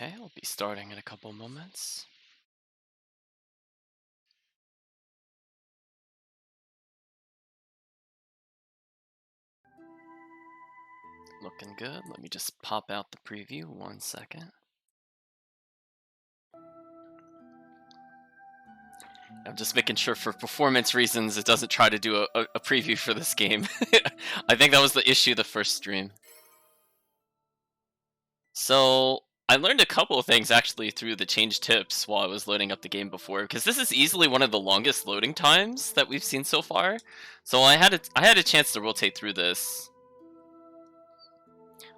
Okay, we'll be starting in a couple moments. Looking good. Let me just pop out the preview 1 second. I'm just making sure for performance reasons it doesn't try to do a preview for this game. I think that was the issue the first stream. So I learned a couple of things actually through the change tips while I was loading up the game before, because this is easily one of the longest loading times that we've seen so far. So I had a chance to rotate through this.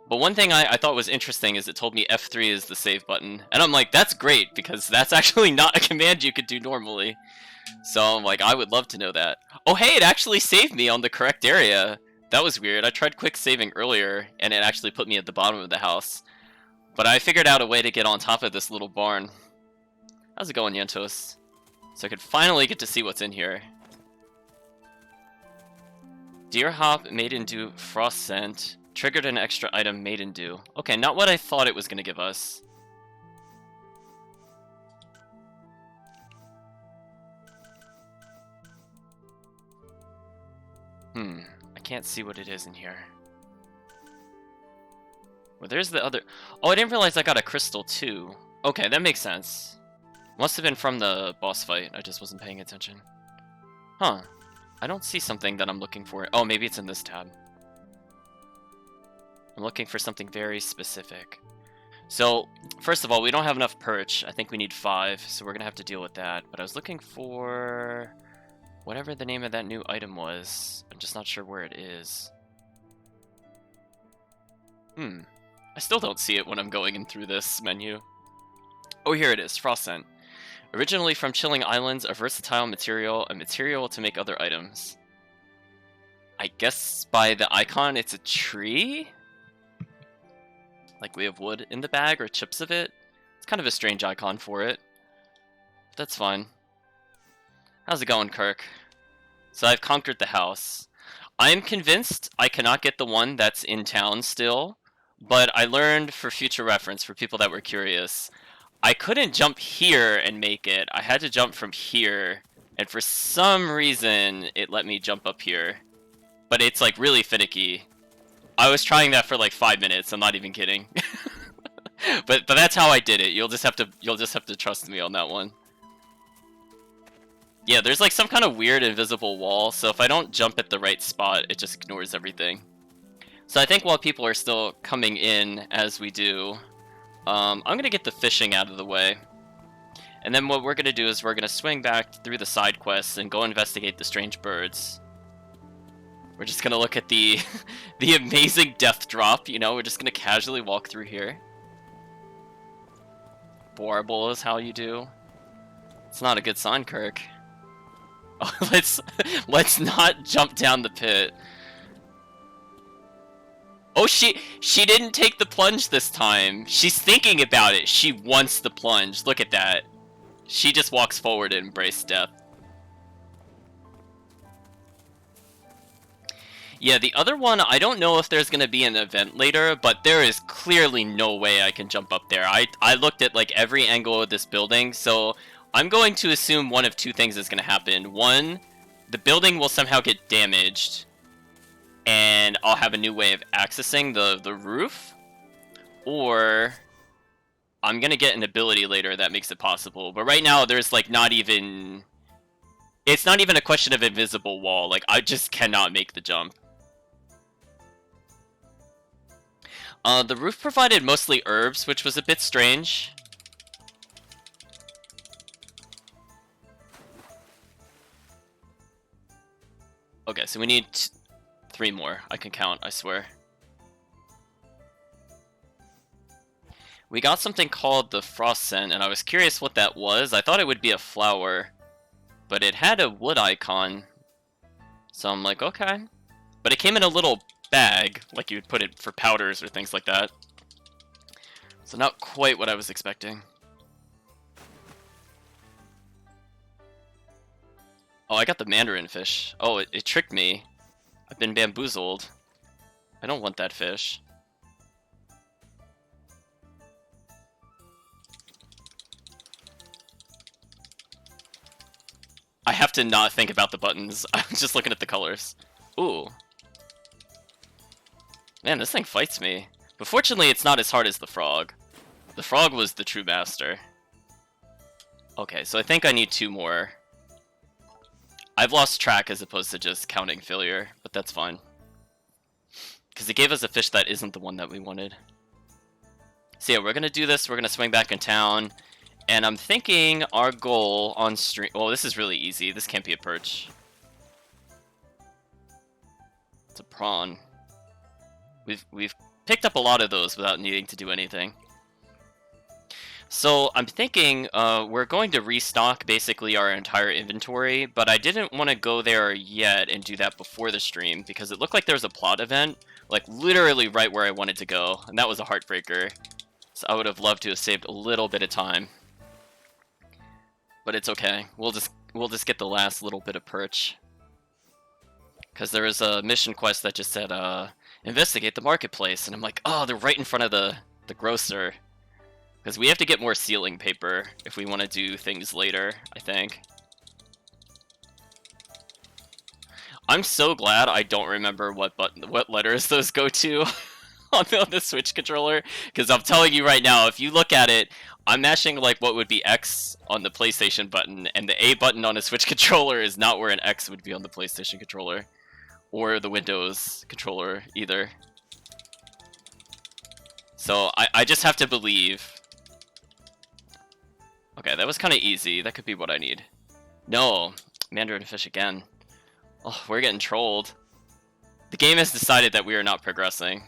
But one thing I thought was interesting is it told me F3 is the save button. And I'm like, that's great, because that's actually not a command you could do normally. So I'm like, I would love to know that. Oh hey, it actually saved me on the correct area. That was weird. I tried quick saving earlier, and it actually put me at the bottom of the house. But I figured out a way to get on top of this little barn. How's it going, Yentos? So I could finally get to see what's in here. Deer Hop, Maiden Dew, Frost Scent. Triggered an extra item, Maiden Dew. Okay, not what I thought it was going to give us. I can't see what it is in here. Well, there's the other... Oh, I didn't realize I got a crystal too. Okay, that makes sense. Must have been from the boss fight. I just wasn't paying attention. Huh. I don't see something that I'm looking for. Oh, maybe it's in this tab. I'm looking for something very specific. So, first of all, we don't have enough perch. I think we need 5, so we're going to have to deal with that. But I was looking for... whatever the name of that new item was. I'm just not sure where it is. I still don't see it when I'm going in through this menu. Oh, here it is. Frost Scent. Originally from Chilling Islands, a versatile material, a material to make other items. I guess by the icon, it's a tree? Like we have wood in the bag or chips of it. It's kind of a strange icon for it. But that's fine. How's it going, Kirk? So I've conquered the house. I am convinced I cannot get the one that's in town still, but I learned for future reference for people that were curious. I couldn't jump here and make it. I had to jump from here, and for some reason it let me jump up here. But it's like really finicky. I was trying that for like 5 minutes. I'm not even kidding. but that's how I did it. You'll just have to trust me on that one. Yeah, there's like some kind of weird invisible wall, so if I don't jump at the right spot, it just ignores everything. So I think while people are still coming in as we do, I'm gonna get the fishing out of the way. And then what we're gonna do is we're gonna swing back through the side quests and go investigate the strange birds. We're just gonna look at the the amazing death drop, you know, we're just gonna casually walk through here. Horrible is how you do. It's not a good sign, Kirk. Oh, let's not jump down the pit. Oh, she didn't take the plunge this time. She's thinking about it. She wants the plunge. Look at that. She just walks forward and embraces death. Yeah, the other one, I don't know if there's going to be an event later, but there is clearly no way I can jump up there. I looked at like every angle of this building, so I'm going to assume one of two things is going to happen. One, the building will somehow get damaged, and I'll have a new way of accessing the roof, or I'm going to get an ability later that makes it possible. But right now, there's like not even... It's not even a question of invisible wall. Like, I just cannot make the jump. The roof provided mostly herbs, which was a bit strange. Okay, so we need 3 more. I can count, I swear. We got something called the Frost Scent, and I was curious what that was. I thought it would be a flower, but it had a wood icon. So I'm like, okay. But it came in a little bag, like you would put it for powders or things like that. So not quite what I was expecting. Oh, I got the mandarin fish. Oh, it tricked me. I've been bamboozled. I don't want that fish. have to not think about the buttons. I'm just looking at the colors. Ooh. Man, this thing fights me. But fortunately, it's not as hard as the frog. The frog was the true master. Okay, so I think I need 2 more. I've lost track as opposed to just counting failure, but that's fine. Because it gave us a fish that isn't the one that we wanted. So yeah, we're going to do this. We're going to swing back in town. And I'm thinking our goal on stream... Oh, this is really easy. This can't be a perch. It's a prawn. We've picked up a lot of those without needing to do anything. So I'm thinking we're going to restock basically our entire inventory, but I didn't want to go there yet and do that before the stream because it looked like there was a plot event, like literally right where I wanted to go, and that was a heartbreaker. So I would have loved to have saved a little bit of time. But it's okay. We'll just get the last little bit of perch. Because there was a mission quest that just said, investigate the marketplace, and I'm like, oh, they're right in front of the grocer. Because we have to get more sealing paper if we want to do things later, I think. I'm so glad I don't remember what letters those go to on the Switch controller. Because I'm telling you right now, if you look at it, I'm mashing like what would be X on the PlayStation button, and the A button on a Switch controller is not where an X would be on the PlayStation controller. Or the Windows controller, either. So I just have to believe. Okay, that was kind of easy. That could be what I need. No, Mandarin fish again. Oh, we're getting trolled. The game has decided that we are not progressing.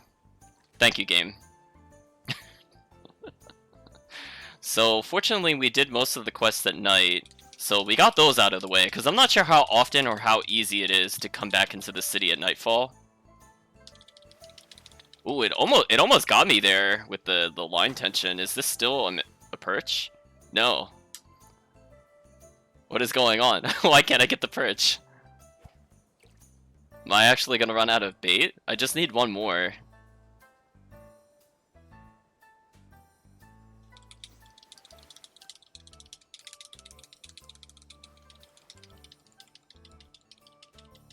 Thank you, game. So, fortunately, we did most of the quests at night. So we got those out of the way, because I'm not sure how often or how easy it is to come back into the city at nightfall. Ooh, it almost got me there with the line tension. Is this still a perch? No. What is going on? Why can't I get the perch? Am I actually gonna run out of bait? I just need 1 more.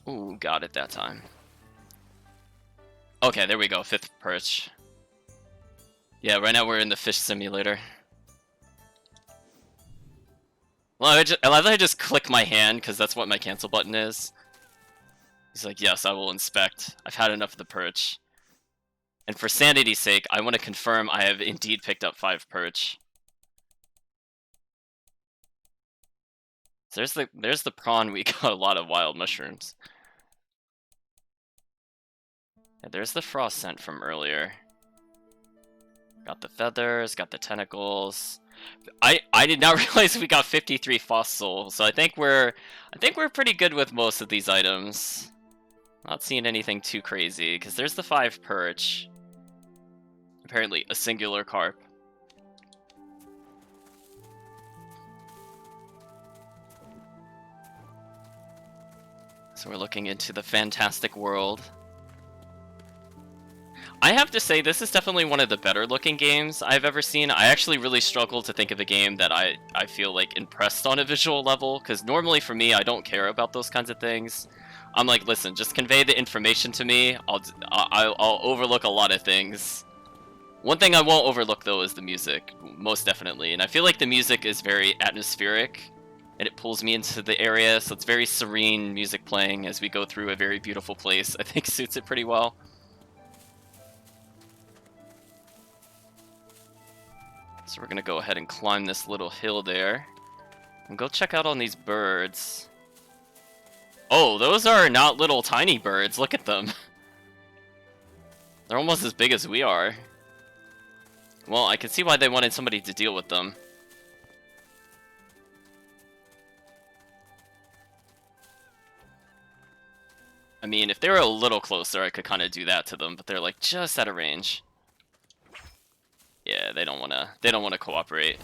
Ooh, got it that time. Okay, there we go, 5th perch. Yeah, right now we're in the fish simulator. Well, I love that I just click my hand, because that's what my cancel button is. He's like, yes, I will inspect. I've had enough of the perch. And for sanity's sake, I want to confirm I have indeed picked up 5 perch. So there's the prawn. We got a lot of wild mushrooms. Yeah, there's the frost scent from earlier. Got the feathers, got the tentacles. I did not realize we got 53 fossil, so I think we're pretty good with most of these items. Not seeing anything too crazy, because there's the 5 perch. Apparently a singular carp. So we're looking into the fantastic world. I have to say, this is definitely one of the better looking games I've ever seen. I actually really struggle to think of a game that I feel like impressed on a visual level, because normally for me, I don't care about those kinds of things. I'm like, listen, just convey the information to me. I'll overlook a lot of things. One thing I won't overlook though is the music, most definitely. And I feel like the music is very atmospheric, and it pulls me into the area, so it's very serene music playing as we go through a very beautiful place. I think suits it pretty well. So we're gonna go ahead and climb this little hill there and go check out on these birds. Oh, those are not little tiny birds. Look at them. They're almost as big as we are. Well, I can see why they wanted somebody to deal with them. I mean, if they were a little closer, I could kind of do that to them, but they're like just out of range. Yeah, they don't wanna cooperate.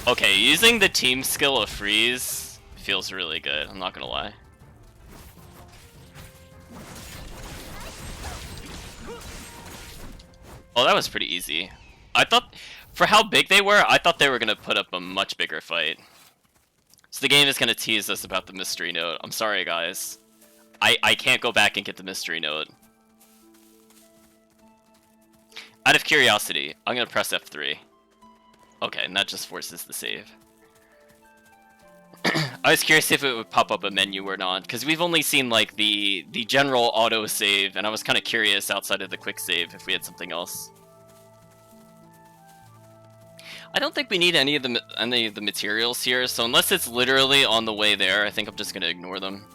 Okay, using the team skill of freeze feels really good, I'm not gonna lie. Oh, that was pretty easy. I thought, for how big they were, I thought they were gonna put up a much bigger fight. So the game is gonna tease us about the mystery note. I'm sorry, guys. I can't go back and get the mystery note. Out of curiosity, I'm gonna press F3. Okay, and that just forces the save. I was curious if it would pop up a menu or not, because we've only seen like the general auto save, and I was kind of curious outside of the quick save if we had something else. I don't think we need any of the materials here, so unless it's literally on the way there, I think I'm just gonna ignore them.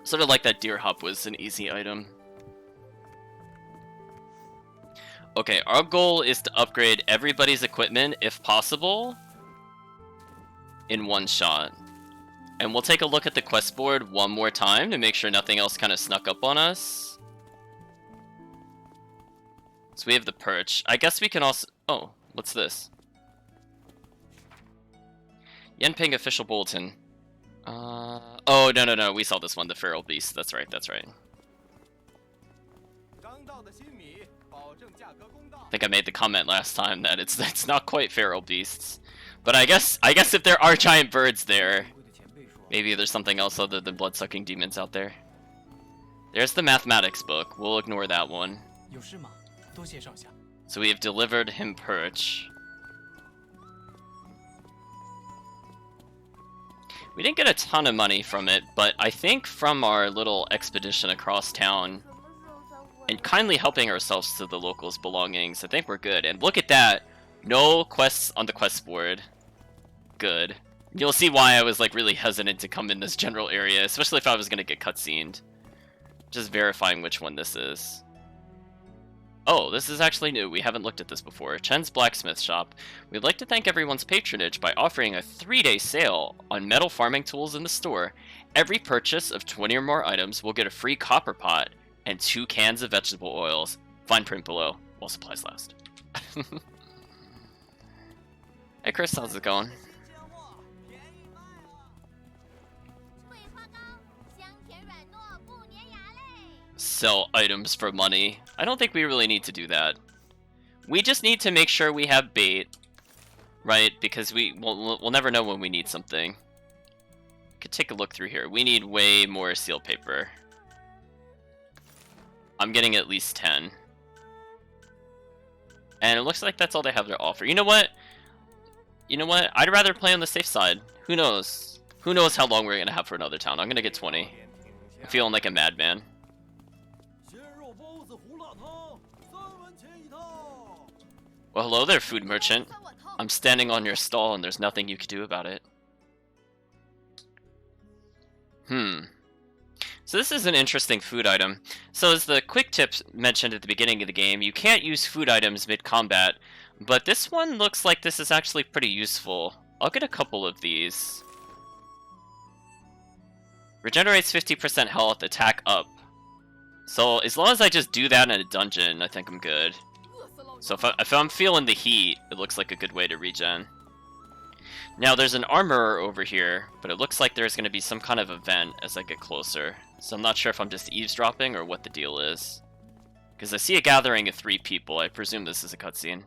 Sort of like that deer hop was an easy item. Okay, our goal is to upgrade everybody's equipment, if possible, in one shot. And we'll take a look at the quest board one more time to make sure nothing else kind of snuck up on us. So we have the perch. I guess we can also... Oh, what's this? Yenping official bulletin. Oh, no, we saw this one, the feral beast. That's right. I think I made the comment last time that it's not quite feral beasts. But I guess if there are giant birds there, maybe there's something else other than blood-sucking demons out there. There's the mathematics book. We'll ignore that one. So we have delivered him perch. We didn't get a ton of money from it, but I think from our little expedition across town and kindly helping ourselves to the locals' belongings, I think we're good. And look at that! No quests on the quest board. Good. You'll see why I was like really hesitant to come in this general area, especially if I was gonna get cutscened. Just verifying which one this is. Oh, this is actually new. We haven't looked at this before. Chen's Blacksmith Shop. We'd like to thank everyone's patronage by offering a 3-day sale on metal farming tools in the store. Every purchase of 20 or more items will get a free copper pot and 2 cans of vegetable oils. Fine print below, while supplies last. Hey Chris, how's it going? Sell items for money. I don't think we really need to do that. We just need to make sure we have bait, right? Because we'll never know when we need something. Could take a look through here. We need way more seal paper. I'm getting at least 10. And it looks like that's all they have to offer. You know what? I'd rather play on the safe side. Who knows? Who knows how long we're gonna have for another town? I'm gonna get 20. I'm feeling like a madman. Well, hello there, food merchant. I'm standing on your stall and there's nothing you can do about it. So this is an interesting food item. So as the quick tips mentioned at the beginning of the game, you can't use food items mid-combat, but this one looks like this is actually pretty useful. I'll get a couple of these. Regenerates 50% health, attack up. So as long as I just do that in a dungeon, I think I'm good. So if I'm feeling the heat, it looks like a good way to regen. Now there's an armorer over here, but it looks like there's going to be some kind of event as I get closer. So I'm not sure if I'm just eavesdropping or what the deal is. Because I see a gathering of 3 people. I presume this is a cutscene.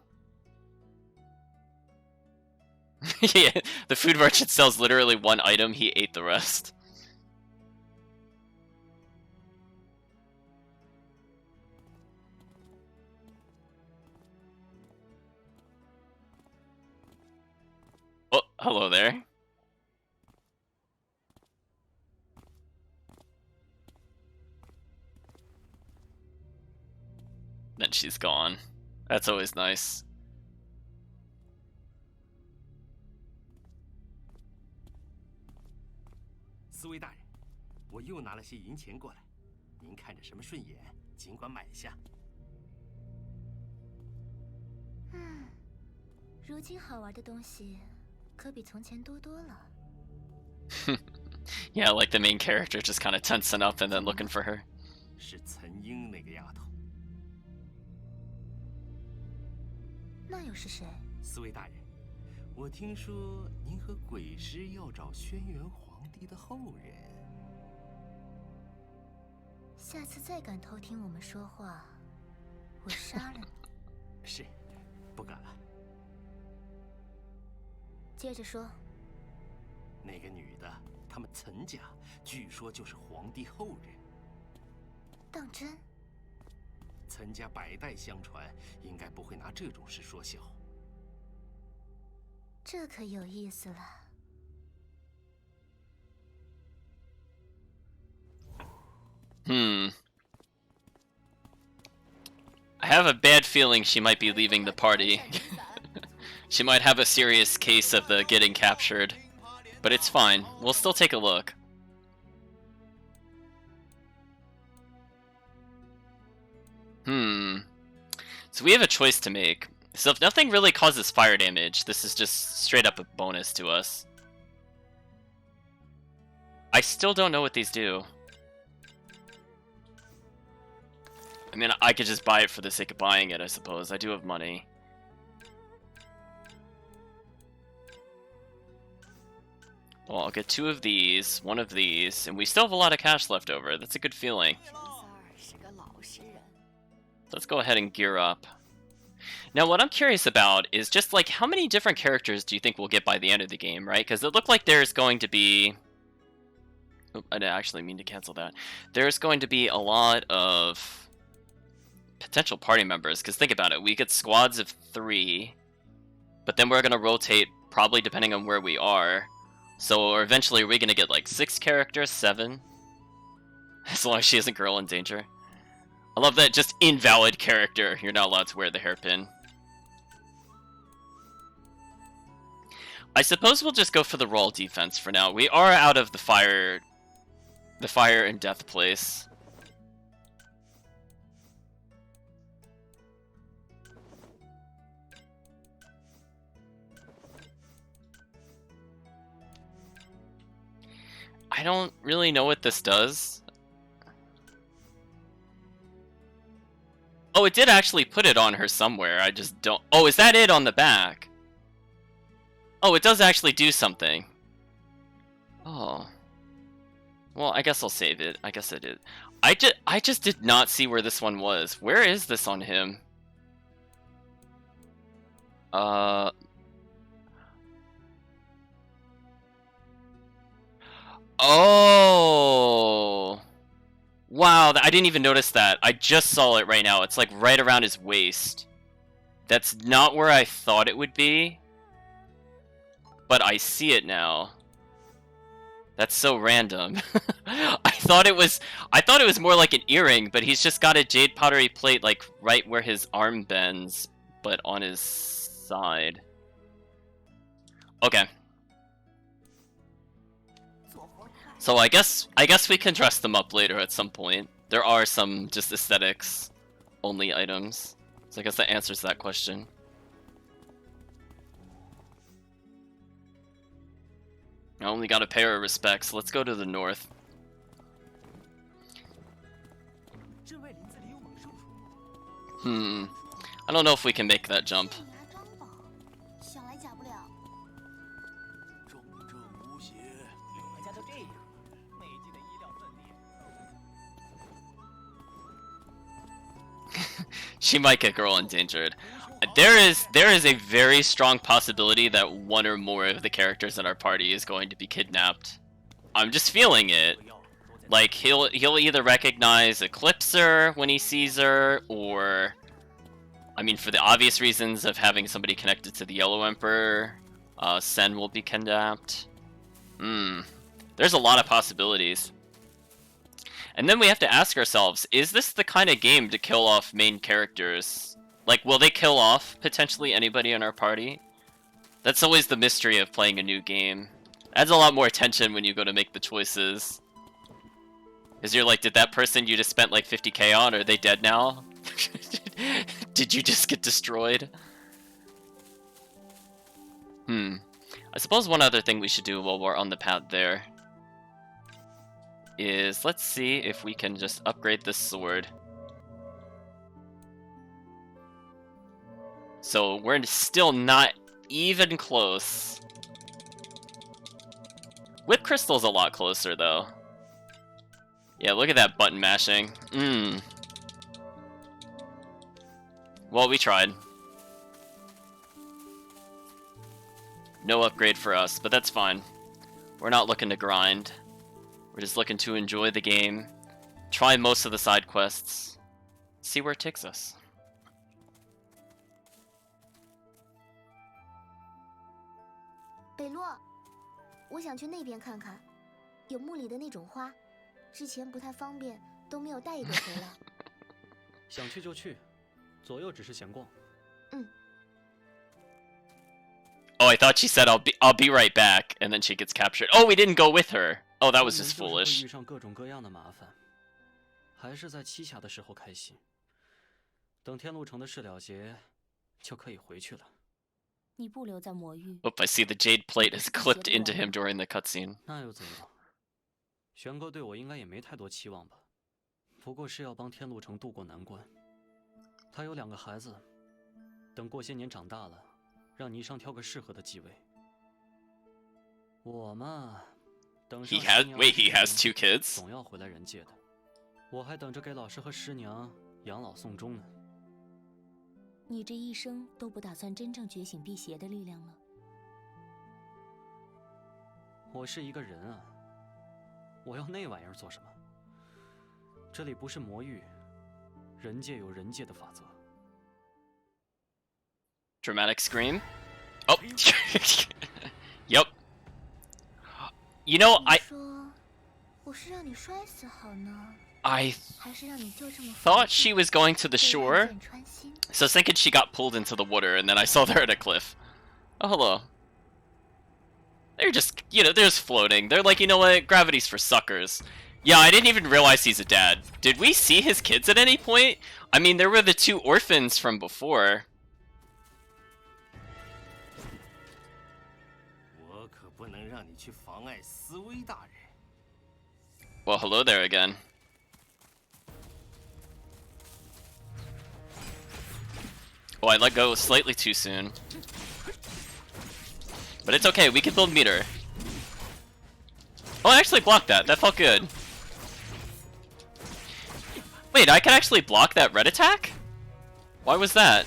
Yeah, the food merchant sells literally 1 item, he ate the rest. Oh, hello there. Then she's gone. That's always nice. Yeah, like the main character just kind of tensing up and then looking for her. 是岑英那个丫头。那又是谁？四位大人，我听说您和鬼师要找轩辕皇帝的后人。下次再敢偷听我们说话，我杀了你！是，不敢了。接着说。那个女的，他们岑家，据说就是皇帝后人。当真？岑家百代相传，应该不会拿这种事说笑。这可有意思了。I have a bad feeling she might be leaving the party. She might have a serious case of the getting captured. But it's fine. We'll still take a look. So we have a choice to make. So if nothing really causes fire damage, this is just straight up a bonus to us. I still don't know what these do. I mean, I could just buy it for the sake of buying it, I suppose. I do have money. Well, I'll get 2 of these, 1 of these, and we still have a lot of cash left over. That's a good feeling. Let's go ahead and gear up. Now, what I'm curious about is just, like, how many different characters do you think we'll get by the end of the game, right? Because it looked like there's going to be... Oh, I didn't actually mean to cancel that. There's going to be a lot of potential party members, because think about it. We get squads of 3, but then we're going to rotate, probably depending on where we are. So eventually, are we going to get, like, 6 characters? 7? As long as she isn't girl in danger. I love that just invalid character. You're not allowed to wear the hairpin. I suppose we'll just go for the royal defense for now. We are out of the fire and death place. I don't really know what this does. Oh, it did actually put it on her somewhere. I just don't... Oh, is that it on the back? Oh, it does actually do something. Oh. Well, I guess I'll save it. I guess I did. I just did not see where this one was. Where is this on him? Oh. Wow, I didn't even notice that. I just saw it right now. It's like right around his waist. That's not where I thought it would be. But I see it now. That's so random. I thought it was more like an earring, but he's just got a jade pottery plate like right where his arm bends, but on his side. Okay. So I guess we can dress them up later at some point. There are some just aesthetics only items. So I guess that answers that question. I only got to pay our respects. Let's go to the north. I don't know if we can make that jump. She might get girl endangered. There is a very strong possibility that one or more of the characters in our party is going to be kidnapped. I'm just feeling it. Like he'll either recognize Eclipser when he sees her, or I mean, for the obvious reasons of having somebody connected to the Yellow Emperor, Sen will be kidnapped. There's a lot of possibilities. And then we have to ask ourselves, is this the kind of game to kill off main characters? Like, will they kill off, potentially, anybody in our party? That's always the mystery of playing a new game. Adds a lot more tension when you go to make the choices. Because you're like, did that person you just spent like 50k on, are they dead now? Did you just get destroyed? I suppose one other thing we should do while we're on the path there is, let's see if we can just upgrade this sword. So we're still not even close. Whip Crystal's a lot closer though. Yeah, look at that button mashing. Well, we tried. No upgrade for us, but that's fine. We're not looking to grind. We're just looking to enjoy the game, try most of the side quests, see where it takes us. 北洛，我想去那边看看，有墓里的那种花，之前不太方便，都没有带一朵回来。想去就去，左右只是闲逛。Oh, I thought she said I'll be right back, and then she gets captured. Oh, we didn't go with her. Oh, that was just 出门就是 foolish. 会遇上各种各样的麻烦，还是在栖霞的时候开心。等天路城的事了结，就可以回去了。你不留在魔域， Oh, I see the jade plate is clipped into him during the cutscene. 那又怎样？玄哥对我应该也没太多期望吧？不过是要帮天路城渡过难关。他有2个孩子，等过些年长大了，让霓裳挑个适合的继位。我嘛，等上 He has 师娘 wait, he has 2之前 kids? 总要回来人界的。我还等着给老师和师娘养老送终呢。你这一生都不打算真正觉醒辟邪的力量了？我是一个人啊，我要那玩意儿做什么？这里不是魔域，人界有人界的法则。 Dramatic scream. Oh, yep. You know, 你说，我是让你摔死好呢， I 还是让你就这么 thought she was going to the 被 shore, 万箭穿心？ so I was thinking she got pulled into the water, and then I saw her at a cliff. Oh, hello. They're just, they're just floating. They're like, you know what? Gravity's for suckers. Yeah, I didn't even realize he's a dad. Did we see his kids at any point? I mean, there were the 2 orphans from before. 我可不能让你去妨碍思威大人。 Well, hello there again. Oh, I let go slightly too soon. But it's okay, we can build meter. Oh, I actually blocked that. That felt good. Wait, I can actually block that red attack? Why was that?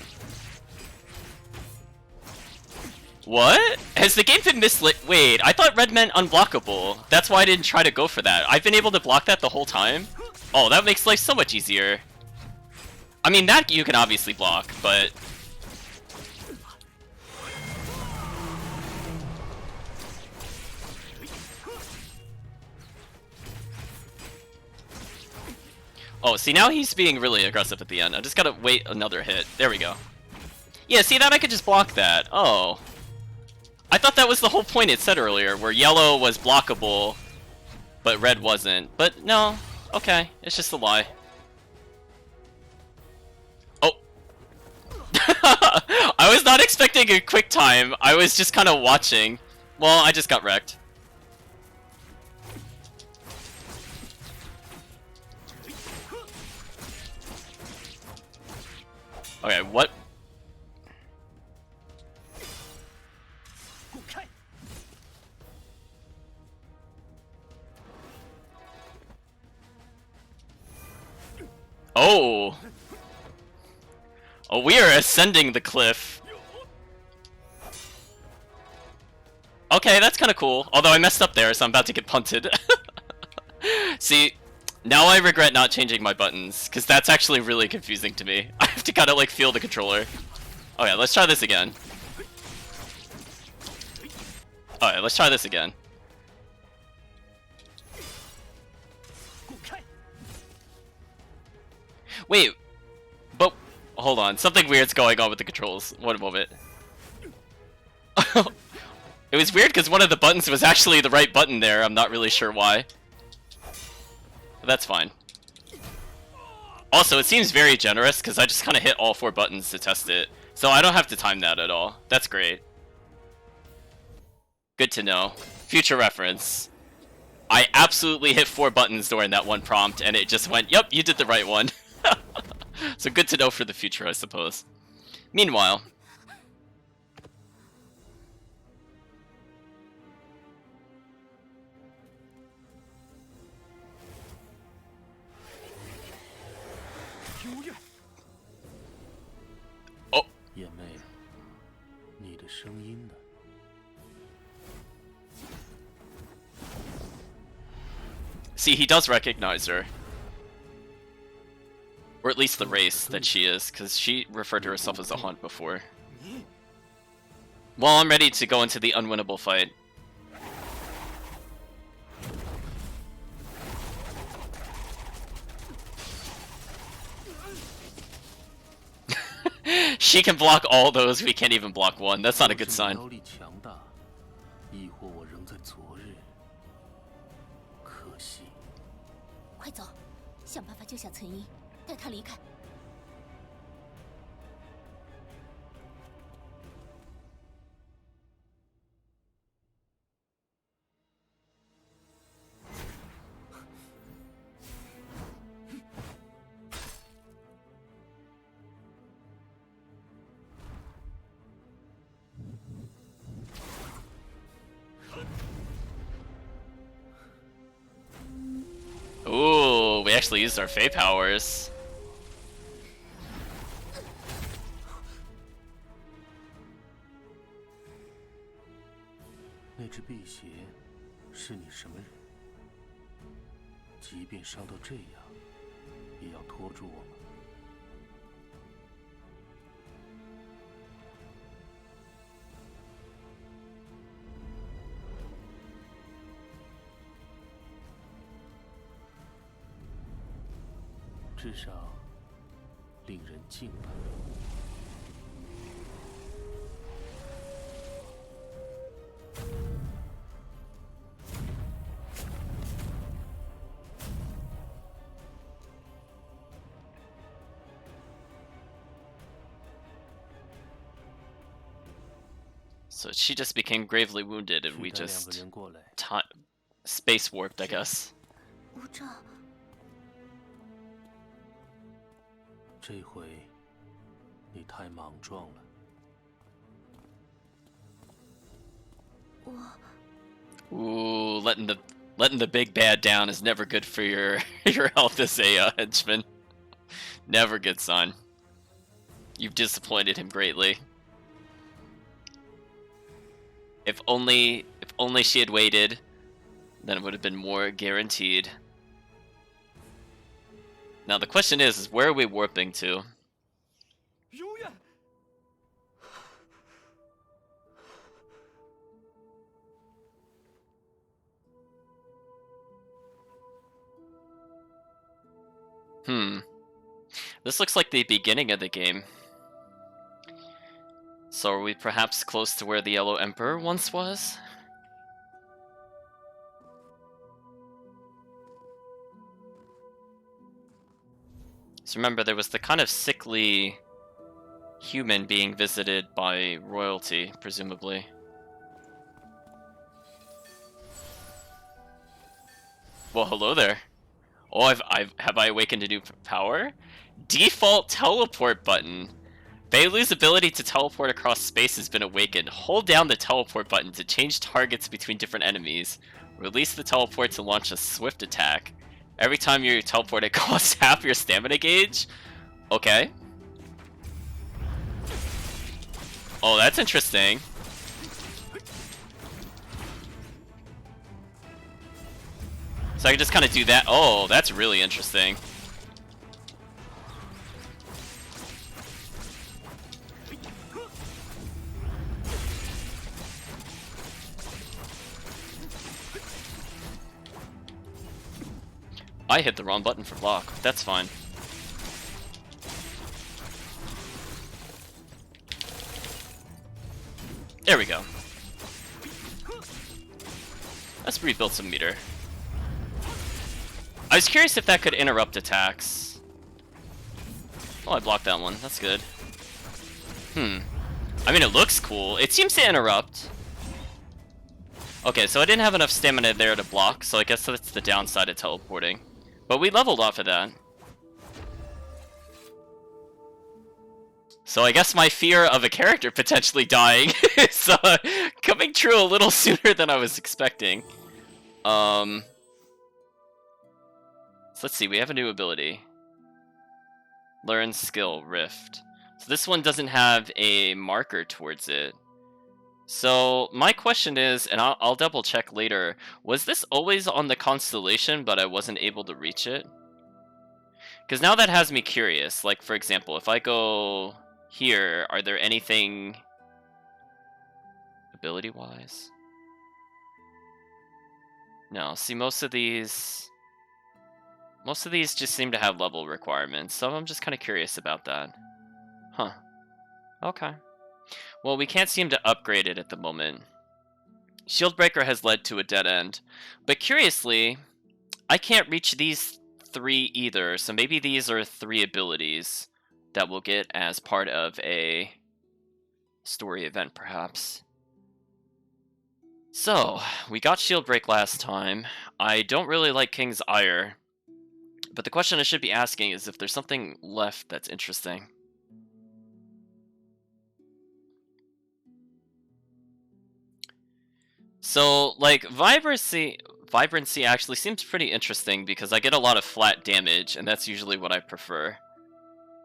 What? Has the game been misled? Wait, I thought red meant unblockable. That's why I didn't try to go for that. I've been able to block that the whole time? Oh, that makes life so much easier. I mean, that you can obviously block, but... Oh, see, now he's being really aggressive at the end. I just gotta wait another hit. There we go. Yeah, see, that I could just block that. Oh. I thought that was the whole point it said earlier, where yellow was blockable, but red wasn't. But no, okay, it's just a lie. Oh. I was not expecting a quick time. I was just kind of watching. Well, I just got wrecked. Okay, what? Oh! Oh, we are ascending the cliff. Okay, that's kind of cool. Although I messed up there, so I'm about to get punted. See, now I regret not changing my buttons, because that's actually really confusing to me. I have to kind of like feel the controller. Okay, let's try this again. Alright, let's try this again. Wait, but hold on, something weird's going on with the controls. One moment. It was weird because one of the buttons was actually the right button there. I'm not really sure why. But that's fine. Also, it seems very generous because I just kind of hit all 4 buttons to test it. So I don't have to time that at all. That's great. Good to know. Future reference. I absolutely hit 4 buttons during that one prompt and it just went, yep, you did the right one. So good to know for the future, I suppose. Meanwhile... Oh. 眼妹，你的声音呢？ See, he does recognize her. Or at least the race that she is, because she referred to herself as a hunt before. Well, I'm ready to go into the unwinnable fight. She can block all those, we can't even block one. That's not a good sign. 妖力强大，亦或我仍在昨日。可惜，快走，想办法救下岑英，带他离开。Ooh, we actually used our Fey powers. 那只辟邪是你什么人？即便伤到这样，也要拖住我吗？至少令人敬佩。 So she just became gravely wounded, and we just space warped, I guess. 无照，这回你太莽撞了。我 Ooh, letting the big bad down is never good for your your health as a henchman. Never good sign. You've disappointed him greatly. If only she had waited, then it would have been more guaranteed. Now the question is where are we warping to? This looks like the beginning of the game. So are we perhaps close to where the Yellow Emperor once was? So remember, there was the kind of sickly human being visited by royalty, presumably. Well, hello there. Oh, have I awakened a new power? Default teleport button. Bailu's ability to teleport across space has been awakened. Hold down the teleport button to change targets between different enemies. Release the teleport to launch a swift attack. Every time you teleport, it costs half your stamina gauge? Okay. Oh, that's interesting. So I can just kind of do that. Oh, that's really interesting. I hit the wrong button for block. That's fine. There we go. Let's rebuild some meter. I was curious if that could interrupt attacks. Oh, I blocked that one. That's good. I mean, it looks cool. It seems to interrupt. Okay, so I didn't have enough stamina there to block, so I guess that's the downside of teleporting. But we leveled off of that. So I guess my fear of a character potentially dying is coming true a little sooner than I was expecting. So let's see, we have a new ability. Learn skill, Rift. So this one doesn't have a marker towards it. So my question is, and I'll double check later, was this always on the constellation but I wasn't able to reach it? Because now that has me curious. Like, for example, if I go here, are there anything ability-wise? No, see, most of these just seem to have level requirements, so I'm just kind of curious about that. Huh. Okay. Well, we can't seem to upgrade it at the moment. Shieldbreaker has led to a dead end. But curiously, I can't reach these 3 either, so maybe these are 3 abilities that we'll get as part of a story event, perhaps. So, we got Shield Break last time. I don't really like King's Ire, but the question I should be asking is if there's something left that's interesting. So, like, Vibrancy actually seems pretty interesting because I get a lot of flat damage, and that's usually what I prefer.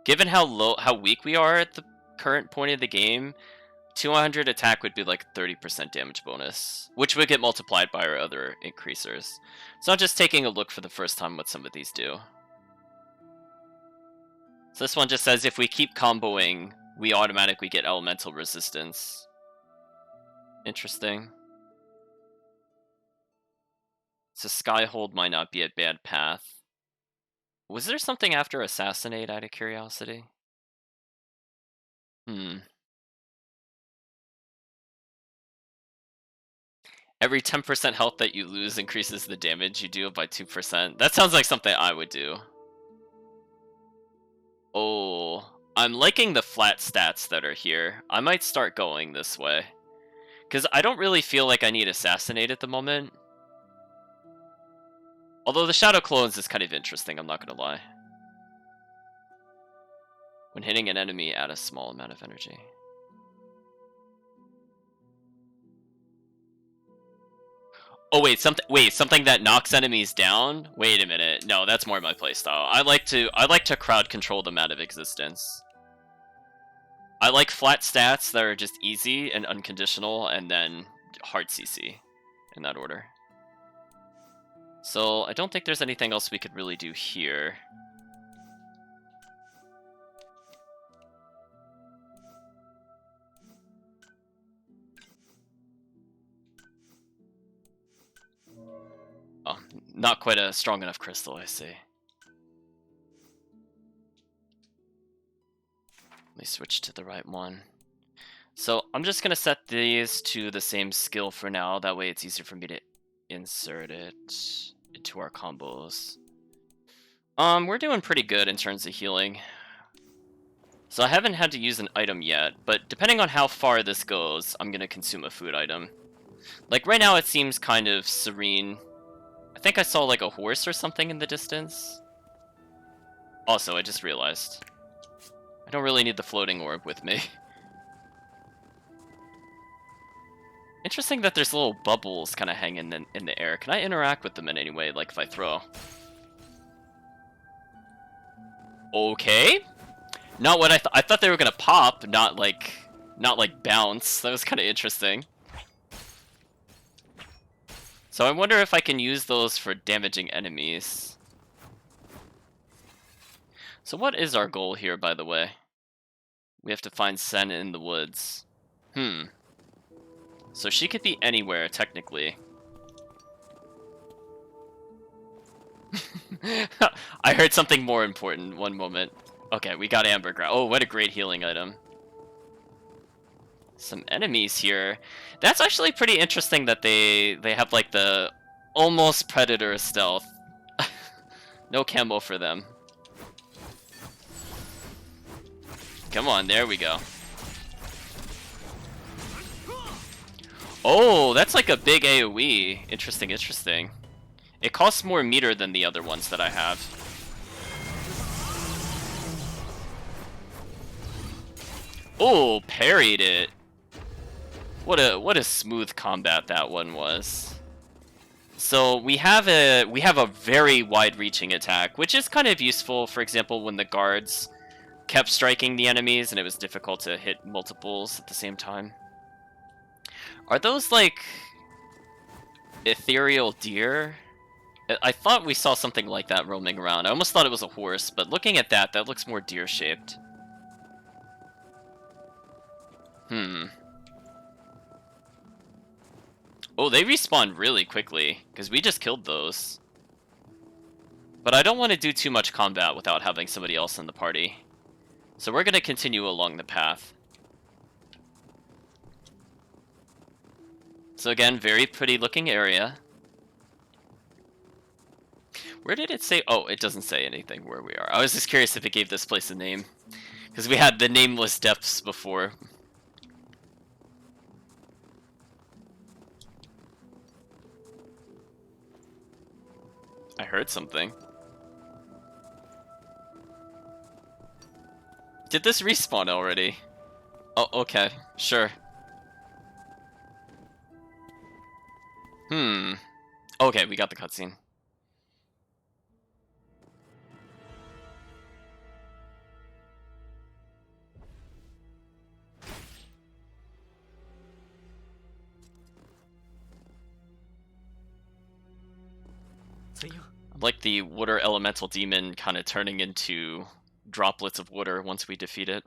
Given how weak we are at the current point of the game, 200 attack would be like 30% damage bonus, which would get multiplied by our other increasers. So I'm just taking a look for the first time what some of these do. So this one just says if we keep comboing, we automatically get elemental resistance. Interesting. So Skyhold might not be a bad path. Was there something after Assassinate out of curiosity? Every 10% health that you lose increases the damage you do by 2%. That sounds like something I would do. Oh, I'm liking the flat stats that are here. I might start going this way. Because I don't really feel like I need Assassinate at the moment. Although the Shadow Clones is kind of interesting, I'm not going to lie. When hitting an enemy, add a small amount of energy. Oh wait, something that knocks enemies down? Wait a minute. No, that's more my playstyle. I like to crowd control them out of existence. I like flat stats that are just easy and unconditional, and then hard CC in that order. So I don't think there's anything else we could really do here. Oh, not quite a strong enough crystal, I see. Let me switch to the right one. So I'm just going to set these to the same skill for now. That way it's easier for me to insert it into our combos. We're doing pretty good in terms of healing. So I haven't had to use an item yet, but depending on how far this goes, I'm going to consume a food item. Like right now it seems kind of serene. I think I saw like a horse or something in the distance. Also, I just realized I don't really need the floating orb with me. Interesting that there's little bubbles kind of hanging in the air. Can I interact with them in any way, like if I throw? Okay. Not what I thought they were gonna pop, not like bounce. That was kind of interesting. So I wonder if I can use those for damaging enemies. So what is our goal here, by the way? We have to find Sen in the woods. So she could be anywhere, technically. I heard something more important. One moment. Okay, we got Ambergris. Oh, what a great healing item. Some enemies here. That's actually pretty interesting that they have like the almost predator stealth. No camo for them. Come on, there we go. Oh, that's like a big AoE. Interesting, interesting. It costs more meter than the other ones that I have. Oh, parried it. What a smooth combat that one was. So we have a very wide-reaching attack, which is kind of useful. For example, when the guards kept striking the enemies and it was difficult to hit multiples at the same time. Are those like ethereal deer? I thought we saw something like that roaming around. I almost thought it was a horse, but looking at that, that looks more deer-shaped. Oh, they respawn really quickly, because we just killed those. But I don't want to do too much combat without having somebody else in the party. So we're going to continue along the path. So again, very pretty looking area. Where did it say? Oh, it doesn't say anything where we are. I was just curious if it gave this place a name. Because we had the nameless depths before. I heard something. Did this respawn already? Oh, okay. Sure. Okay, we got the cutscene. Like the water elemental demon kind of turning into droplets of water once we defeat it.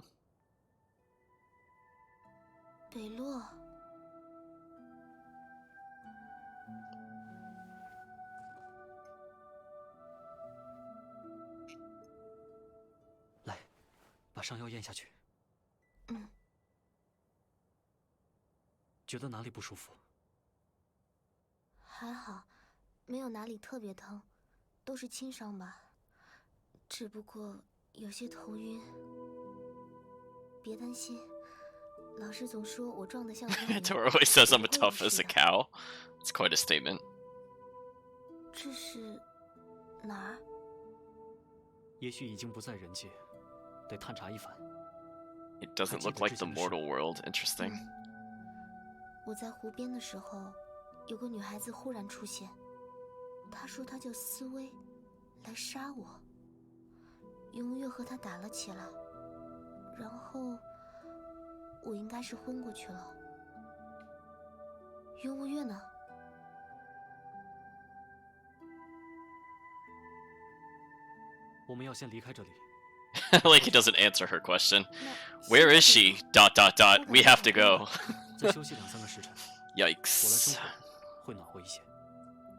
北洛，来，把伤药咽下去。觉得哪里不舒服？还好，没有哪里特别疼，都是轻伤吧。只不过有些头晕。别担心，老师总说我壮得像头牛。Tora always says I'm tough as a cow. It's quite a statement. 这是哪儿？也许已经不在人界，得探查一番。It doesn't look like the mortal world. Interesting. 我在湖边的时候，有个女孩子忽然出现，她说她叫思薇，来杀我。云无月和她打了起来，然后我应该是昏过去了。云无月呢？ 我们要先离开这里。 Like he doesn't answer her question. Where is she? ... We have to go. 再休息2-3个时辰。 Yikes. 我来生火会暖和一些。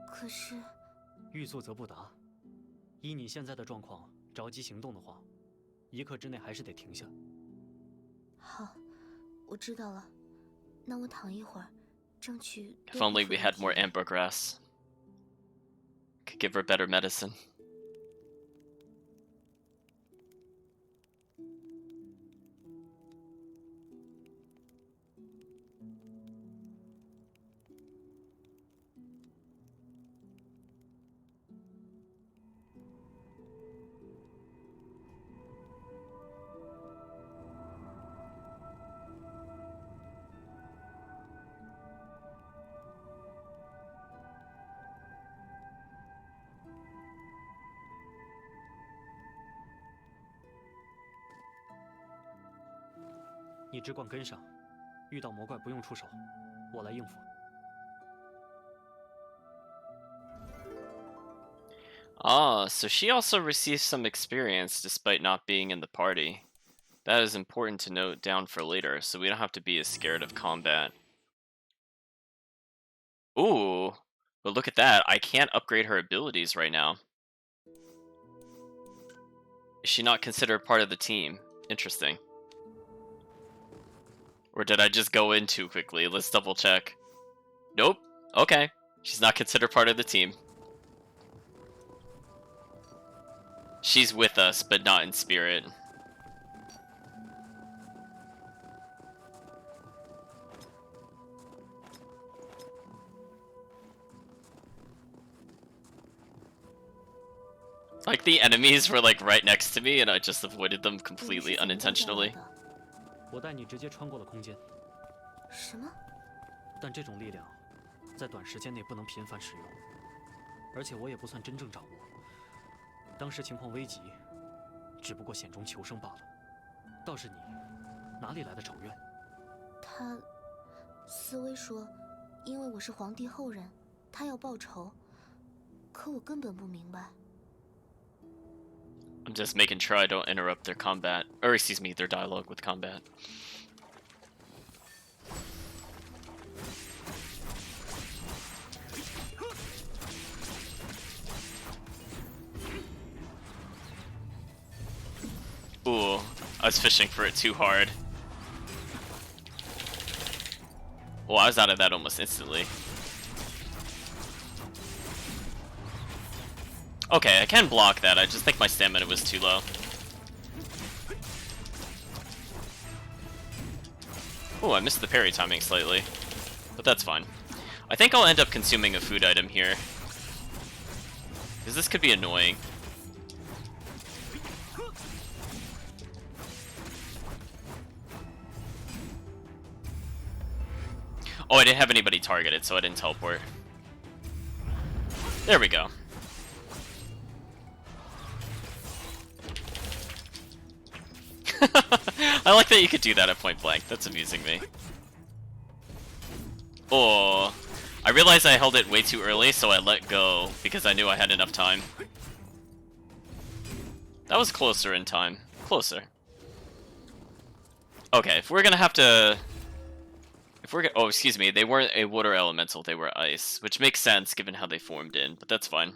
可是，欲速则不达。依你现在的状况，着急行动的话，1刻之内还是得停下。好，我知道了。那我躺一会儿，争取。 If only we had more amber grass. Could give her better medicine. "你只管跟上，遇到魔怪不用出手，我来应付。 Ah, so she also receives some experience despite not being in the party. That is important to note down for later, so we don't have to be as scared of combat. Ooh, but look at that. I can't upgrade her abilities right now. Is she not considered part of the team? Interesting. Or did I just go in too quickly? Let's double check. Nope. Okay. She's not considered part of the team. She's with us, but not in spirit. Like the enemies were like right next to me and I just avoided them completely unintentionally. 我带你直接穿过了空间。什么？但这种力量，在短时间内不能频繁使用，而且我也不算真正掌握。当时情况危急，只不过险中求生罢了。倒是你，哪里来的仇怨？他，思薇说，因为我是皇帝后人，她要报仇。可我根本不明白。 I'm just making sure I don't interrupt their combat, or excuse me, their dialogue with combat. Ooh, I was fishing for it too hard. Well, I was out of that almost instantly. Okay, I can block that, I just think my stamina was too low. Oh, I missed the parry timing slightly, but that's fine. I think I'll end up consuming a food item here, because this could be annoying. Oh, I didn't have anybody targeted, so I didn't teleport. There we go. I like that you could do that at point blank. That's amusing me. Oh, I realized I held it way too early, so I let go because I knew I had enough time. That was closer in time. Closer. Okay, if we're gonna have to... Oh, excuse me, they weren't a water elemental, they were ice, which makes sense given how they formed in, but that's fine.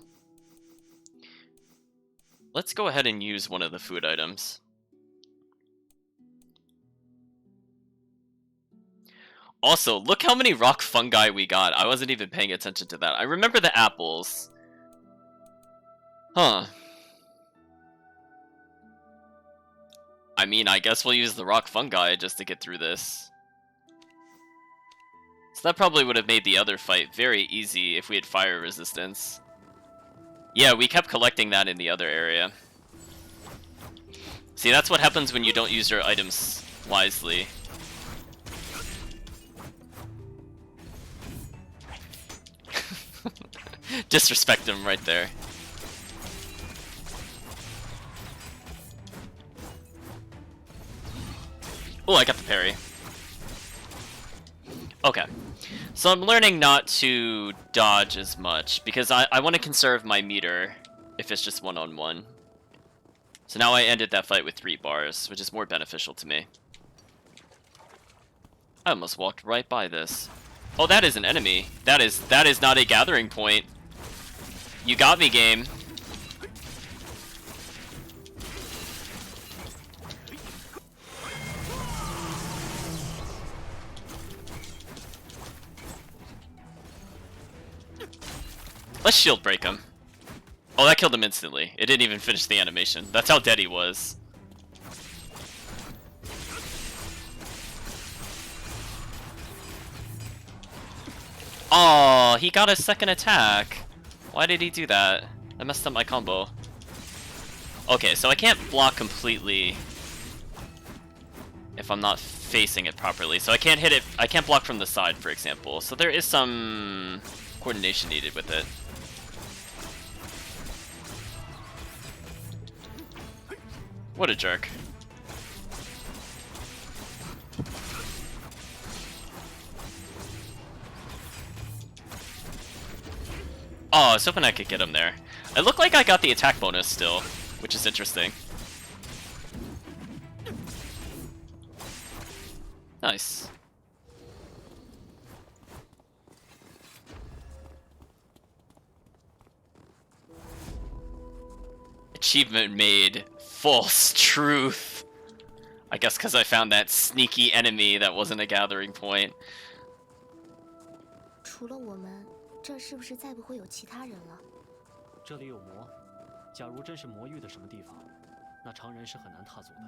Let's go ahead and use one of the food items. Also, look how many rock fungi we got. I wasn't even paying attention to that. I remember the apples. Huh. I mean, I guess we'll use the rock fungi just to get through this. So that probably would have made the other fight very easy if we had fire resistance. Yeah, we kept collecting that in the other area. See, that's what happens when you don't use your items wisely. Disrespect him right there. Oh, I got the parry. Okay. So I'm learning not to dodge as much, because I want to conserve my meter if it's just one-on-one. So now I ended that fight with 3 bars, which is more beneficial to me. I almost walked right by this. Oh, that is an enemy. That is not a gathering point. You got me, game. Let's shield break him. Oh, that killed him instantly. It didn't even finish the animation. That's how dead he was. Oh, he got a second attack. Why did he do that? That messed up my combo. Okay, so I can't block completely if I'm not facing it properly. So I can't hit it. I can't block from the side, for example. So there is some coordination needed with it. What a jerk. Oh, I was hoping I could get him there. It looked like I got the attack bonus still, which is interesting. Nice. Achievement made. False truth. I guess because I found that sneaky enemy that wasn't a gathering point. 除了我们，这儿是不是再不会有其他人了？这里有魔，假如真是魔域的什么地方，那常人是很难踏足的。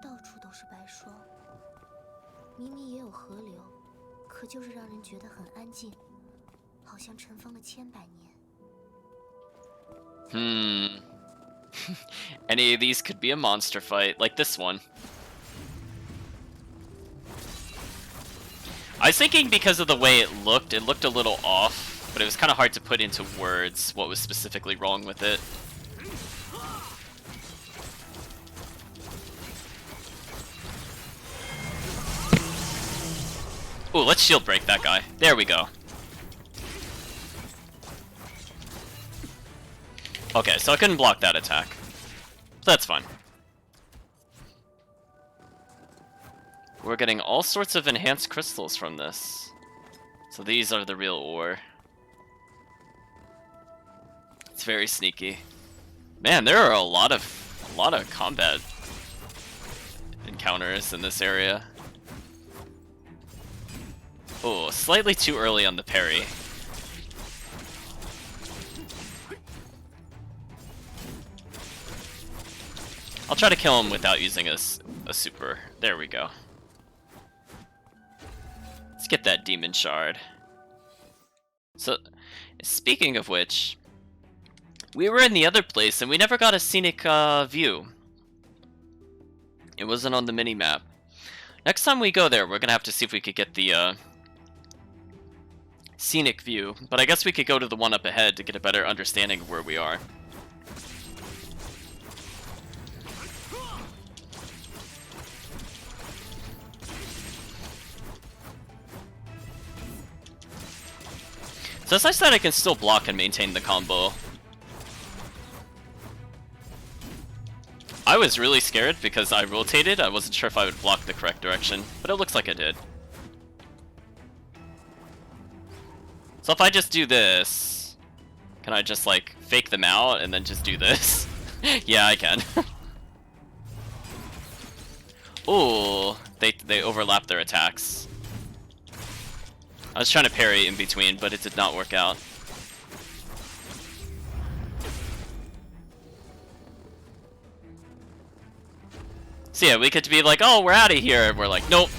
到处都是白霜，明明也有河流，可就是让人觉得很安静，好像尘封了千百年。Any of these could be a monster fight, like this one. I was thinking because of the way it looked a little off, but it was kind of hard to put into words what was specifically wrong with it. Ooh, let's shield break that guy. There we go. Okay, so I couldn't block that attack. That's fine. We're getting all sorts of enhanced crystals from this. So these are the real ore. It's very sneaky. Man, there are a lot of combat encounters in this area. Oh, slightly too early on the parry. I'll try to kill him without using a super. There we go. Let's get that demon shard. So, speaking of which, we were in the other place and we never got a scenic view. It wasn't on the mini-map. Next time we go there, we're gonna have to see if we could get the scenic view, but I guess we could go to the one up ahead to get a better understanding of where we are. So as I said, I can still block and maintain the combo. I was really scared because I rotated. I wasn't sure if I would block the correct direction, but it looks like I did. So if I just do this, can I just like fake them out and then just do this? Yeah, I can. Ooh, they overlap their attacks. I was trying to parry in between, but it did not work out. So yeah, we could be like, oh, we're out of here, and we're like, nope.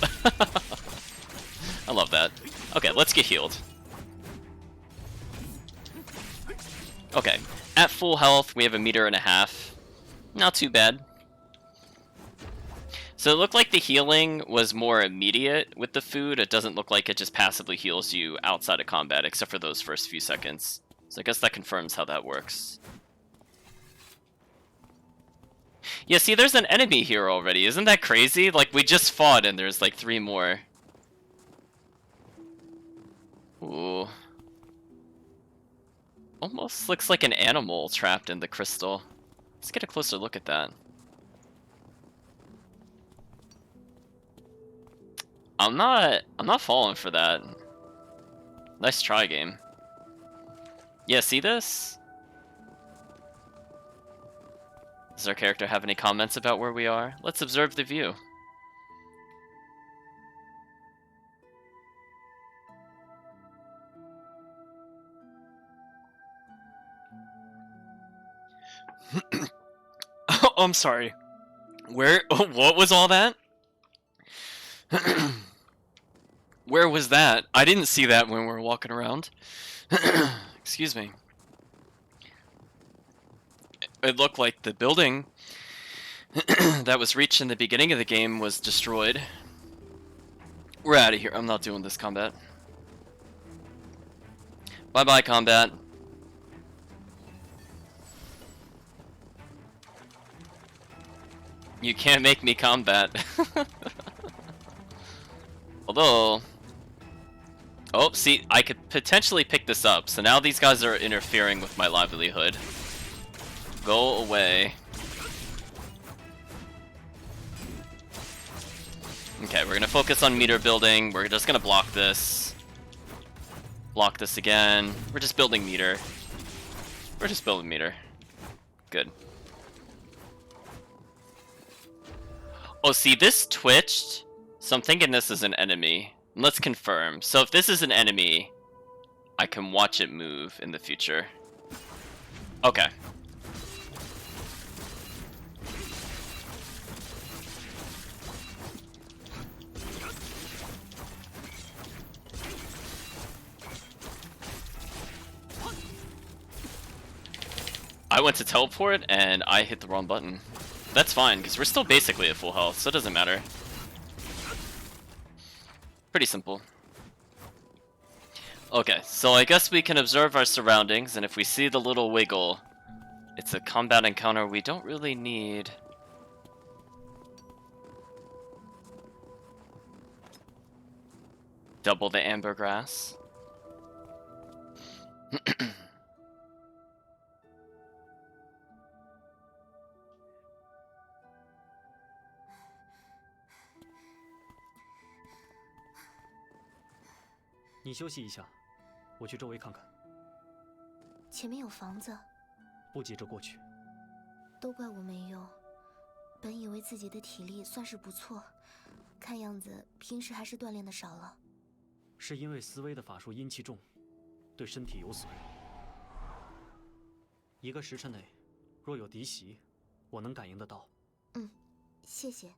I love that. Okay, let's get healed. Okay, at full health, we have 1.5 meters. Not too bad. So it looked like the healing was more immediate with the food. It doesn't look like it just passively heals you outside of combat, except for those first few seconds. So I guess that confirms how that works. Yeah, see, there's an enemy here already. Isn't that crazy? Like, we just fought and there's like 3 more. Ooh. Almost looks like an animal trapped in the crystal. Let's get a closer look at that. I'm not falling for that. Nice try, game. Yeah, see this? Does our character have any comments about where we are? Let's observe the view. Oh, I'm sorry. Where? What was all that? Where was that? I didn't see that when we were walking around. Excuse me. It looked like the building that was reached in the beginning of the game was destroyed. We're out of here. I'm not doing this combat. Bye-bye, combat. You can't make me combat. Although... Oh, see, I could potentially pick this up. So now these guys are interfering with my livelihood. Go away. Okay, we're gonna focus on meter building. We're just gonna block this. Block this again. We're just building meter. We're just building meter. Good. Oh, see, this twitched. So I'm thinking this is an enemy. Let's confirm. So if this is an enemy, I can watch it move in the future. Okay. I went to teleport and I hit the wrong button. That's fine, because we're still basically at full health, so it doesn't matter. Pretty simple. Okay, so I guess we can observe our surroundings, and if we see the little wiggle, it's a combat encounter we don't really need. Double the ambergrass.你休息一下，我去周围看看。前面有房子，不急着过去。都怪我没用。本以为自己的体力算是不错，看样子平时还是锻炼的少了。是因为思威的法术阴气重，对身体有损。1个时辰内，若有敌袭，我能感应得到。嗯，谢谢。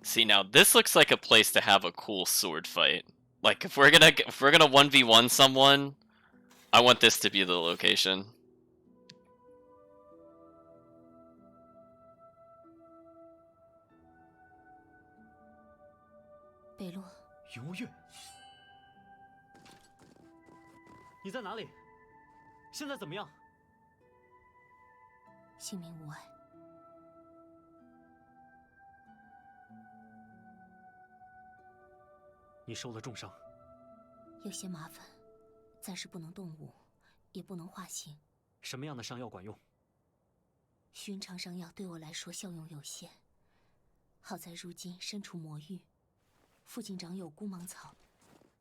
See, now this looks like a place to have a cool sword fight. Like if we're gonna 1v1 someone, I want this to be the location. 北洛，云无月，你在哪里？现在怎么样？性命无碍。你受了重伤，有些麻烦，暂时不能动武，也不能化形。什么样的伤药管用？寻常伤药对我来说效用有限，好在如今身处魔域，附近长有孤芒草，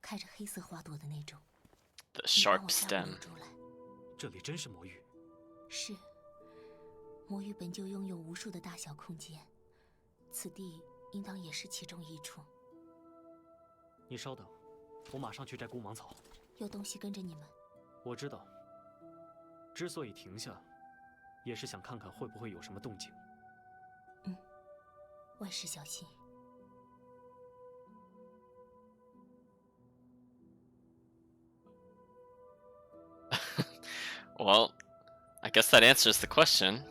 开着黑色花朵的那种。 The 你帮 sharp 我带 stem. 回州来。这里真是魔域。是，魔域本就拥有无数的大小空间，此地应当也是其中一处。你稍等，我马上去摘孤芒草。有东西跟着你们？我知道，之所以停下，也是想看看会不会有什么动静。万事小心。 Well, I guess that answers the question.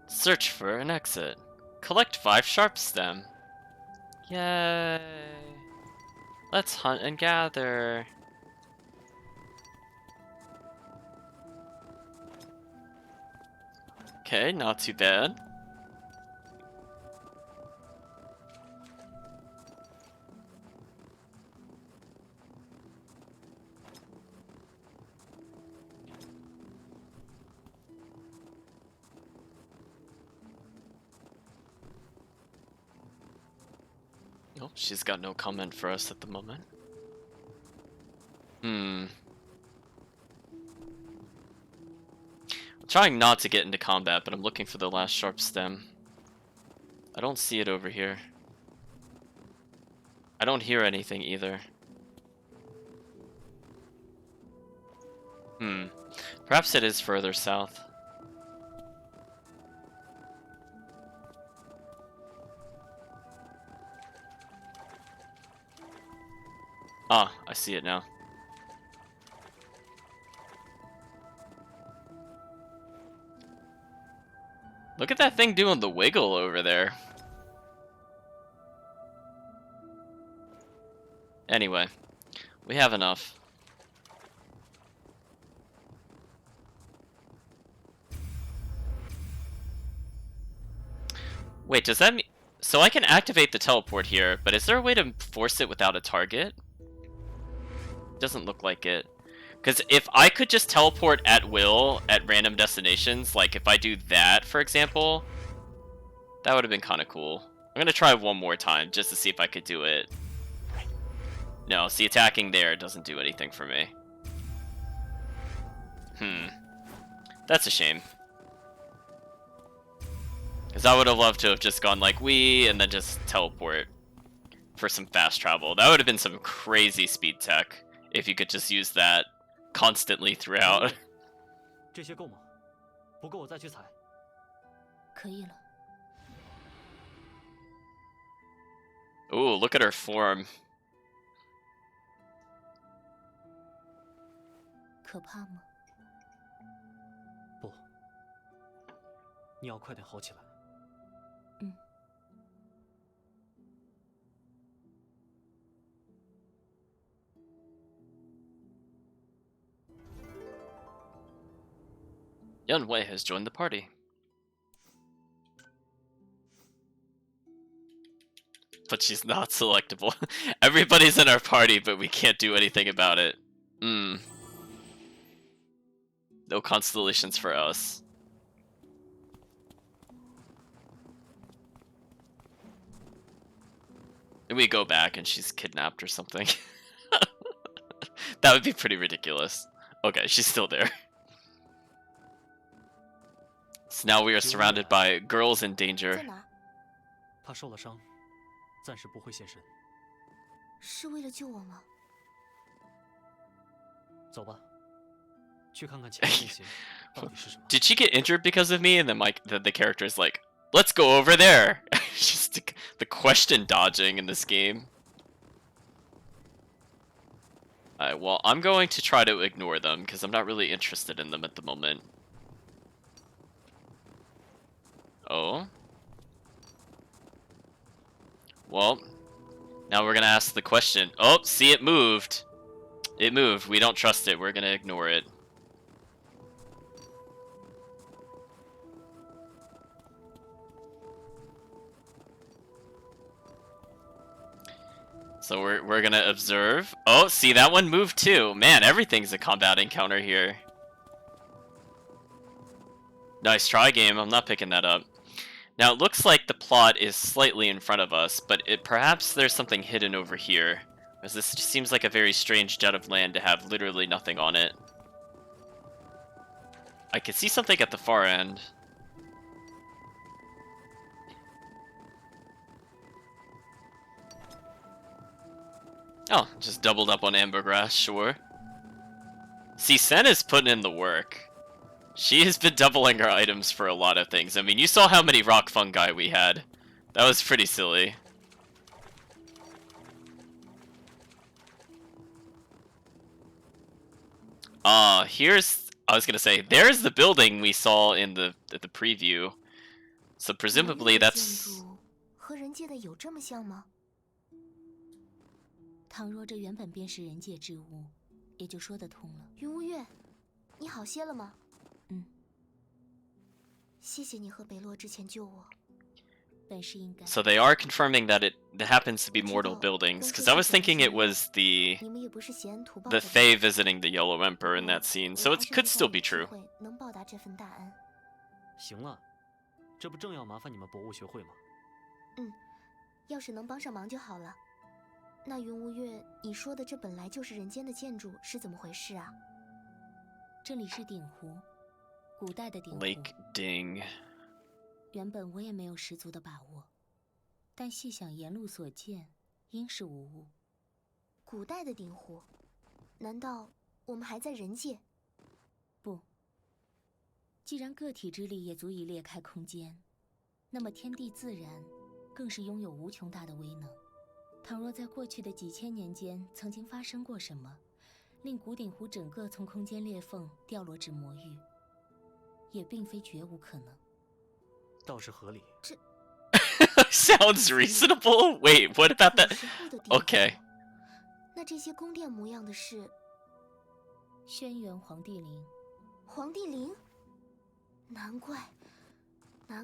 Search for an exit. Collect 5 sharp stem. Yay! Let's hunt and gather. Okay, not too bad. Oh, she's got no comment for us at the moment. I'm trying not to get into combat, but I'm looking for the last sharp stem. I don't see it over here. I don't hear anything either. Perhaps it is further south. Ah, I see it now. Look at that thing doing the wiggle over there. Anyway, we have enough. Wait, does that mean... So I can activate the teleport here, but is there a way to force it without a target? Doesn't look like it. Because if I could just teleport at will at random destinations, like if I do that, for example, that would have been kind of cool. I'm going to try one more time just to see if I could do it. No, see, attacking there doesn't do anything for me. That's a shame. Because I would have loved to have just gone like wee and then just teleport for some fast travel. That would have been some crazy speed tech if you could just use that constantly throughout. 这些够吗？不够我再去采。可以了。 Ooh, look at her form. 可怕吗？不，你要快点好起来。Yun Wei has joined the party. But she's not selectable. Everybody's in our party, but we can't do anything about it. No constellations for us. And we go back and she's kidnapped or something. That would be pretty ridiculous. Okay, she's still there. So now we are surrounded by girls in danger. 在哪？他受了伤，暂时不会现身。是为了救我吗？走吧，去看看前面那些到底是什么。 Did she get injured because of me? And then the character's like, let's go over there. Just the question dodging in this game. Alright, well, I'm going to try to ignore them because I'm not really interested in them at the moment. Oh. Well, now we're gonna ask the question. Oh, see, it moved. It moved. We don't trust it. We're gonna ignore it. So we're gonna observe. Oh, see, that one moved too. Man, everything's a combat encounter here. Nice try, game. I'm not picking that up. Now, it looks like the plot is slightly in front of us, but perhaps there's something hidden over here. As this just seems like a very strange jet of land to have literally nothing on it. I can see something at the far end. Oh, just doubled up on ambergrass, sure. See, Senna's putting in the work. She has been doubling her items for a lot of things. I mean, you saw how many rock fungi we had. That was pretty silly. Here's... I was gonna say, there's the building we saw in the preview. So presumably that's... 和人界的有这么像吗？ 倘若这原本便是人界之物，也就说得通了。云无月，你好些了吗？嗯。谢谢你和北洛之前救我。本是应该。 So they are confirming that it happens to be mortal buildings, because I was thinking it was the Fae visiting the Yellow Emperor in that scene, so it could still be true. 能报答这份大恩。行了，这不正要麻烦你们博物学会吗？嗯，要是能帮上忙就好了。 那云无月，你说的这本来就是人间的建筑，是怎么回事啊？这里是鼎湖，古代的鼎湖。Lake Ding。原本我也没有十足的把握，但细想沿路所见，应是无误。古代的鼎湖，难道我们还在人界？不。既然个体之力也足以裂开空间，那么天地自然更是拥有无穷大的威能。 倘若在过去的几千年间曾经发生过什么，令古鼎湖整个从空间裂缝掉落至魔域，也并非绝无可能。倒是合理。这 Sounds reasonable. Wait, what about that? Okay. 那这些宫殿模样的是？轩辕皇帝陵。皇帝陵？难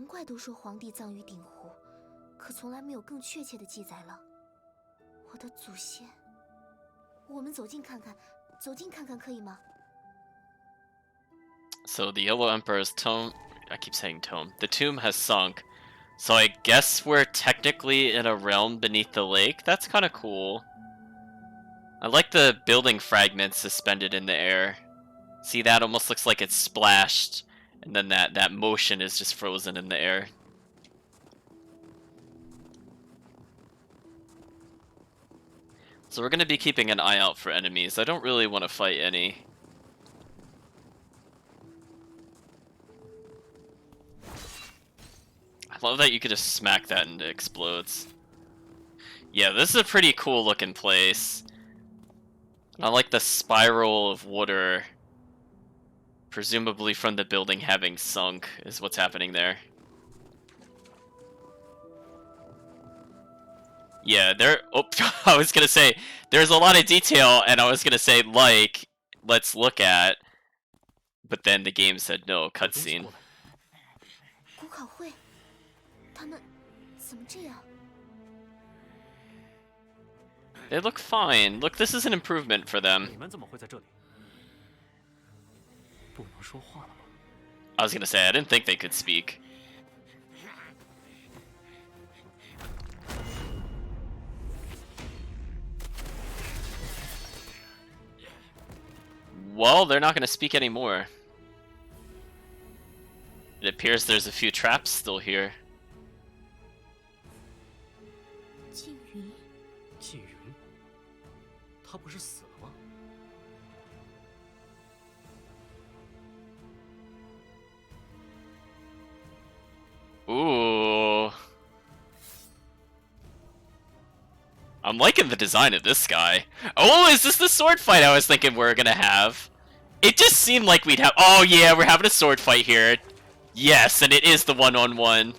怪都说皇帝葬于鼎湖，可从来没有更确切的记载了。 我的祖先，我们走近看看可以吗 So the Yellow Emperor's tomb, I keep saying tomb, the tomb has sunk. So I guess we're technically in a realm beneath the lake. That's kind of cool. I like the building fragments suspended in the air. See, that almost looks like it's splashed, and then that motion is just frozen in the air. So we're going to be keeping an eye out for enemies. I don't really want to fight any. I love that you could just smack that and it explodes. Yeah, this is a pretty cool looking place. I like the spiral of water. Presumably from the building having sunk is what's happening there. Yeah, oh, I was gonna say, there's a lot of detail, and I was gonna say, like, let's look at, but then the game said no 有东西 cutscene. 过来。古考会，他们怎么这样？ They look fine. Look, this is an improvement for them. 你们怎么会在这里？不能说话了吗？ I was gonna say, I didn't think they could speak. Well, they're not gonna speak anymore. It appears there's a few traps still here. 静云，纪云，他不是死了吗？ Ooh. I'm liking the design of this guy. Oh, is this the sword fight I was thinking we were gonna have? It just seemed like we'd have... Oh yeah, we're having a sword fight here. Yes, and it is the one-on-one.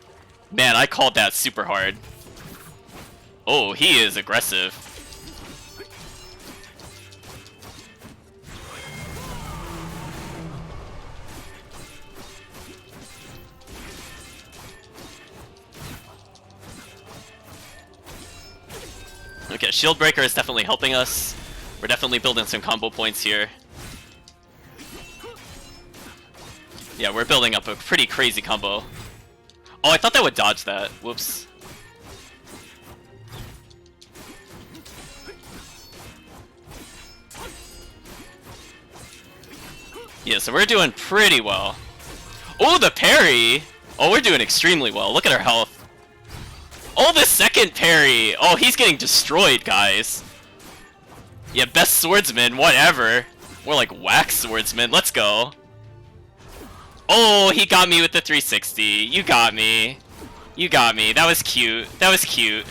Man, I called that super hard. Oh, he is aggressive. Okay, Shield Breaker is definitely helping us. We're definitely building some combo points here. Yeah, we're building up a pretty crazy combo. Oh, I thought that would dodge that. Whoops. Yeah, so we're doing pretty well. Oh, the parry! Oh, we're doing extremely well. Look at our health. Oh, the second parry! Oh, he's getting destroyed, guys. Yeah, best swordsman, whatever. More like whack swordsman, let's go. Oh, he got me with the 360. You got me. You got me. That was cute. That was cute.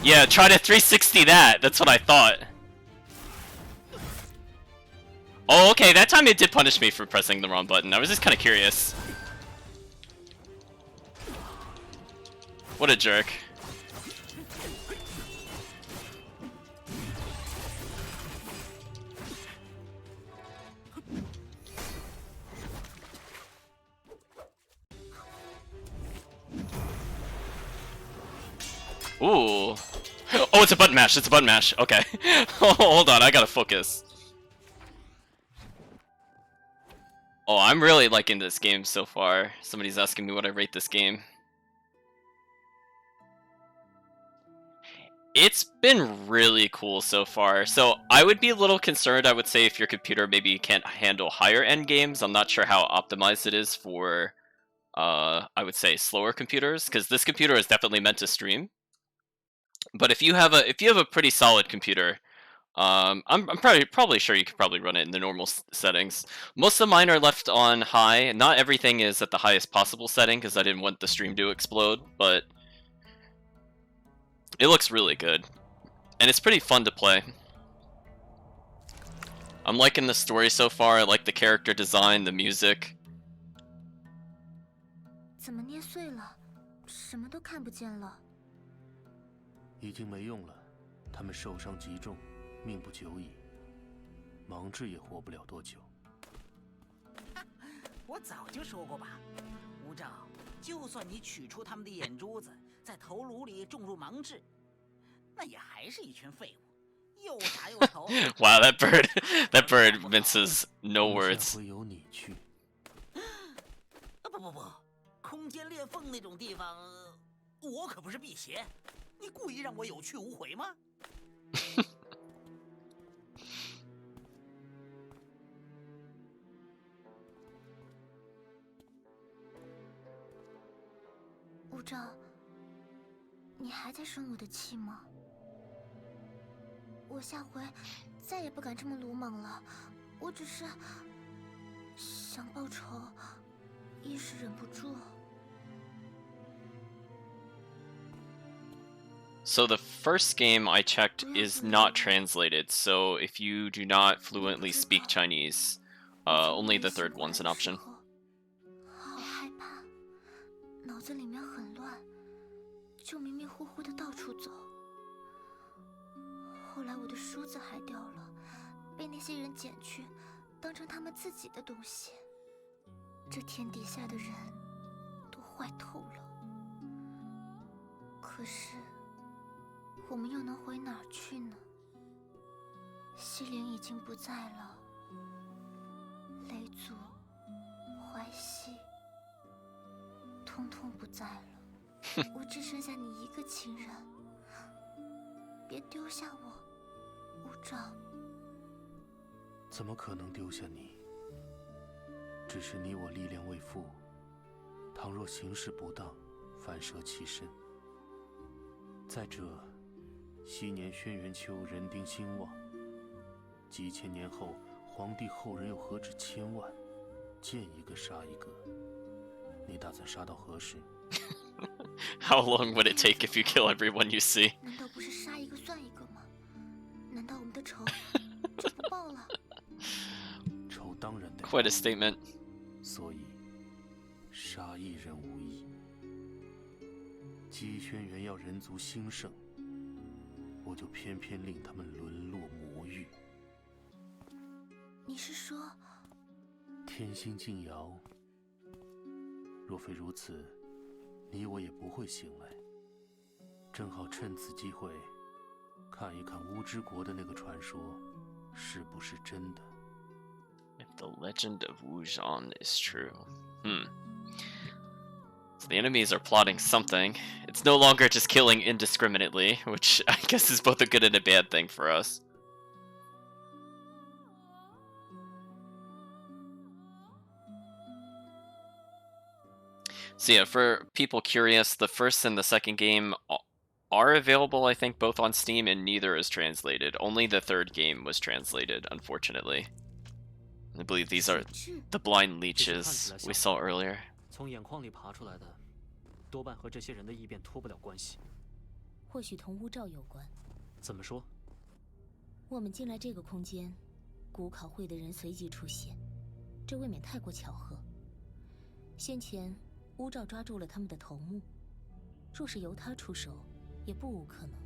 Yeah, try to 360 that. That's what I thought. Oh, okay, that time it did punish me for pressing the wrong button. I was just kind of curious. What a jerk. Ooh. Oh, it's a button mash. It's a button mash. Okay. Oh, hold on. I gotta focus. Oh, I'm really liking this game so far. Somebody's asking me what I rate this game. It's been really cool so far. So I would be a little concerned, I would say, if your computer maybe can't handle higher end games. I'm not sure how optimized it is for, I would say, slower computers, because this computer is definitely meant to stream. But if you have a pretty solid computer, I'm probably sure you could probably run it in the normal settings. Most of mine are left on high. Not everything is at the highest possible setting because I didn't want the stream to explode, but it looks really good. And it's pretty fun to play. I'm liking the story so far. I like the character design, the music. 怎么捏碎了？什么都看不见了。已经没用了，他们受伤极重，命不久矣。盲智也活不了多久。我早就说过吧，吴兆，就算你取出他们的眼珠子，在头颅里种入盲智，那也还是一群废物，又傻又丑。Wow, that bird minces no words. 会由你去。不，空间裂缝那种地方，我可不是辟邪。你故意让我有去无回吗？吴兆，你还在生我的气吗？我下回再也不敢这么鲁莽了。我只是想报仇，一时忍不住。 So the first game I checked is not translated, so if you do not fluently speak Chinese, only the third one's an option. 好害怕，脑子里面很乱，就迷迷糊糊的到处走。后来我的梳子还掉了，被那些人捡去，当成他们自己的东西。这天底下的人都坏透了。可是，我们又能回哪儿去呢？西陵已经不在了，雷族、淮西，通通不在了。我只剩下你一个亲人，别丢下我，无长。怎么可能丢下你？只是你我力量未复，倘若行事不当，反折其身。再者，昔年轩辕丘人丁兴旺，几千年后，皇帝后人又何止千万，见一个杀一个。你打算杀到何时？ How long would it take if you kill everyone you see? 难道不是杀一个算一个吗？难道我们的仇就不报了？仇当然得报。 Quite a statement. 所以，杀一人无益。姬轩辕要人族兴盛，我就偏偏令他们沦落魔域。你是说，天心静摇，若非如此，你我也不会醒来。正好趁此机会，看一看乌之国的那个传说，是不是真的。 If the legend of Gujian is true. So the enemies are plotting something. It's no longer just killing indiscriminately, which I guess is both a good and a bad thing for us. So yeah, for people curious, the first and the second game are available, I think, both on Steam, and neither is translated. Only the third game was translated, unfortunately. I believe these are the blind leeches we saw earlier. 从眼眶里爬出来的，多半和这些人的异变脱不了关系。或许同巫兆有关。怎么说？我们进来这个空间，古考会的人随即出现，这未免太过巧合。先前巫兆抓住了他们的头目，若是由他出手，也不无可能。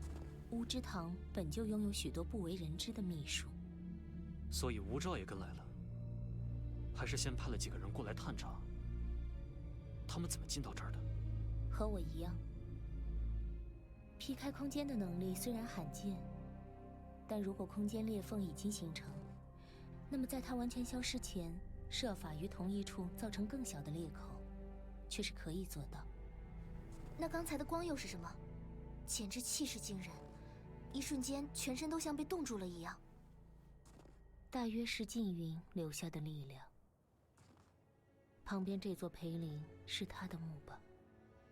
巫之堂本就拥有许多不为人知的秘术，所以吴兆也跟来了。还是先派了几个人过来探查。他们怎么进到这儿的？和我一样。劈开空间的能力虽然罕见，但如果空间裂缝已经形成，那么在它完全消失前，设法于同一处造成更小的裂口，却是可以做到。那刚才的光又是什么？简直气势惊人，一瞬间全身都像被冻住了一样。大约是缙云留下的力量。旁边这座陪陵是他的墓吧？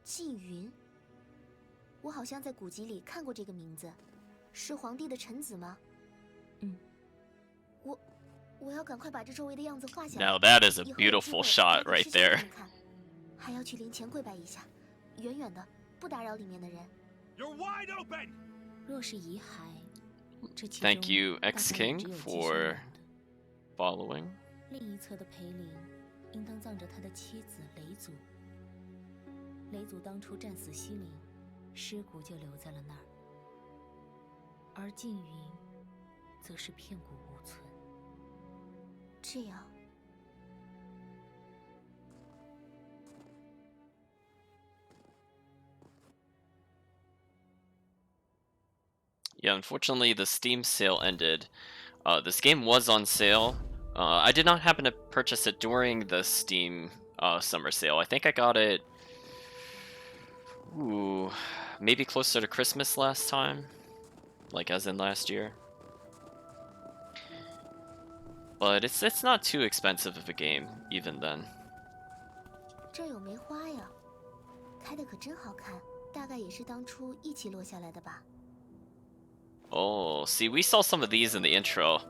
缙云，我好像在古籍里看过这个名字，是皇帝的臣子吗？嗯。我要赶快把这周围的样子画下来。 Now that is a beautiful shot right there. 还要去灵前跪拜一下，远远的，不打扰里面的人。You're wide open. 若是遗骸，这其中 Thank you, 大概 X 也 King, 只有姬轩 for 辕的。 following. 另一侧的陪陵，应当葬着他的妻子雷族。雷族当初战死西陵，尸骨就留在了那儿，而缙云，则是片骨无存。这样， Yeah, unfortunately, the Steam sale ended. This game was on sale. I did not happen to purchase it during the Steam summer sale. I think I got it, maybe closer to Christmas last time, like as in last year. But it's not too expensive of a game, even then. 这有梅花呀，开的可真好看，大概也是当初一起落下来的吧。 Oh, see, we saw some of these in the intro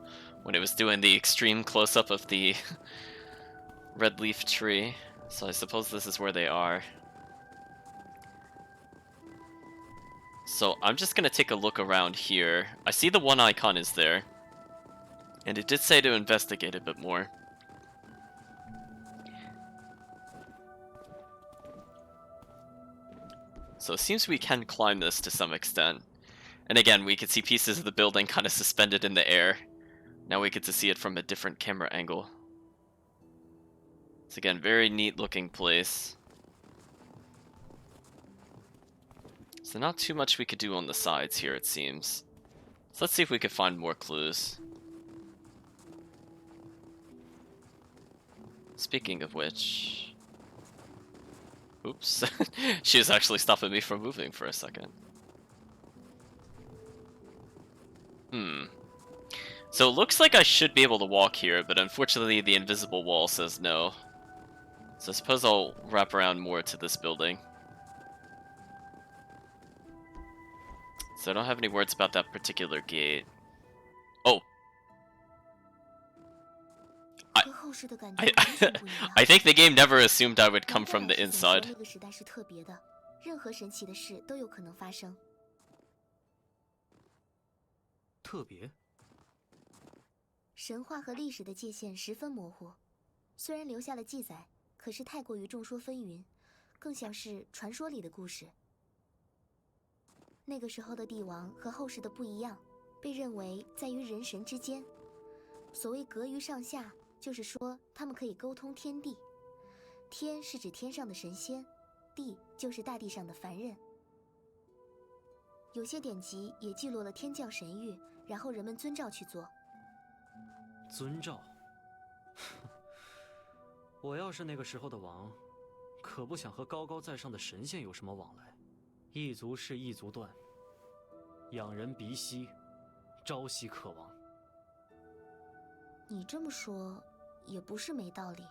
when it was doing the extreme close-up of the red leaf tree. So I suppose this is where they are. So I'm just gonna take a look around here. I see the one icon is there, and it did say to investigate a bit more. So it seems we can climb this to some extent. And again, we could see pieces of the building kind of suspended in the air. Now we get to see it from a different camera angle. It's again, very neat looking place. So not too much we could do on the sides here, it seems. So let's see if we could find more clues. Speaking of which... Oops. She was actually stopping me from moving for a second. So it looks like I should be able to walk here, but unfortunately the invisible wall says no. So I suppose I'll wrap around more to this building. So I don't have any words about that particular gate. Oh! I think the game never assumed I would come from the inside. 那个时代是特别的，任何神奇的事都有可能发生。特别。神话和历史的界限十分模糊，虽然留下了记载，可是太过于众说纷纭，更像是传说里的故事。那个时候的帝王和后世的不一样，被认为在于人神之间。所谓隔于上下，就是说他们可以沟通天地。天是指天上的神仙，地就是大地上的凡人。有些典籍也记录了天降神谕，然后人们遵照去做。遵照？我要是那个时候的王，可不想和高高在上的神仙有什么往来。一族是一族断，仰人鼻息，朝夕可亡。你这么说也不是没道理。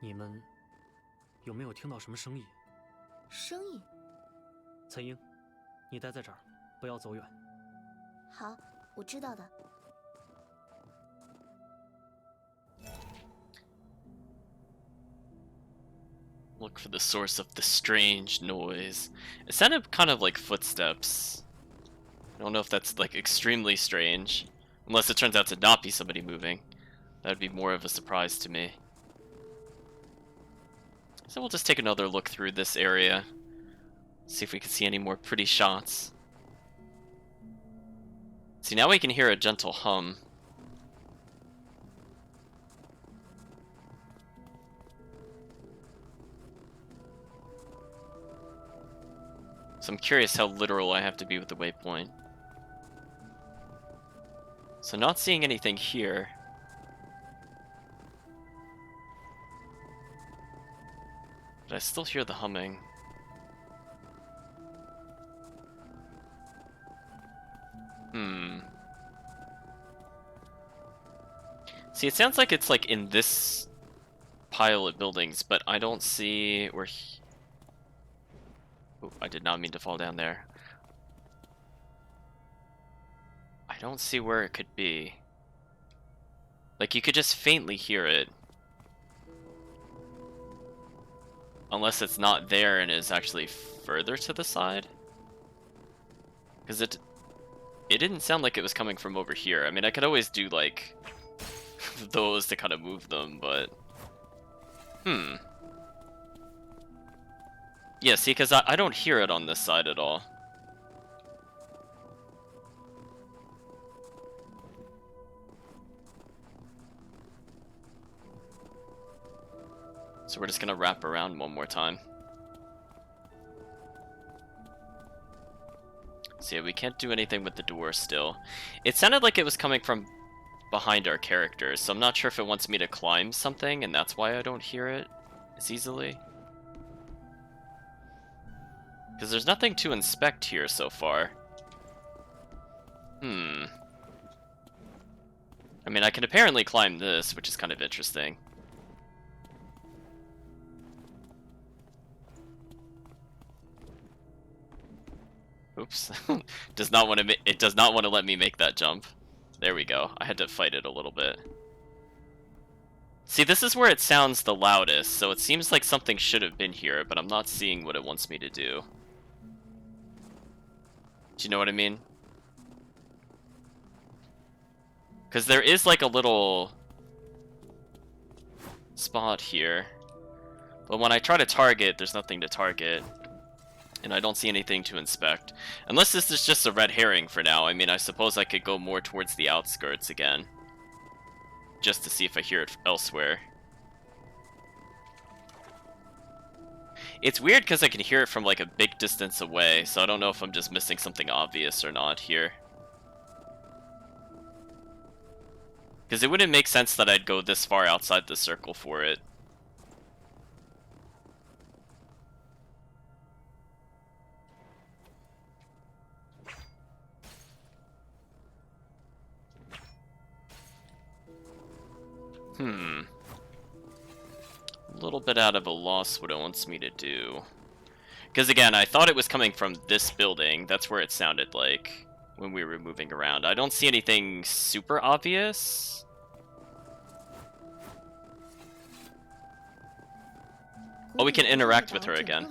你们有没有听到什么声音？声音？岑英，你待在这儿，不要走远。好，我知道的。Look for the source of the strange noise. It sounded kind of like footsteps. I don't know if that's like extremely strange. Unless it turns out to not be somebody moving. That'd be more of a surprise to me. So we'll just take another look through this area. See if we can see any more pretty shots. See, now we can hear a gentle hum. So I'm curious how literal I have to be with the waypoint. So not seeing anything here. But I still hear the humming. See, it sounds like it's like in this pile of buildings, but I don't see where oh, I did not mean to fall down there. I don't see where it could be. Like, you could just faintly hear it. Unless it's not there and is actually further to the side. Because it didn't sound like it was coming from over here. I mean, I could always do, like, those to kind of move them, but... Yeah, see, because I don't hear it on this side at all. So we're just gonna wrap around one more time. So yeah, we can't do anything with the door still. It sounded like it was coming from behind our characters, so I'm not sure if it wants me to climb something, and that's why I don't hear it as easily. Because there's nothing to inspect here so far. I mean, I can apparently climb this, which is kind of interesting. Oops. Does not want to. It does not want to let me make that jump. There we go. I had to fight it a little bit. See, this is where it sounds the loudest, so it seems like something should have been here, but I'm not seeing what it wants me to do. Do you know what I mean? Because there is like a little spot here. But when I try to target, there's nothing to target. And I don't see anything to inspect. Unless this is just a red herring for now. I mean, I suppose I could go more towards the outskirts again. Just to see if I hear it elsewhere. It's weird because I can hear it from like a big distance away, so I don't know if I'm just missing something obvious or not here. Because it wouldn't make sense that I'd go this far outside the circle for it. A little bit out of a loss what it wants me to do. Because again, I thought it was coming from this building. That's where it sounded like when we were moving around. I don't see anything super obvious. Oh, we can interact with her again.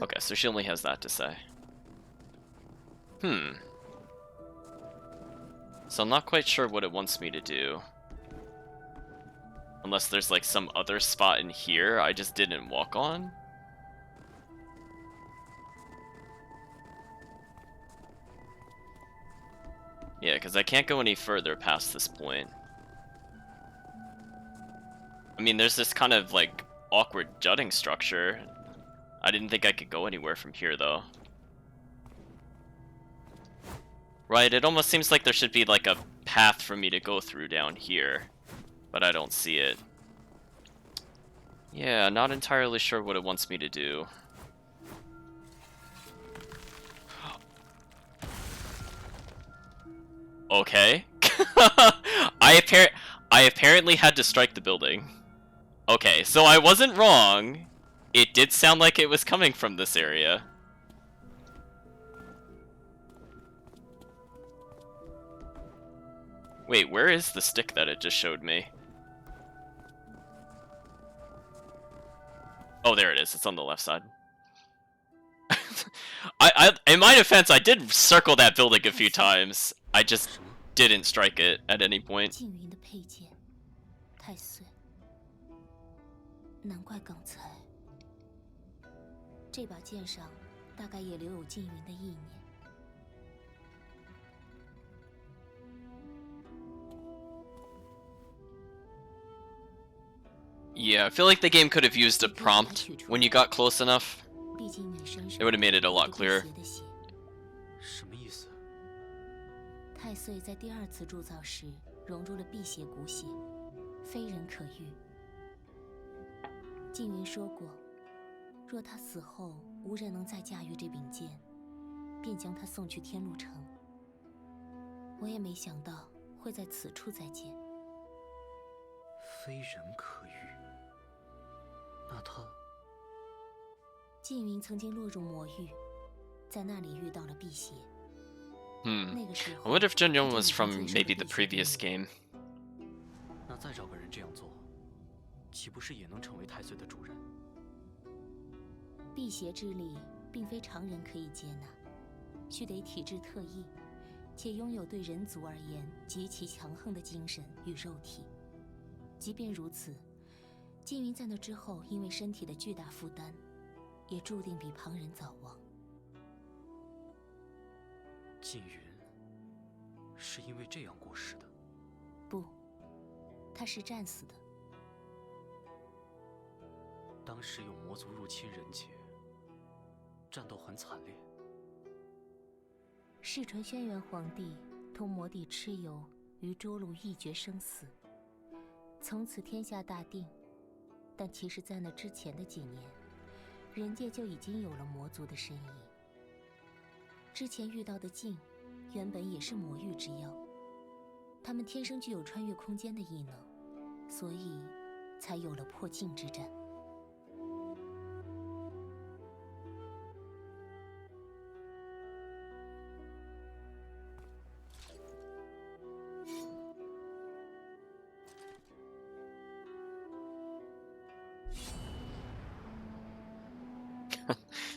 Okay, so she only has that to say. So I'm not quite sure what it wants me to do. Unless there's like some other spot in here I just didn't walk on. Yeah, because I can't go any further past this point. I mean, there's this kind of like awkward jutting structure. I didn't think I could go anywhere from here though. Right, it almost seems like there should be like a path for me to go through down here, but I don't see it. Yeah, not entirely sure what it wants me to do. Okay. I apparently had to strike the building. Okay, so I wasn't wrong. It did sound like it was coming from this area. Wait, where is the stick that it just showed me? Oh, there it is. It's on the left side. In my defense, I did circle that building a few times. I just didn't strike it at any point. 难怪刚才，这把剑上大概也留有缙云的意念。 Yeah, I feel like the game could have used a prompt when you got close enough. It would have made it a lot clearer. 什么意思？太岁在第二次铸造时融入了辟邪骨血，非人可遇。缙云说过，若他死后无人能再驾驭这柄剑，便将他送去天路城。我也没想到会在此处再见。非人可遇。那他……缙云曾经落入魔域，在那里遇到了辟邪。那个时候 I wonder if Gujian was from maybe the previous game. 那再找个人这样做，岂不是也能成为太岁的主人？辟邪之力并非常人可以接纳，须得体质特异，且拥有对人族而言极其强横的精神与肉体。即便如此，缙云在那之后，因为身体的巨大负担，也注定比旁人早亡。缙云是因为这样过世的？不，他是战死的。当时有魔族入侵人界，战斗很惨烈。世传轩辕皇帝同魔帝蚩尤于涿鹿一决生死，从此天下大定。但其实，在那之前的几年，人界就已经有了魔族的身影。之前遇到的镜，原本也是魔域之妖，他们天生具有穿越空间的异能，所以才有了破镜之战。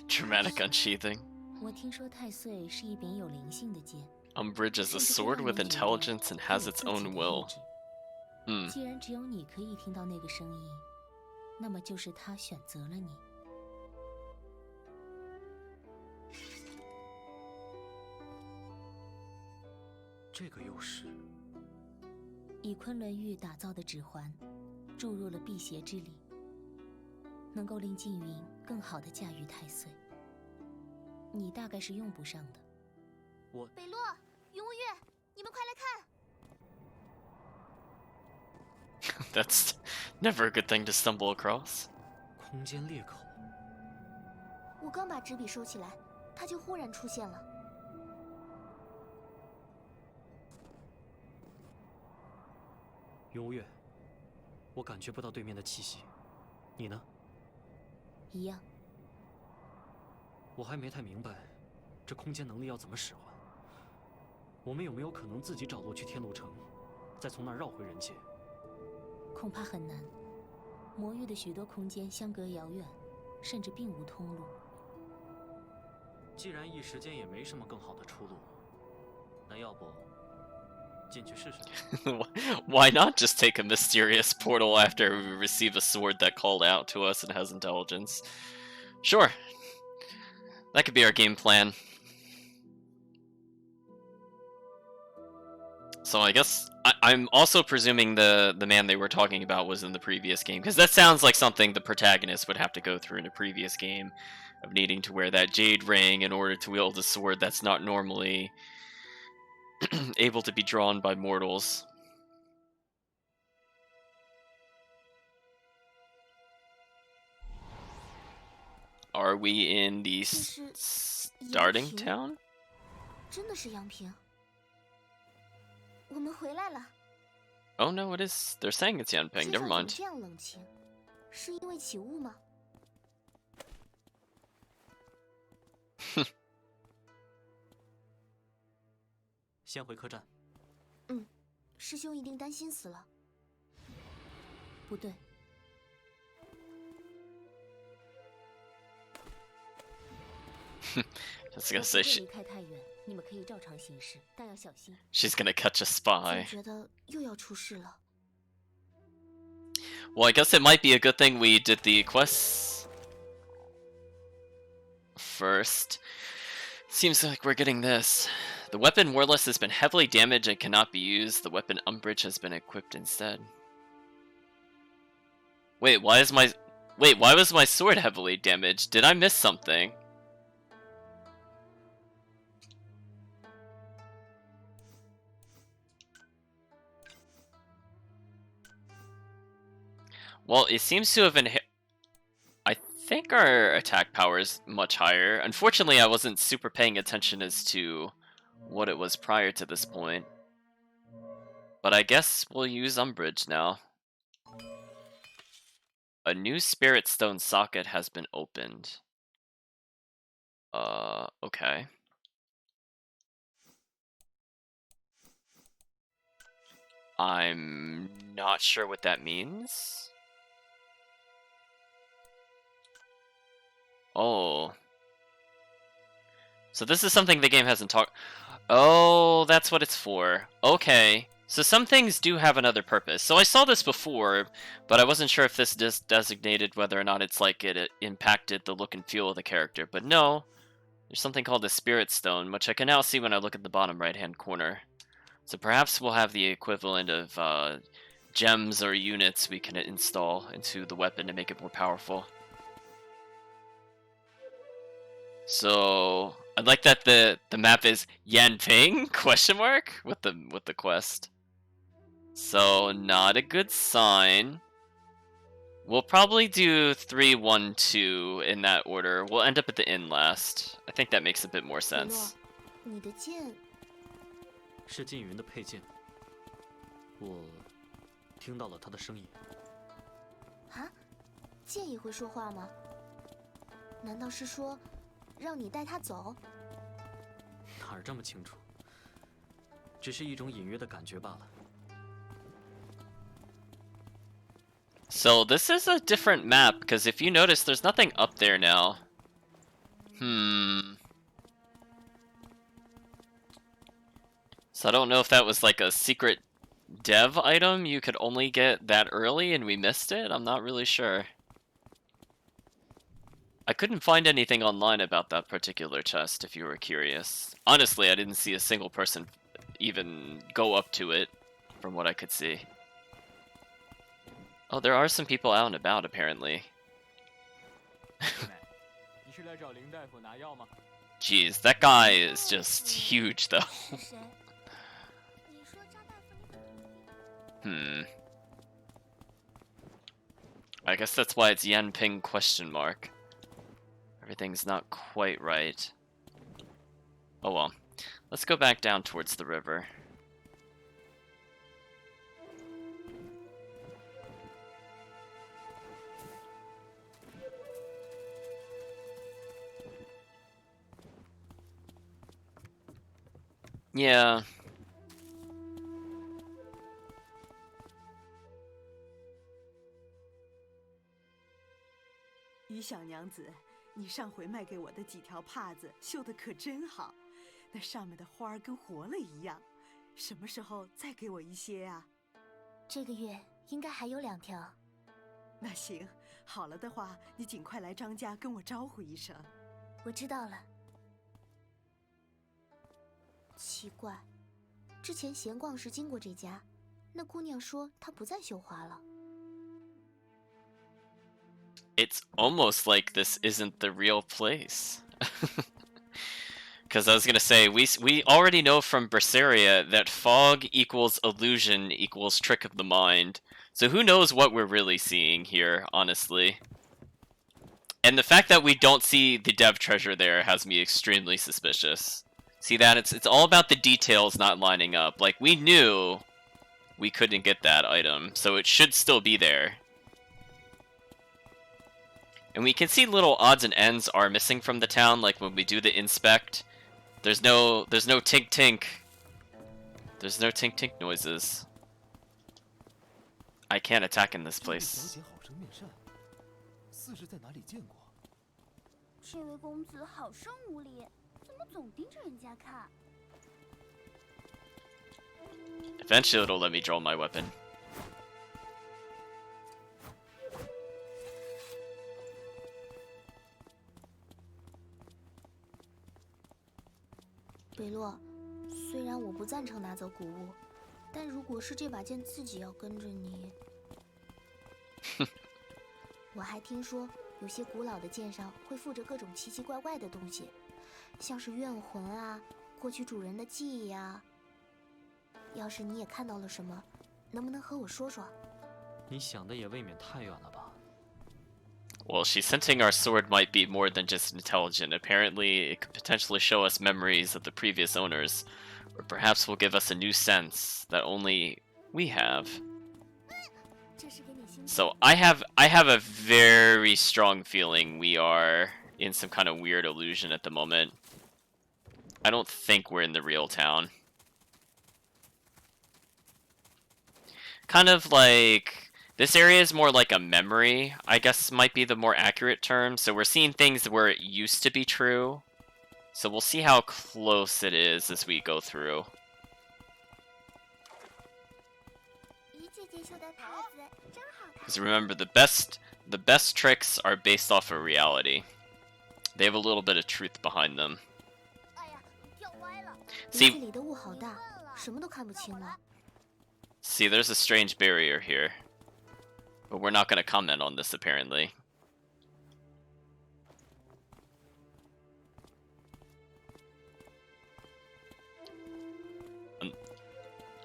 Dramatic unsheathing. 我听说太岁是一柄有灵性的剑。 Umbridge is a sword with intelligence and has its own will. 既然只有你可以听到那个声音，那么就是他选择了你。这个又是以昆仑玉打造的指环，注入了辟邪之力，能够令缙云更好地驾驭太岁。你大概是用不上的。北洛、云无月，你们快来看！ That's never a good thing to stumble across. 空间裂口。我刚把纸笔收起来，它就忽然出现了。云无月，我感觉不到对面的气息，你呢？一样。我还没太明白，这空间能力要怎么使唤。我们有没有可能自己找路去天路城，再从那儿绕回人界？恐怕很难。魔域的许多空间相隔遥远，甚至并无通路。既然一时间也没什么更好的出路，那要不进去试试？Why not just take a mysterious portal after we receive a sword that called out to us and has intelligence? Sure. That could be our game plan. So I guess I'm also presuming the man they were talking about was in the previous game, because that sounds like something the protagonist would have to go through in a previous game, of needing to wear that jade ring in order to wield a sword that's not normally able to be drawn by mortals. Are we in the starting town? 真的是阳平。我们回来了。 Oh no, it is. They're saying it's Yanping. Never mind. 这样冷清，是因为起雾吗？先回客栈。师兄一定担心死了。不对，Just gonna say 离开太远，你们可以照常行事，但要小心。 she's gonna catch a spy. 总觉得又要出事了。 Well, I guess it might be a good thing we did the quests first. Seems like we're getting this. The weapon Warless has been heavily damaged and cannot be used. The weapon Umbrage has been equipped instead. Wait, why was my sword heavily damaged? Did I miss something? Well, it seems to have been I think our attack power is much higher. Unfortunately, I wasn't super paying attention as to what it was prior to this point. But I guess we'll use Umbrage now. A new Spirit Stone socket has been opened. Okay. I'm not sure what that means. Oh. So this is something the game hasn't talked... Oh, that's what it's for. Okay. So some things do have another purpose. So I saw this before, but I wasn't sure if this designated whether or not it's like it impacted the look and feel of the character. But no. There's something called the Spirit Stone, which I can now see when I look at the bottom right-hand corner. So perhaps we'll have the equivalent of gems or units we can install into the weapon to make it more powerful. So I like that the map is Yanping ? Question mark with the quest. So not a good sign. We'll probably do 3, 1, 2 in that order. We'll end up at the inn last. I think that makes a bit more sense. 你的剑是缙云的佩剑，我听到了他的声音。啊？剑也会说话吗？难道是说让你带他走？哪儿这么清楚？只是一种隐约的感觉罢了。 So this is a different map, because if you notice, there's nothing up there now. So I don't know if that was like a secret dev item you could only get that early and we missed it? I'm not really sure. I couldn't find anything online about that particular chest if you were curious. Honestly, I didn't see a single person even go up to it from what I could see. Oh, there are some people out and about apparently. Jeez, that guy is just huge though. I guess that's why it's Yanping question mark. Everything's not quite right. Oh well. Let's go back down towards the river. Yeah. 姨小娘子，你上回卖给我的几条帕子绣的可真好，那上面的花儿跟活了一样。什么时候再给我一些呀？这个月应该还有2条。那行，好了的话，你尽快来张家跟我招呼一声。我知道了。奇怪，之前闲逛时经过这家，那姑娘说她不再绣花了。 It's almost like this isn't the real place. Because I was gonna say, we already know from Berseria that fog equals illusion equals trick of the mind. So who knows what we're really seeing here, honestly. And the fact that we don't see the dev treasure there has me extremely suspicious. See that? It's all about the details not lining up. Like, we knew we couldn't get that item, so it should still be there. And we can see little odds and ends are missing from the town, like when we do the inspect. There's no tink tink. There's no tink tink noises. I can't attack in this place. 这位公子好生无礼，怎么总盯着人家看？ Eventually it'll let me draw my weapon. 北洛，虽然我不赞成拿走古物，但如果是这把剑自己要跟着你，我还听说有些古老的剑上会附着各种奇奇怪怪的东西，像是怨魂啊、过去主人的记忆啊。要是你也看到了什么，能不能和我说说？你想的也未免太远了吧？ Well, she's sensing our sword might be more than just intelligent. Apparently, it could potentially show us memories of the previous owners, or perhaps will give us a new sense that only we have. So I have a very strong feeling we are in some kind of weird illusion at the moment. I don't think we're in the real town. Kind of like... This area is more like a memory, I guess might be the more accurate term. So we're seeing things where it used to be true. So we'll see how close it is as we go through. Because remember, the best tricks are based off of reality. They have a little bit of truth behind them. See, there's a strange barrier here. But we're not going to comment on this, apparently.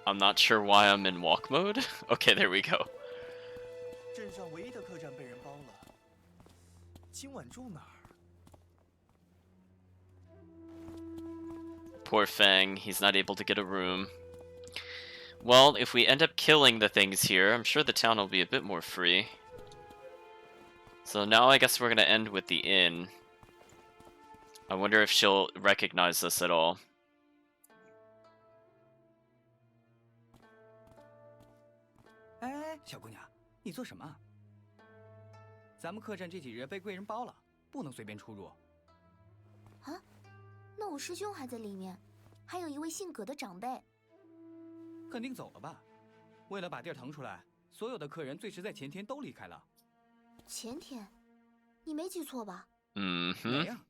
I'm not sure why I'm in walk mode. Okay, there we go. Poor Fang, he's not able to get a room. Well, if we end up killing the things here, I'm sure the town will be a bit more free. So now I guess we're gonna end with the inn. I wonder if she'll recognize us at all. 哎，小姑娘，你做什么？咱们客栈这几日被贵人包了，不能随便出入。啊？那我师兄还在里面，还有一位姓葛的长辈。 肯定走了吧？为了把地儿腾出来，所有的客人最迟在前天都离开了。前天，你没记错吧？没啊，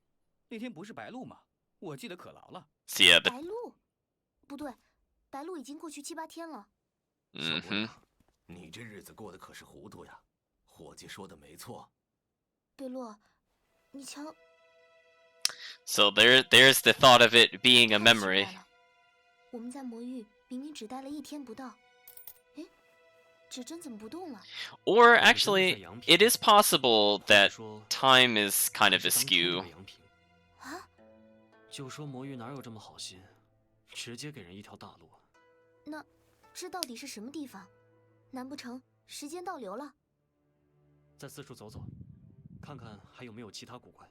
那天不是白露吗？我记得可牢了。Yeah, but 白露？不对，白露已经过去7、8天了。小姑娘，你这日子过得可是糊涂呀。伙计说的没错。贝洛，你瞧。So there's the thought of it being a 太奇 memory. 怪了，我们在魔域明明只待了1天不到，哎，指针怎么不动了？ Or actually, it is possible that time is kind of askew. 啊？就说魔域哪有这么好心，直接给人一条大路。那这到底是什么地方？难不成时间倒流了？再四处走走，看看还有没有其他古怪。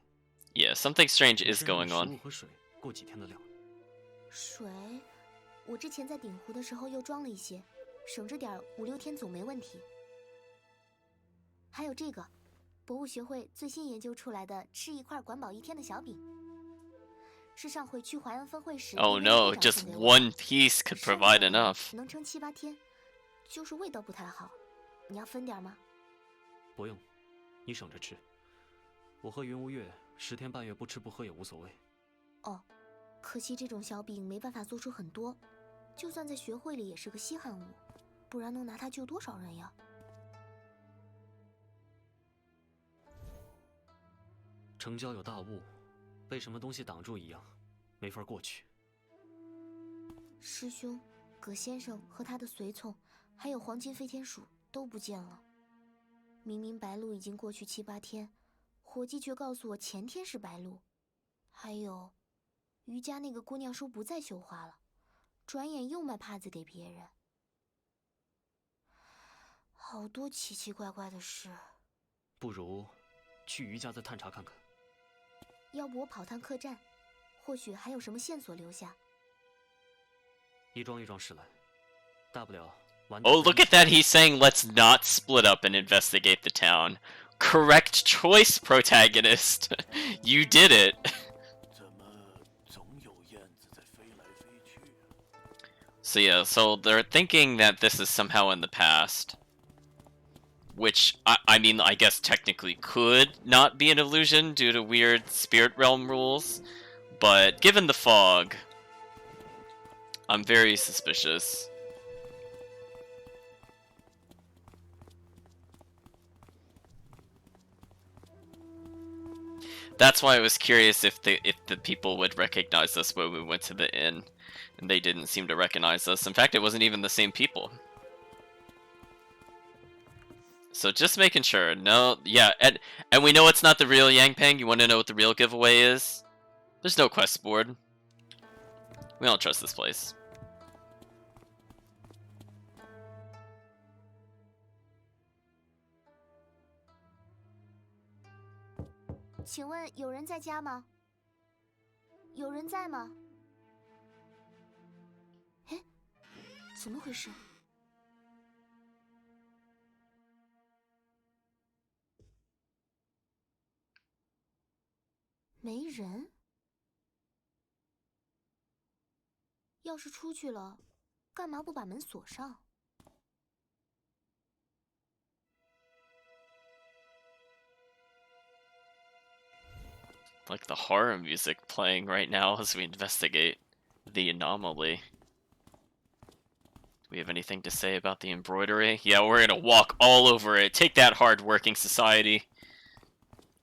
Yeah, something strange is going 食 on. 物和水够几天的量。水，我之前在鼎湖的时候又装了一些，省着点5、6天总没问题。还有这个，博物学会最新研究出来的吃一块管饱1天的小饼，是上回去淮安分会时。Oh no, just one piece could provide enough. 能撑7、8天，就是味道不太好。你要分点吗？不用，你省着吃。我和云无月10天半月不吃不喝也无所谓。哦，可惜这种小饼没办法做出很多，就算在学会里也是个稀罕物，不然能拿它救多少人呀？城郊有大雾，被什么东西挡住一样，没法过去。师兄、葛先生和他的随从，还有黄金飞天鼠都不见了。明明白露已经过去7、8天，伙计却告诉我前天是白露。还有，余家那个姑娘说不再绣花了，转眼又卖帕子给别人。好多奇奇怪怪的事。不如去余家再探查看看。要不我跑趟客栈，或许还有什么线索留下。一桩一桩事来，大不了。Oh, look at that. He's saying let's not split up and investigate the town. Correct choice, protagonist. You did it. So yeah, so they're thinking that this is somehow in the past. Which, I mean, I guess technically could not be an illusion due to weird spirit realm rules. But given the fog, I'm very suspicious. That's why I was curious if the people would recognize us when we went to the inn, and they didn't seem to recognize us. In fact, it wasn't even the same people. So just making sure. No, yeah, and we know it's not the real Yangpeng. You want to know what the real giveaway is? There's no quest board. We don't trust this place. 请问有人在家吗？有人在吗？哎，怎么回事？没人？要是出去了，干嘛不把门锁上？ Like the horror music playing right now as we investigate the anomaly. Do we have anything to say about the embroidery? Yeah, we're gonna walk all over it. Take that, hard-working society.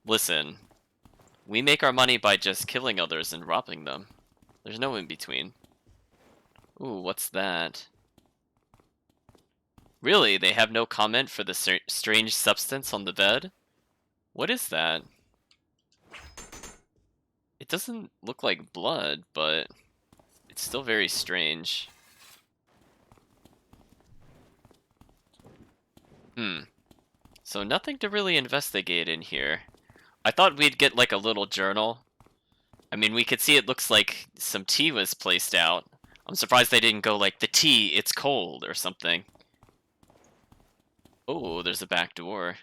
Listen, we make our money by just killing others and robbing them. There's no in-between. Ooh, what's that? Really, they have no comment for the strange substance on the bed? What is that? It doesn't look like blood, but it's still very strange. So nothing to really investigate in here. I thought we'd get like a little journal. I mean, we could see it looks like some tea was placed out. I'm surprised they didn't go like, the tea, it's cold, or something. Oh, there's a back door.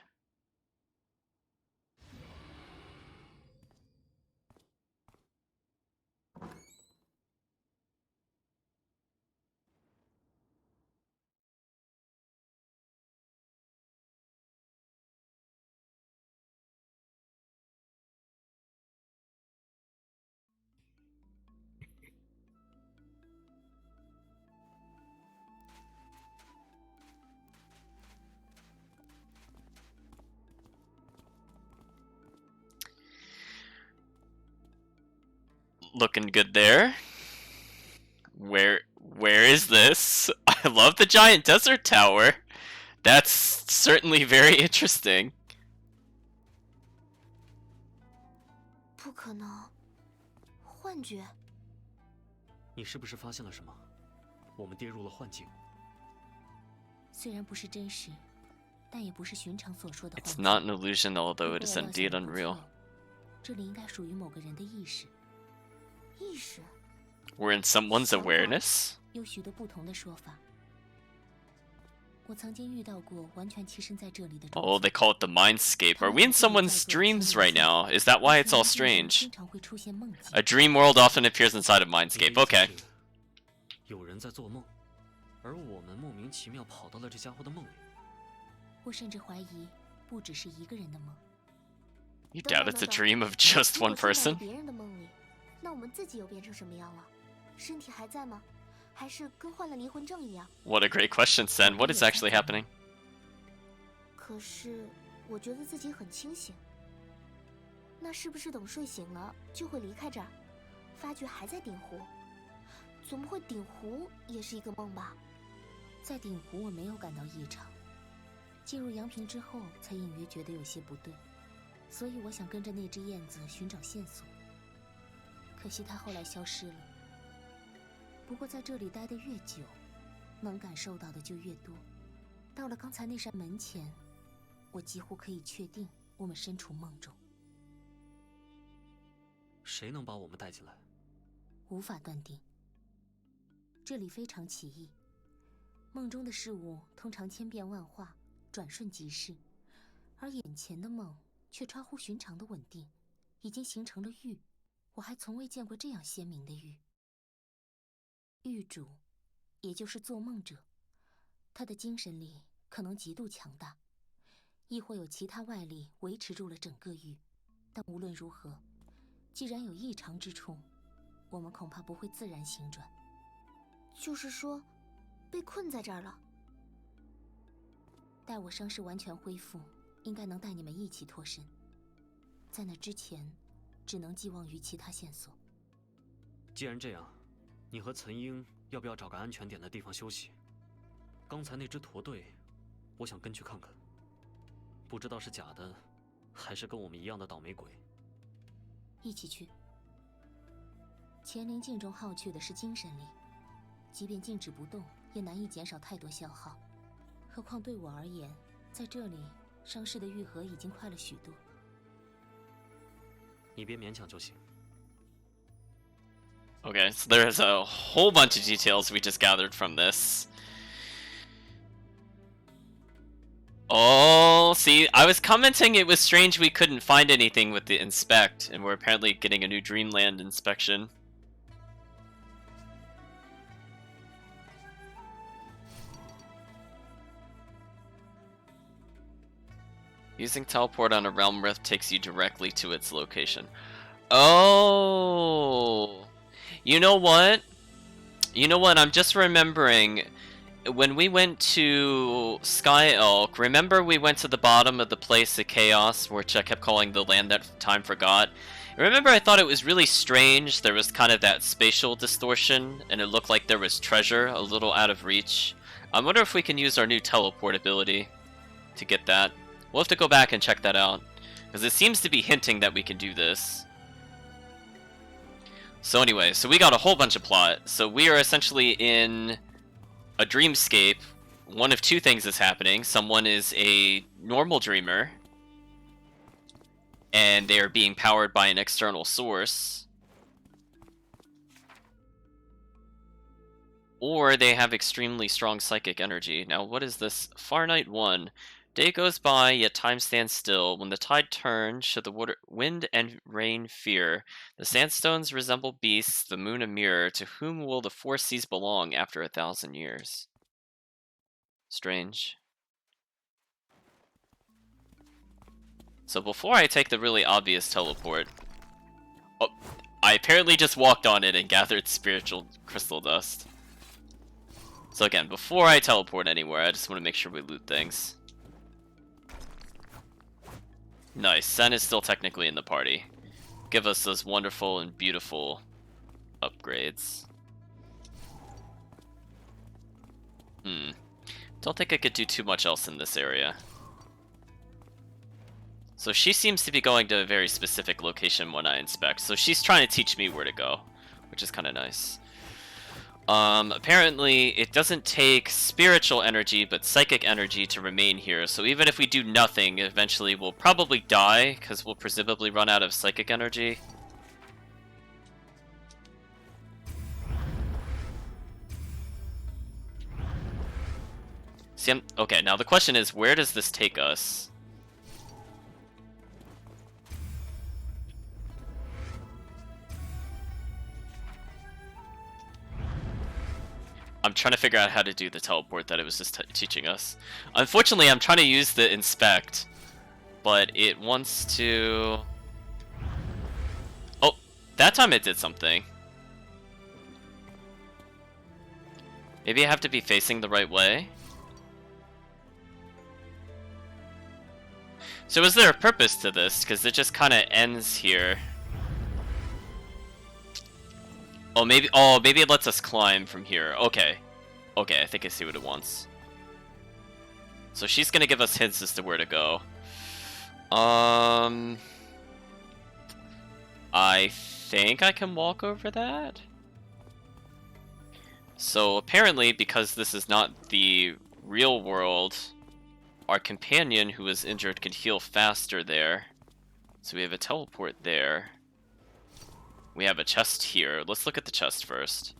Looking good there. Where is this? I love the giant desert tower. That's certainly very interesting. 不可能，幻觉。你是不是发现了什么？我们跌入了幻境。虽然不是真实，但也不是寻常所说的幻 It's 觉。 not an illusion, although 如 it 果 is 我料 indeed 想得不 unreal. 错，这里应该属于某个人的意识。意识。 We're in someone's 想法 awareness? 有许多不同的说法。我曾经遇到过完全栖身在这里的种 Oh, 子 they call it the mindscape. Are we in someone's dreams right now? Is that why it's all 他们 strange? 经常会出现梦境 A dream world often appears inside of 你的 mindscape. 意思 Okay. 是有人在做梦，而我们莫名其妙跑到了这家伙的梦里。我甚至怀疑，不只是一个人的梦。 You 等 doubt 等 it's a 等等 dream of just 如果 one 睡在了 person? 别人的梦里，那我们自己又变成什么样了？身体还在吗？还是跟患了离魂症一样？ What a great question, Sen. What is actually happening? 可是我觉得自己很清醒。那是不是等睡醒了就会离开这儿，发觉还在鼎湖？总不会鼎湖也是一个梦吧？在鼎湖，我没有感到异常。进入阳平之后，才隐约觉得有些不对，所以我想跟着那只燕子寻找线索。可惜它后来消失了。不过在这里待得越久，能感受到的就越多。到了刚才那扇门前，我几乎可以确定我们身处梦中。谁能把我们带进来？无法断定。这里非常奇异，梦中的事物通常千变万化，转瞬即逝，而眼前的梦却超乎寻常的稳定，已经形成了域。我还从未见过这样鲜明的域。域主，也就是做梦者，他的精神力可能极度强大，亦或有其他外力维持住了整个域。但无论如何，既然有异常之处，我们恐怕不会自然行转。就是说，被困在这儿了。待我伤势完全恢复，应该能带你们一起脱身。在那之前，只能寄望于其他线索。既然这样，你和岑英要不要找个安全点的地方休息？刚才那支驼队，我想跟去看看，不知道是假的，还是跟我们一样的倒霉鬼。一起去。乾灵镜中耗去的是精神力，即便静止不动，也难以减少太多消耗。何况对我而言，在这里伤势的愈合已经快了许多。你别勉强就行。 Okay, so there's a whole bunch of details we just gathered from this. Oh, see, I was commenting it was strange we couldn't find anything with the inspect, and we're apparently getting a new Dreamland inspection. Using teleport on a realm rift takes you directly to its location. Oh, you know what? I'm just remembering when we went to Sky Elk. Remember we went to the bottom of the place of chaos, which I kept calling the land that time forgot. Remember, I thought it was really strange. There was kind of that spatial distortion, and it looked like there was treasure a little out of reach. I wonder if we can use our new teleport ability to get that. We'll have to go back and check that out, because it seems to be hinting that we can do this. So anyway, so we got a whole bunch of plot. So we are essentially in a dreamscape. One of two things is happening. Someone is a normal dreamer, and they are being powered by an external source. Or they have extremely strong psychic energy. Now, what is this? Far Night 1. Day goes by, yet time stands still. When the tide turns, should the wind and rain fear? The sandstones resemble beasts, the moon a mirror. To whom will the four seas belong after 1,000 years? Strange. So before I take the really obvious teleport... Oh, I apparently just walked on it and gathered spiritual crystal dust. So again, before I teleport anywhere, I just want to make sure we loot things. Nice, Sen is still technically in the party. Give us those wonderful and beautiful upgrades. Don't think I could do too much else in this area. So she seems to be going to a very specific location when I inspect. So she's trying to teach me where to go, which is kind of nice. Apparently it doesn't take spiritual energy, but psychic energy to remain here. So even if we do nothing, eventually we'll probably die, because we'll presumably run out of psychic energy. See, okay, now the question is, where does this take us? I'm trying to figure out how to do the teleport that it was just teaching us. Unfortunately, I'm trying to use the inspect, but it wants to... Oh, that time it did something. Maybe I have to be facing the right way? So is there a purpose to this? Because it just kind of ends here. Oh, maybe it lets us climb from here. Okay. Okay, I think I see what it wants. So she's gonna give us hints as to where to go. I think I can walk over that? So apparently, because this is not the real world, our companion who was injured can heal faster there. So we have a teleport there. We have a chest here. Let's look at the chest first.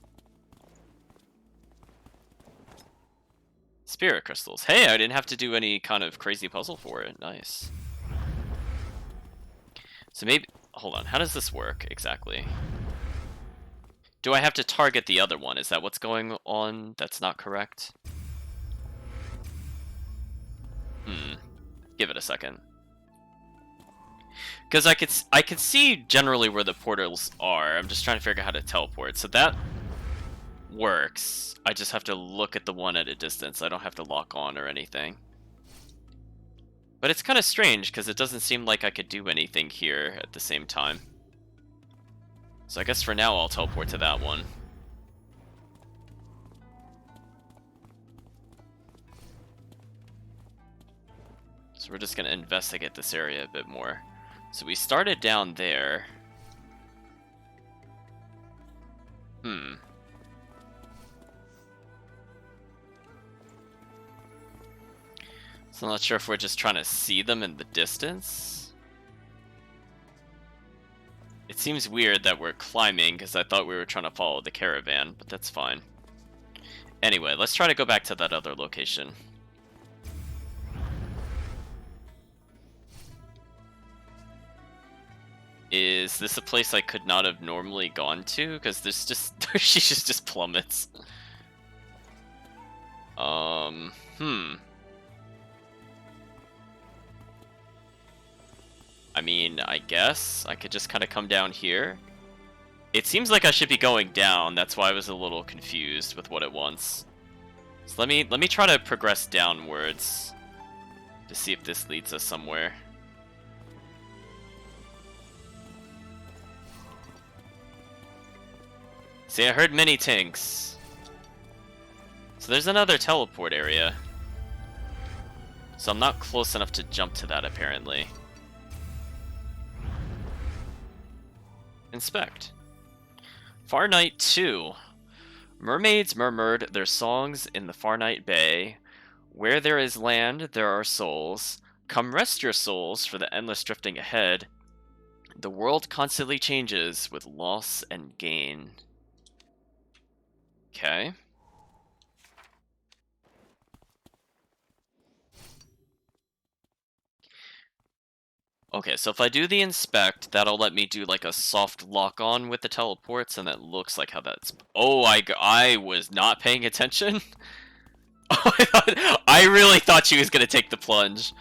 Spirit crystals. Hey, I didn't have to do any kind of crazy puzzle for it. Nice. So maybe... Hold on. How does this work exactly? Do I have to target the other one? Is that what's going on? That's not correct? Give it a second. Because I could see generally where the portals are. I'm just trying to figure out how to teleport. So that works. I just have to look at the one at a distance. I don't have to lock on or anything. But it's kind of strange because it doesn't seem like I could do anything here at the same time. So I guess for now I'll teleport to that one. So we're just going to investigate this area a bit more. So we started down there. So I'm not sure if we're just trying to see them in the distance. It seems weird that we're climbing because I thought we were trying to follow the caravan, but that's fine. Anyway, let's try to go back to that other location. Is this a place I could not have normally gone to? Because there's just... she just plummets. I mean, I guess I could just kind of come down here. It seems like I should be going down. That's why I was a little confused with what it wants. So let me try to progress downwards to see if this leads us somewhere. See, I heard many tinks. So there's another teleport area. So I'm not close enough to jump to that, apparently. Inspect. Far Night 2. Mermaids murmured their songs in the far night bay. Where there is land, there are souls. Come rest your souls for the endless drifting ahead. The world constantly changes with loss and gain. Okay. Okay, so if I do the inspect, that'll let me do like a soft lock-on with the teleports, and that looks like how that's... Oh, I was not paying attention? I really thought she was going to take the plunge.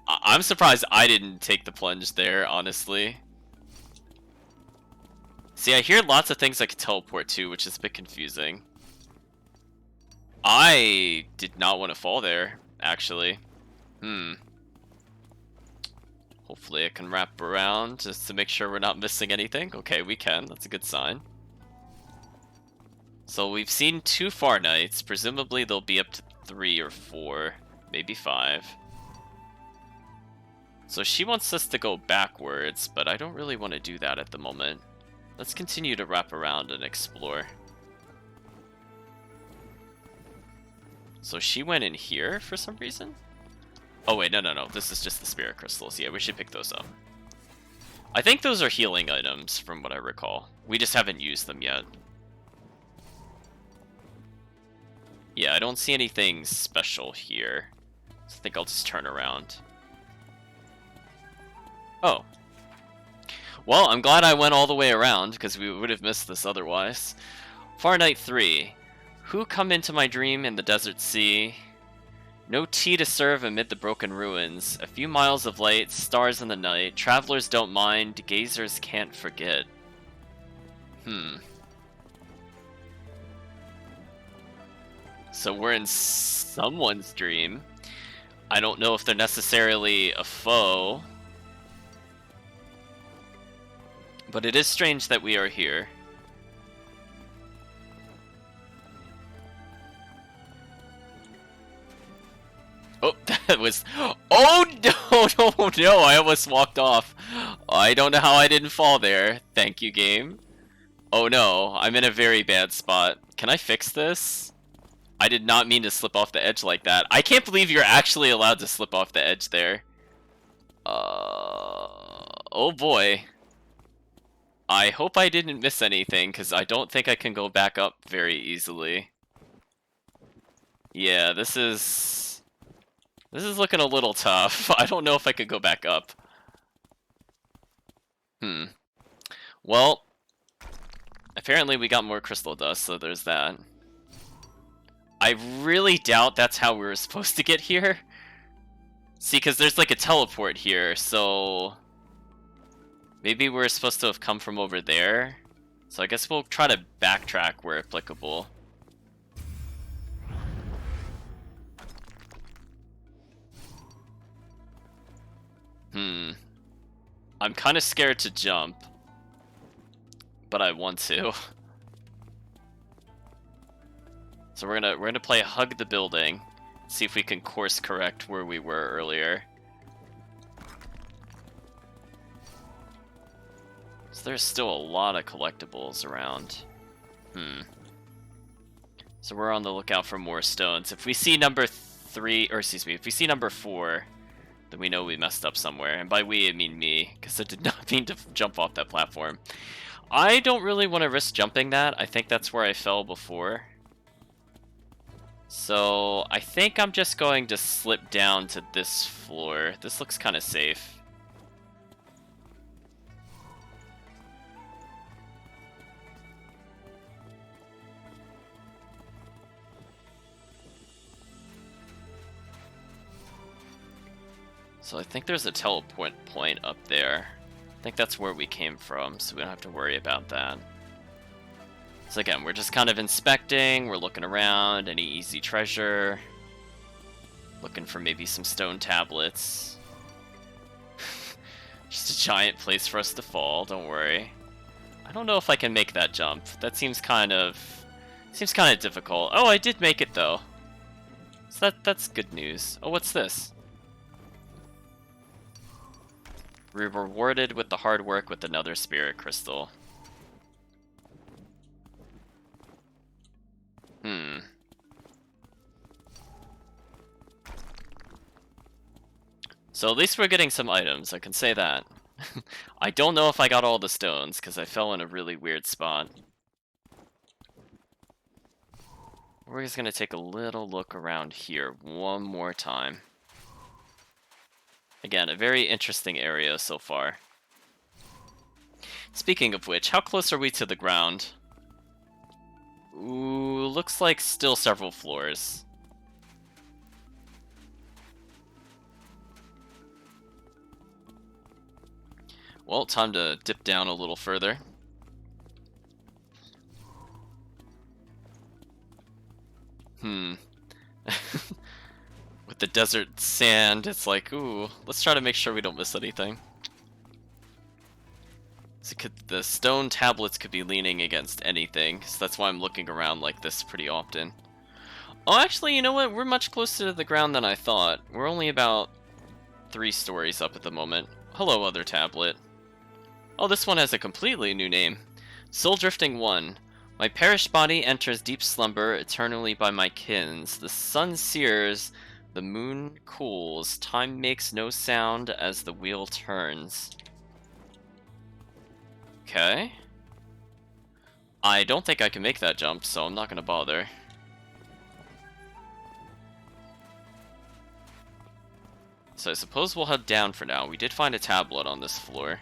I'm surprised I didn't take the plunge there, honestly. See, I hear lots of things I could teleport to, which is a bit confusing. I did not want to fall there, actually. Hopefully I can wrap around just to make sure we're not missing anything. Okay, we can. That's a good sign. So we've seen 2 Far Knights. Presumably they'll be up to 3 or 4, maybe 5. So she wants us to go backwards, but I don't really want to do that at the moment. Let's continue to wrap around and explore. So she went in here for some reason? Oh wait, no. This is just the spirit crystals. Yeah, we should pick those up. I think those are healing items from what I recall. We just haven't used them yet. Yeah, I don't see anything special here. So I think I'll just turn around. Oh. Well, I'm glad I went all the way around, because we would have missed this otherwise. Far Night 3. Who come into my dream in the desert sea? No tea to serve amid the broken ruins. A few miles of light, stars in the night. Travelers don't mind, gazers can't forget. So we're in someone's dream. I don't know if they're necessarily a foe. But it is strange that we are here. Oh, that was... Oh, no, I almost walked off. I don't know how I didn't fall there. Thank you, game. Oh, no, I'm in a very bad spot. Can I fix this? I did not mean to slip off the edge like that. I can't believe you're actually allowed to slip off the edge there. Oh, boy. I hope I didn't miss anything, because I don't think I can go back up very easily. Yeah, this is looking a little tough. I don't know if I could go back up. Well, apparently we got more crystal dust, so there's that. I really doubt that's how we were supposed to get here. See, because there's like a teleport here, so... Maybe we're supposed to have come from over there. So I guess we'll try to backtrack where applicable. I'm kind of scared to jump, but I want to. So we're gonna play Hug the Building, see if we can course correct where we were earlier. So there's still a lot of collectibles around. So we're on the lookout for more stones. If we see number 3, or excuse me, if we see number 4, then we know we messed up somewhere. And by we, I mean me, because I did not mean to jump off that platform. I don't really want to risk jumping that. I think that's where I fell before. So I think I'm just going to slip down to this floor. This looks kind of safe. So I think there's a teleport point up there. I think that's where we came from, so we don't have to worry about that. So again, we're just kind of inspecting, we're looking around, any easy treasure. Looking for maybe some stone tablets. Just a giant place for us to fall, don't worry. I don't know if I can make that jump. That seems kind of difficult. Oh, I did make it though. So that's good news. Oh, what's this? We're rewarded with the hard work with another spirit crystal. So at least we're getting some items, I can say that. I don't know if I got all the stones, because I fell in a really weird spot. We're just going to take a little look around here one more time. Again, a very interesting area so far. Speaking of which, how close are we to the ground? Ooh, looks like still several floors. Well, time to dip down a little further. With the desert sand, it's like, ooh, let's try to make sure we don't miss anything. So the stone tablets could be leaning against anything, so that's why I'm looking around like this pretty often. Oh, actually, you know what? We're much closer to the ground than I thought. We're only about 3 stories up at the moment. Hello, other tablet. Oh, this one has a completely new name. Soul Drifting 1. My perished body enters deep slumber eternally by my kins. The sun sears, the moon cools. Time makes no sound as the wheel turns. Okay. I don't think I can make that jump, so I'm not gonna bother. So I suppose we'll head down for now. We did find a tablet on this floor.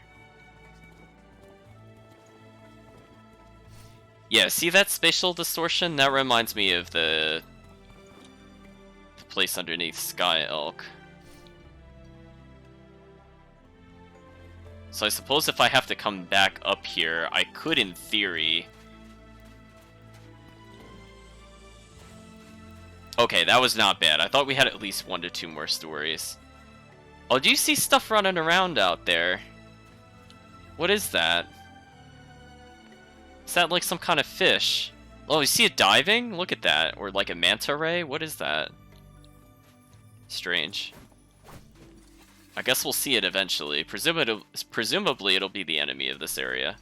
Yeah, see that spatial distortion? That reminds me of the place underneath Sky Elk. So I suppose if I have to come back up here, I could, in theory... Okay, that was not bad. I thought we had at least 1 to 2 more stories. Oh, do you see stuff running around out there? What is that? Is that like some kind of fish? Oh, you see it diving? Look at that. Or like a manta ray? What is that? Strange. I guess we'll see it eventually. Presumably it'll be the enemy of this area.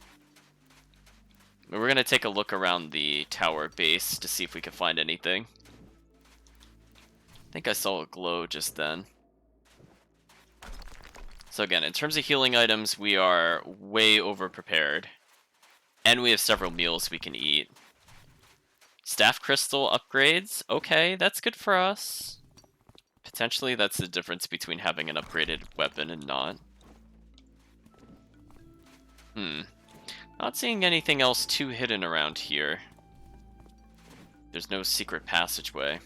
We're going to take a look around the tower base to see if we can find anything. I think I saw a glow just then. So again, in terms of healing items, we are way over prepared. And we have several meals we can eat. Staff crystal upgrades. Okay, that's good for us. Potentially that's the difference between having an upgraded weapon and not. Not seeing anything else too hidden around here. There's no secret passageway.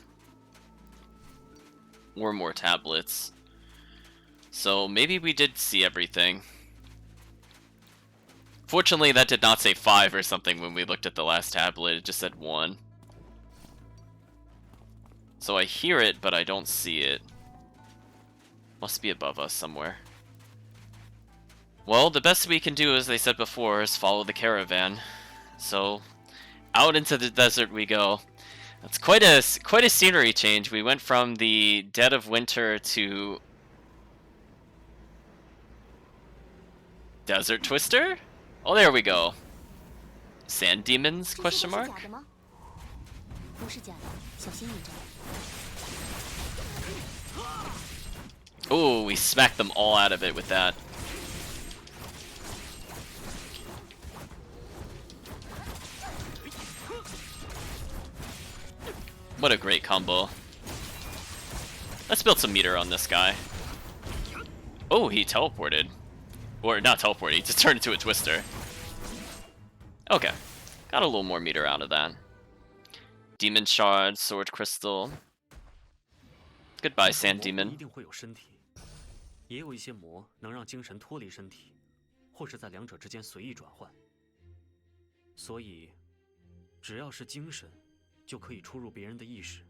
Or more tablets. So maybe we did see everything. Fortunately, that did not say 5 or something when we looked at the last tablet. It just said 1. So I hear it, but I don't see it. Must be above us somewhere. Well, the best we can do, as they said before, is follow the caravan. So, out into the desert we go. That's quite a scenery change. We went from the dead of winter to Desert Twister? Oh, there we go. Sand demons? Question mark? Oh, we smacked them all out of it with that. What a great combo. Let's build some meter on this guy. Oh, he teleported. Or not teleported, he just turned into a twister. Okay. Got a little more meter out of that. Demon shard, sword crystal. Goodbye, sand demon. 一定会有身体，也有一些魔能让精神脱离身体，或是在两者之间随意转换。所以，只要是精神，就可以出入别人的意识。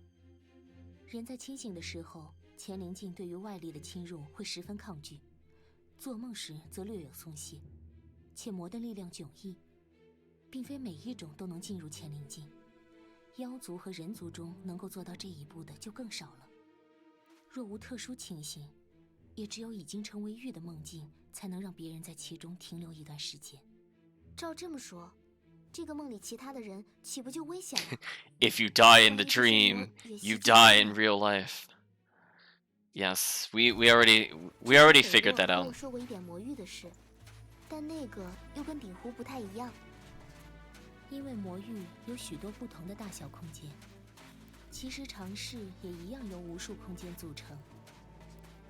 人在清醒的时候，乾灵镜对于外力的侵入会十分抗拒，做梦时则略有松懈。且魔的力量迥异，并非每一种都能进入乾灵镜。妖族和人族中能够做到这一步的就更少了。若无特殊情形，也只有已经成为玉的梦境，才能让别人在其中停留一段时间。照这么说，这个梦里其他的人岂不就危险了？ If you die in the dream, you die in real life. Yes, we already figured that out. 我说过一点魔域的事，但那个又跟鼎湖不太一样。因为魔域有许多不同的大小空间，其实常世也一样由无数空间组成，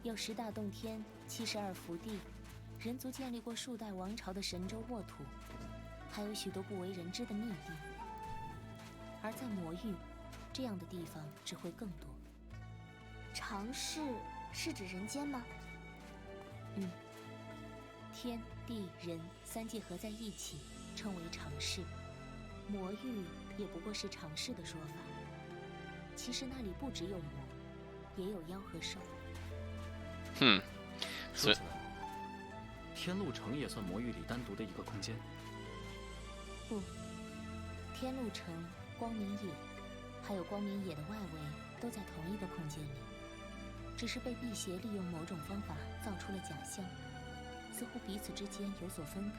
有10大洞天、72福地，人族建立过数代王朝的神州沃土，还有许多不为人知的秘地。而在魔域，这样的地方只会更多。常世是指人间吗？天地人3界合在一起，称为常世。魔域也不过是常世的说法。其实那里不只有魔，也有妖和兽。说起来，天路城也算魔域里单独的一个空间？不，天路城、光明野，还有光明野的外围都在同一个空间里，只是被辟邪利用某种方法造出了假象，似乎彼此之间有所分隔。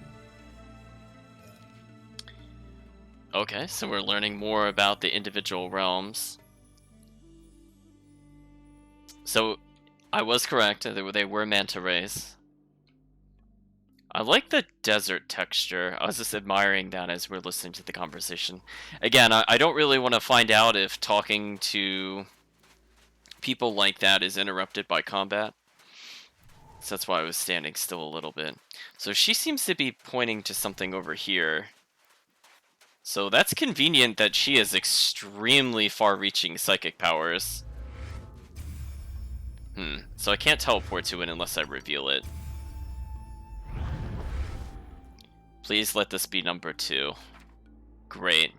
Okay, so we're learning more about the individual realms. So, I was correct, they were manta rays. I like the desert texture. I was just admiring that as we're listening to the conversation. Again, I don't really want to find out if talking to people like that is interrupted by combat. So that's why I was standing still a little bit. So she seems to be pointing to something over here. So that's convenient that she has extremely far-reaching psychic powers. So I can't teleport to it unless I reveal it. Please let this be number 2. Great.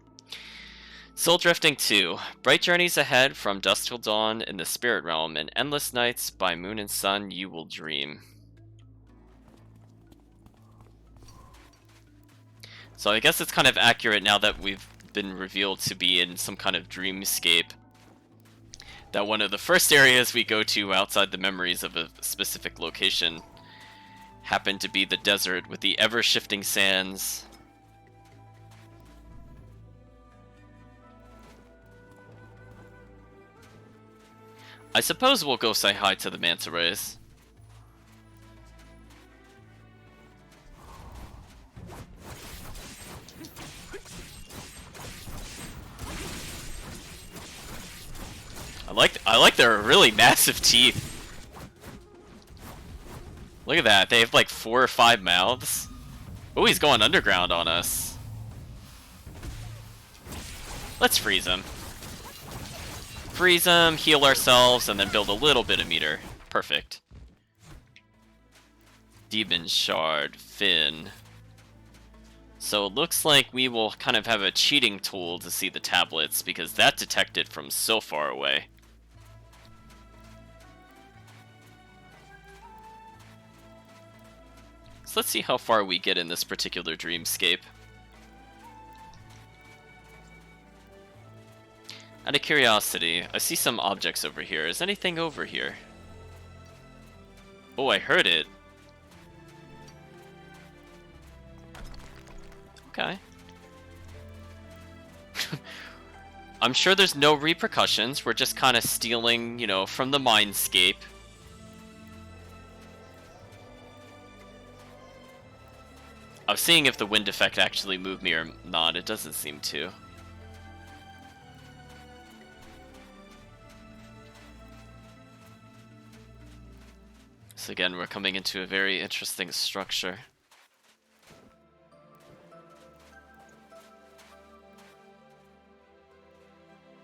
Soul Drifting 2. Bright journeys ahead from dusk till dawn in the spirit realm, and endless nights by moon and sun you will dream. So I guess it's kind of accurate now that we've been revealed to be in some kind of dreamscape. That one of the first areas we go to outside the memories of a specific location happened to be the desert with the ever-shifting sands. I suppose we'll go say hi to the manta rays. I like their really massive teeth. Look at that, they have like 4 or 5 mouths. Oh, he's going underground on us. Let's freeze him. Freeze him, heal ourselves, and then build a little bit of meter. Perfect. Demon Shard, Fin. So it looks like we will kind of have a cheating tool to see the tablets, because that detected from so far away. So let's see how far we get in this particular dreamscape. Out of curiosity, I see some objects over here. Is anything over here? Oh, I heard it. Okay. I'm sure there's no repercussions. We're just kind of stealing, you know, from the mindscape. I was seeing if the wind effect actually moved me or not. It doesn't seem to. So again, we're coming into a very interesting structure.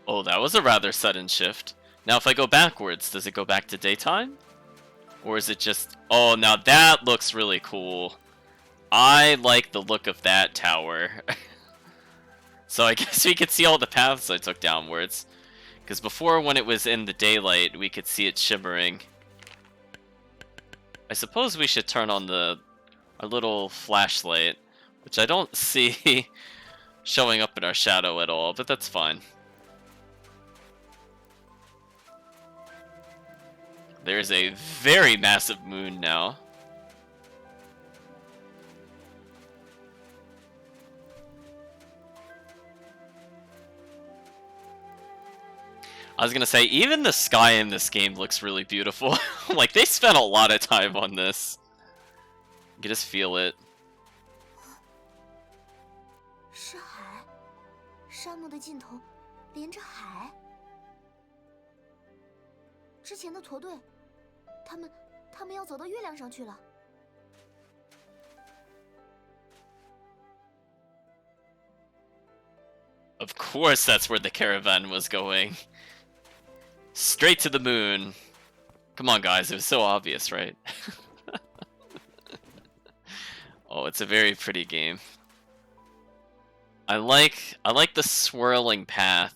Oh, that was a rather sudden shift. Now if I go backwards, does it go back to daytime? Or is it just... Oh, now that looks really cool. I like the look of that tower. So I guess we could see all the paths I took downwards. Because before, when it was in the daylight, we could see it shimmering. I suppose we should turn on our little flashlight, which I don't see showing up in our shadow at all, but that's fine. There's a very massive moon now. I was gonna say, even the sky in this game looks really beautiful. Like, they spent a lot of time on this. You can just feel it. 是海，沙漠的尽头连着海。之前的驼队，他们要走到月亮上去了。Of course, that's where the caravan was going. Straight to the moon. Come on, guys, it was so obvious, right? Oh, it's a very pretty game. I like the swirling path.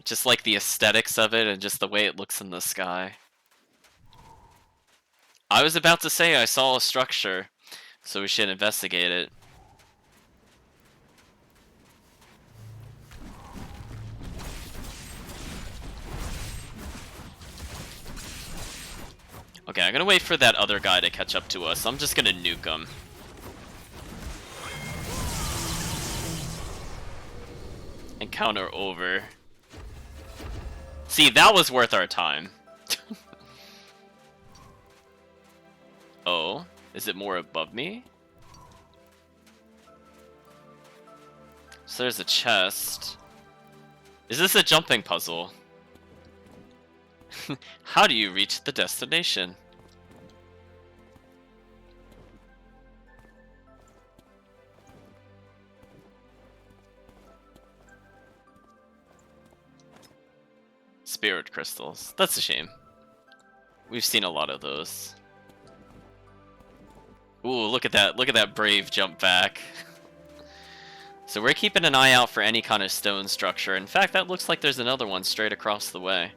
Just like the aesthetics of it and just the way it looks in the sky. I was about to say I saw a structure, so we should investigate it. Okay, I'm gonna wait for that other guy to catch up to us. I'm just gonna nuke him. Encounter over. See, that was worth our time. Oh, is it more above me? So there's a chest. Is this a jumping puzzle? How do you reach the destination? Spirit crystals. That's a shame. We've seen a lot of those. Ooh, look at that. Look at that brave jump back. So we're keeping an eye out for any kind of stone structure. In fact, that looks like there's another one straight across the way.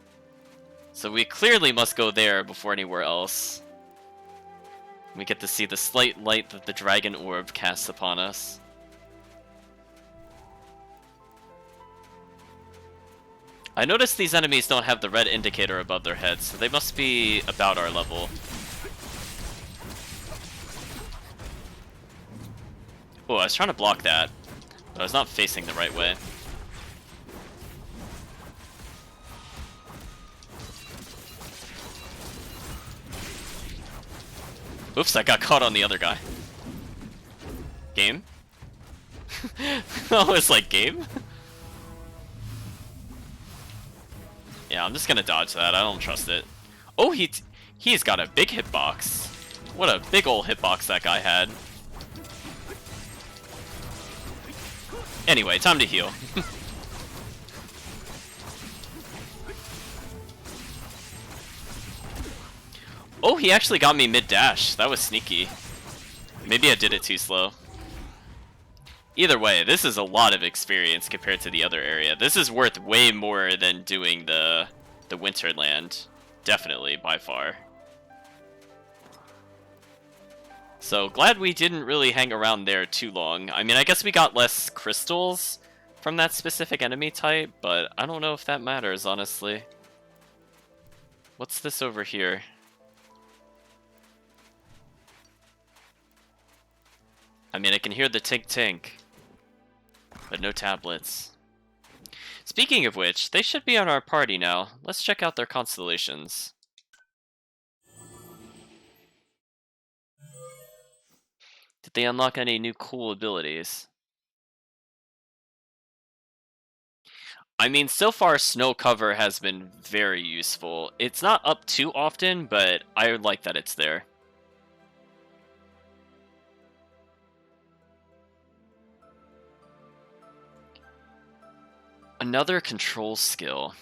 So we clearly must go there before anywhere else. We get to see the slight light that the dragon orb casts upon us. I noticed these enemies don't have the red indicator above their heads, so they must be about our level. Oh, I was trying to block that, but I was not facing the right way. Oops, I got caught on the other guy. Game? Oh, it's like game? Yeah, I'm just gonna dodge that. I don't trust it. Oh, he's got a big hitbox. What a big ol' hitbox that guy had. Anyway, time to heal. Oh, he actually got me mid-dash. That was sneaky. Maybe I did it too slow. Either way, this is a lot of experience compared to the other area. This is worth way more than doing the Winterland. Definitely, by far. So, glad we didn't really hang around there too long. I mean, I guess we got less crystals from that specific enemy type, but I don't know if that matters, honestly. What's this over here? I mean, I can hear the tink-tink, but no tablets. Speaking of which, they should be on our party now. Let's check out their constellations. Did they unlock any new cool abilities? I mean, so far snow cover has been very useful. It's not up too often, but I like that it's there. Another control skill.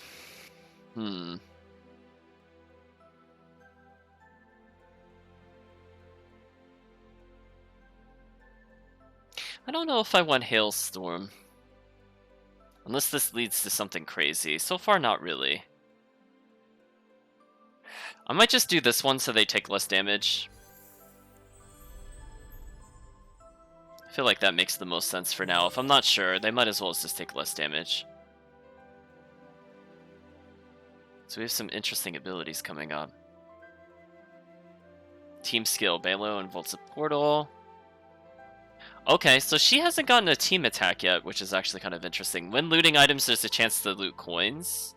I don't know if I want Hailstorm. Unless this leads to something crazy. So far, not really. I might just do this one so they take less damage. I feel like that makes the most sense for now. If I'm not sure, they might as well just take less damage. So we have some interesting abilities coming up. Team skill, Balo involves a portal. Okay, so she hasn't gotten a team attack yet, which is actually kind of interesting. When looting items, there's a chance to loot coins.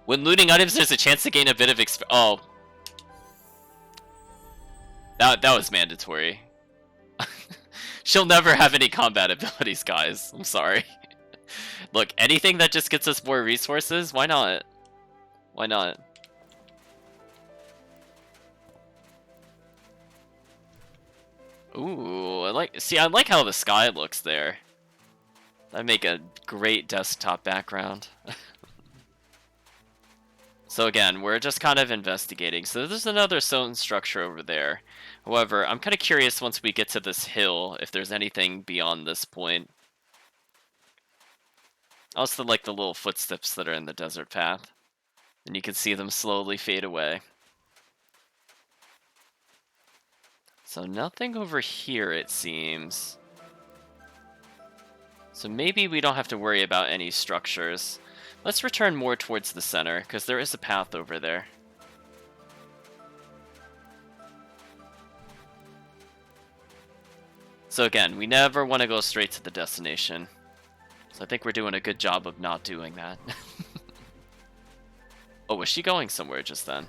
When looting items, there's a chance to gain a bit of exp- Oh. That was mandatory. She'll never have any combat abilities, guys. I'm sorry. Look, anything that just gets us more resources, why not? Why not? Ooh, I like how the sky looks there. That'd make a great desktop background. So again, we're just kind of investigating. So there's another stone structure over there. However, I'm kind of curious once we get to this hill if there's anything beyond this point. Also like the little footsteps that are in the desert path. And you can see them slowly fade away. So nothing over here, it seems. So maybe we don't have to worry about any structures. Let's return more towards the center, because there is a path over there. So again, we never want to go straight to the destination. So I think we're doing a good job of not doing that. Oh, was she going somewhere just then?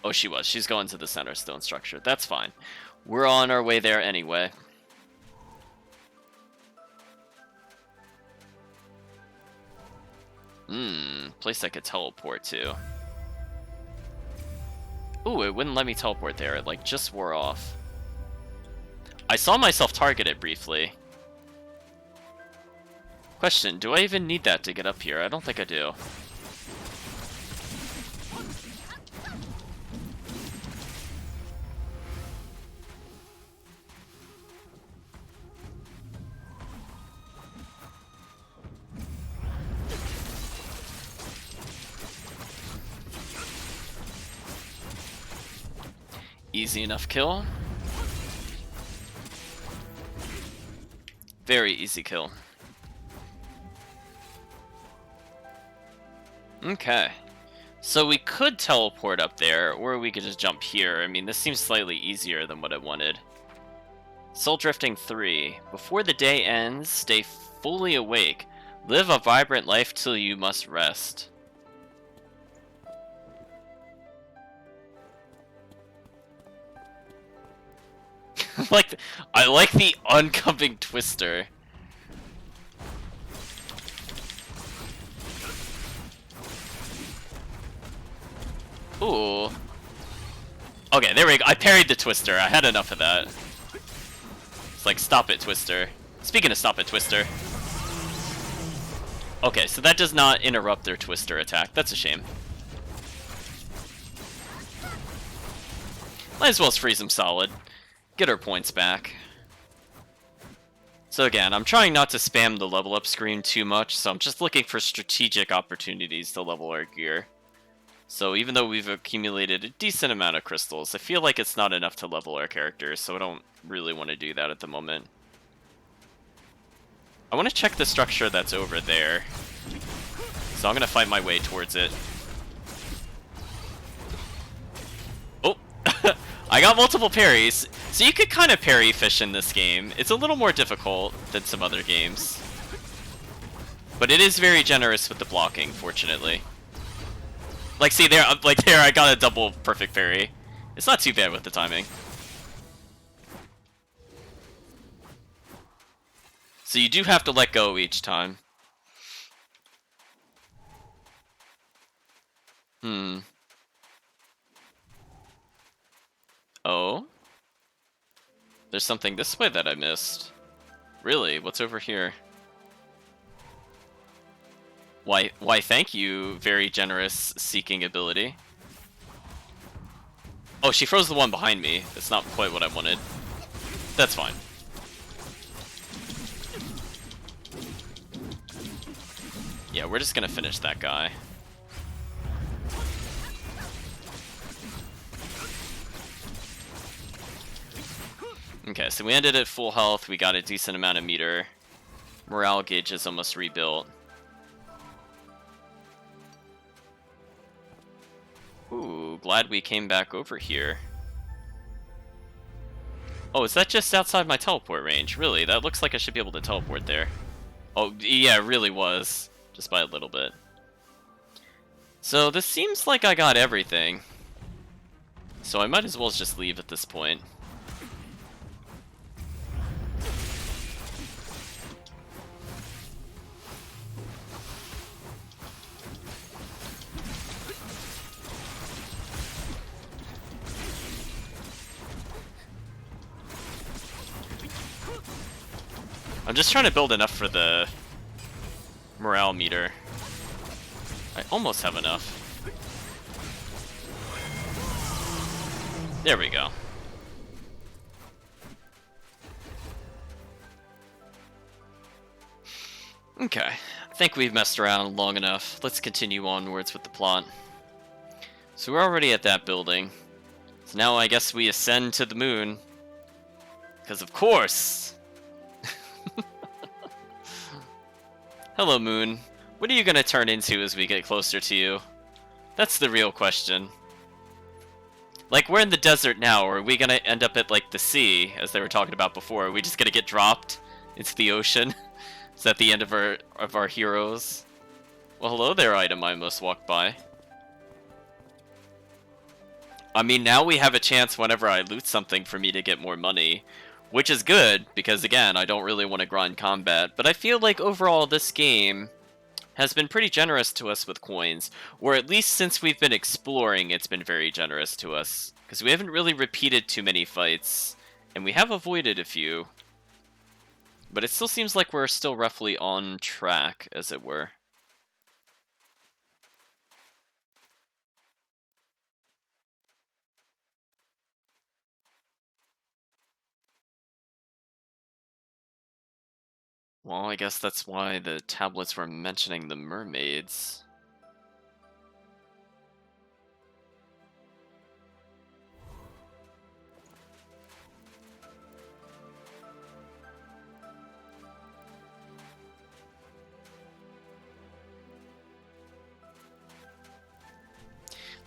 Oh, she was. She's going to the center stone structure. That's fine. We're on our way there anyway. Place I could teleport to. Ooh, it wouldn't let me teleport there. It, like, just wore off. I saw myself target it briefly. Question, do I even need that to get up here? I don't think I do. Easy enough kill. Very easy kill. Okay. So we could teleport up there, or we could just jump here. I mean, this seems slightly easier than what I wanted. Soul Drifting 3. Before the day ends, stay fully awake. Live a vibrant life till you must rest. I like the oncoming twister. Ooh. Okay, there we go. I parried the twister. I had enough of that. It's like, stop it, twister. Speaking of stop it, twister. Okay, so that does not interrupt their twister attack. That's a shame. Might as well freeze them solid. Get our points back. So again, I'm trying not to spam the level up screen too much, so I'm just looking for strategic opportunities to level our gear. So even though we've accumulated a decent amount of crystals, I feel like it's not enough to level our characters, so I don't really want to do that at the moment. I want to check the structure that's over there. So I'm going to fight my way towards it. Oh! I got multiple parries. So you could kind of parry fish in this game. It's a little more difficult than some other games. But it is very generous with the blocking, fortunately. Like, see there, I got a double perfect parry. It's not too bad with the timing. So you do have to let go each time. Oh? There's something this way that I missed. Really? What's over here? Why thank you, very generous seeking ability. Oh, she froze the one behind me. That's not quite what I wanted. That's fine. Yeah, we're just gonna finish that guy. Okay, so we ended at full health. We got a decent amount of meter. Morale gauge is almost rebuilt. Ooh, glad we came back over here. Oh, is that just outside my teleport range? Really? That looks like I should be able to teleport there. Oh, yeah, it really was. Just by a little bit. So this seems like I got everything. So I might as well just leave at this point. I'm just trying to build enough for the morale meter. I almost have enough. There we go. Okay, I think we've messed around long enough. Let's continue onwards with the plot. So we're already at that building. So now I guess we ascend to the moon Because of course. Hello, Moon. What are you gonna turn into as we get closer to you? That's the real question. Like, we're in the desert now, or are we gonna end up at, like, the sea, as they were talking about before? Are we just gonna get dropped into the ocean? Is that the end of our heroes? Well, hello there, item I almost walked by. I mean, now we have a chance whenever I loot something for me to get more money, which is good, because again, I don't really want to grind combat, but I feel like overall this game has been pretty generous to us with coins, or at least since we've been exploring, it's been very generous to us, because we haven't really repeated too many fights, and we have avoided a few, but it still seems like we're still roughly on track, as it were. Well, I guess that's why the tablets were mentioning the mermaids.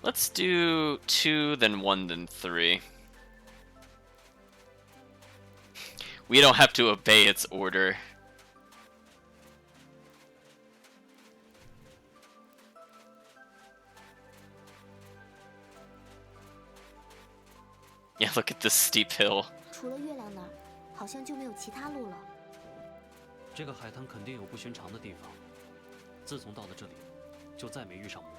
Let's do 2, then 1, then 3. We don't have to obey its order. Yeah, look at this steep hill. 除了月亮那儿，好像就没有其他路了。这个海滩肯定有不寻常的地方。自从到了这里，就再没遇上魔。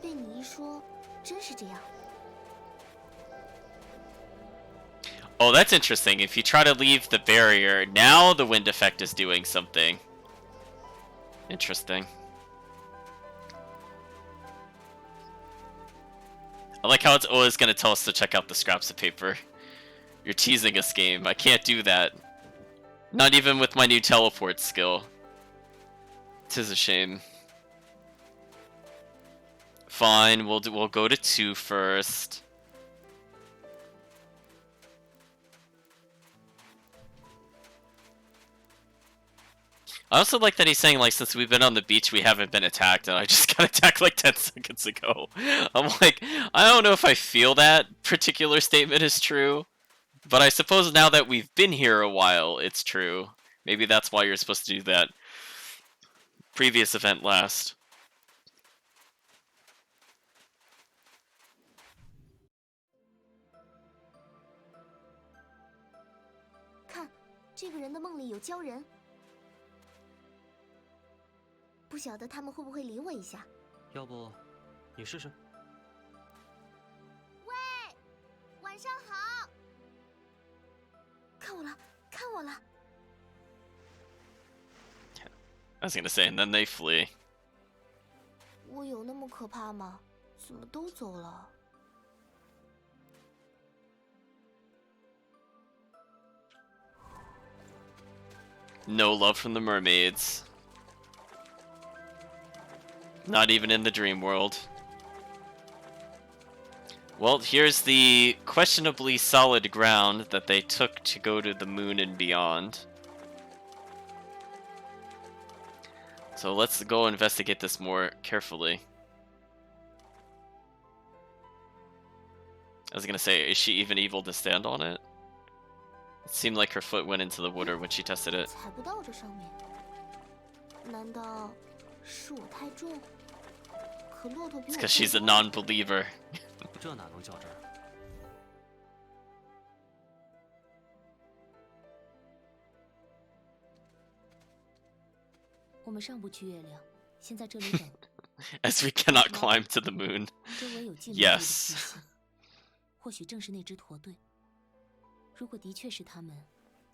被你一说，真是这样。Oh, that's interesting. If you try to leave the barrier, now the wind effect is doing something. Interesting. I like how it's always going to tell us to check out the scraps of paper. You're teasing us, game. I can't do that. Not even with my new teleport skill. 'Tis a shame. Fine, we'll go to 2 first. I also like that he's saying, like, since we've been on the beach, we haven't been attacked, and I just got attacked like 10 seconds ago. I'm like, I don't know if I feel that particular statement is true, but I suppose now that we've been here a while, it's true. Maybe that's why you're supposed to do that previous event last. 看，这个人的梦里有鲛人。不晓得他们会不会理我一下？要不，你试试。喂，晚上好。看我了，看我了！ I was gonna say, and then they flee. 我有那么可怕吗？怎么都走了？ No love from the mermaids. Not even in the dream world. Well, here's the questionably solid ground that they took to go to the moon and beyond. So let's go investigate this more carefully. I was gonna say, is she even able to stand on it? It seemed like her foot went into the water when she tested it. 踩不到这上面，难道是我太重？可骆驼比 It's 我 because she's a 重多了 non-believer. 这哪能较真儿？我们上不去月亮，先在这里等。 As we cannot climb to the moon. 周围有近距离的 Yes. 气息，或许正是那支驼队。如果的确是他们，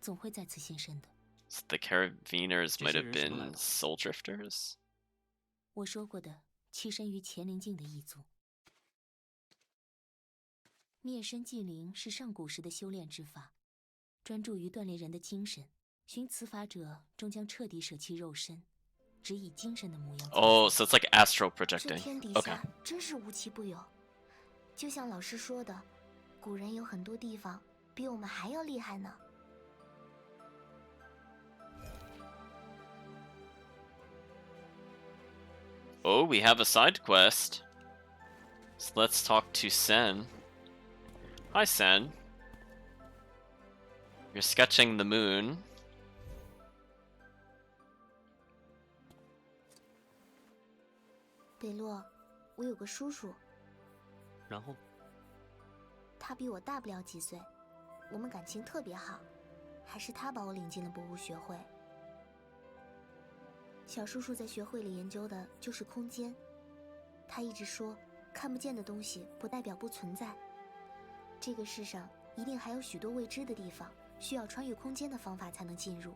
总会再次现身的。 So the Carabiners might have 这些人什么来 been 头？ soul drifters? 我说过的，栖身于乾灵境的一族。灭身寂灵是上古时的修炼之法，专注于锻炼人的精神。寻此法者，终将彻底舍弃肉身，只以精神的模样。 Oh, so it's like astral 这 projecting. 天底 Okay. 下真是无奇不有。就像老师说的，古人有很多地方比我们还要厉害呢。Oh, we have a side quest. So let's talk to Sen. Hi, Sen. You're sketching the moon. 北洛，我有个叔叔，然后他比我大不了几岁，我们感情特别好，还是他把我领进了博物学会。小叔叔在学会里研究的就是空间，他一直说，看不见的东西不代表不存在，这个世上一定还有许多未知的地方，需要穿越空间的方法才能进入。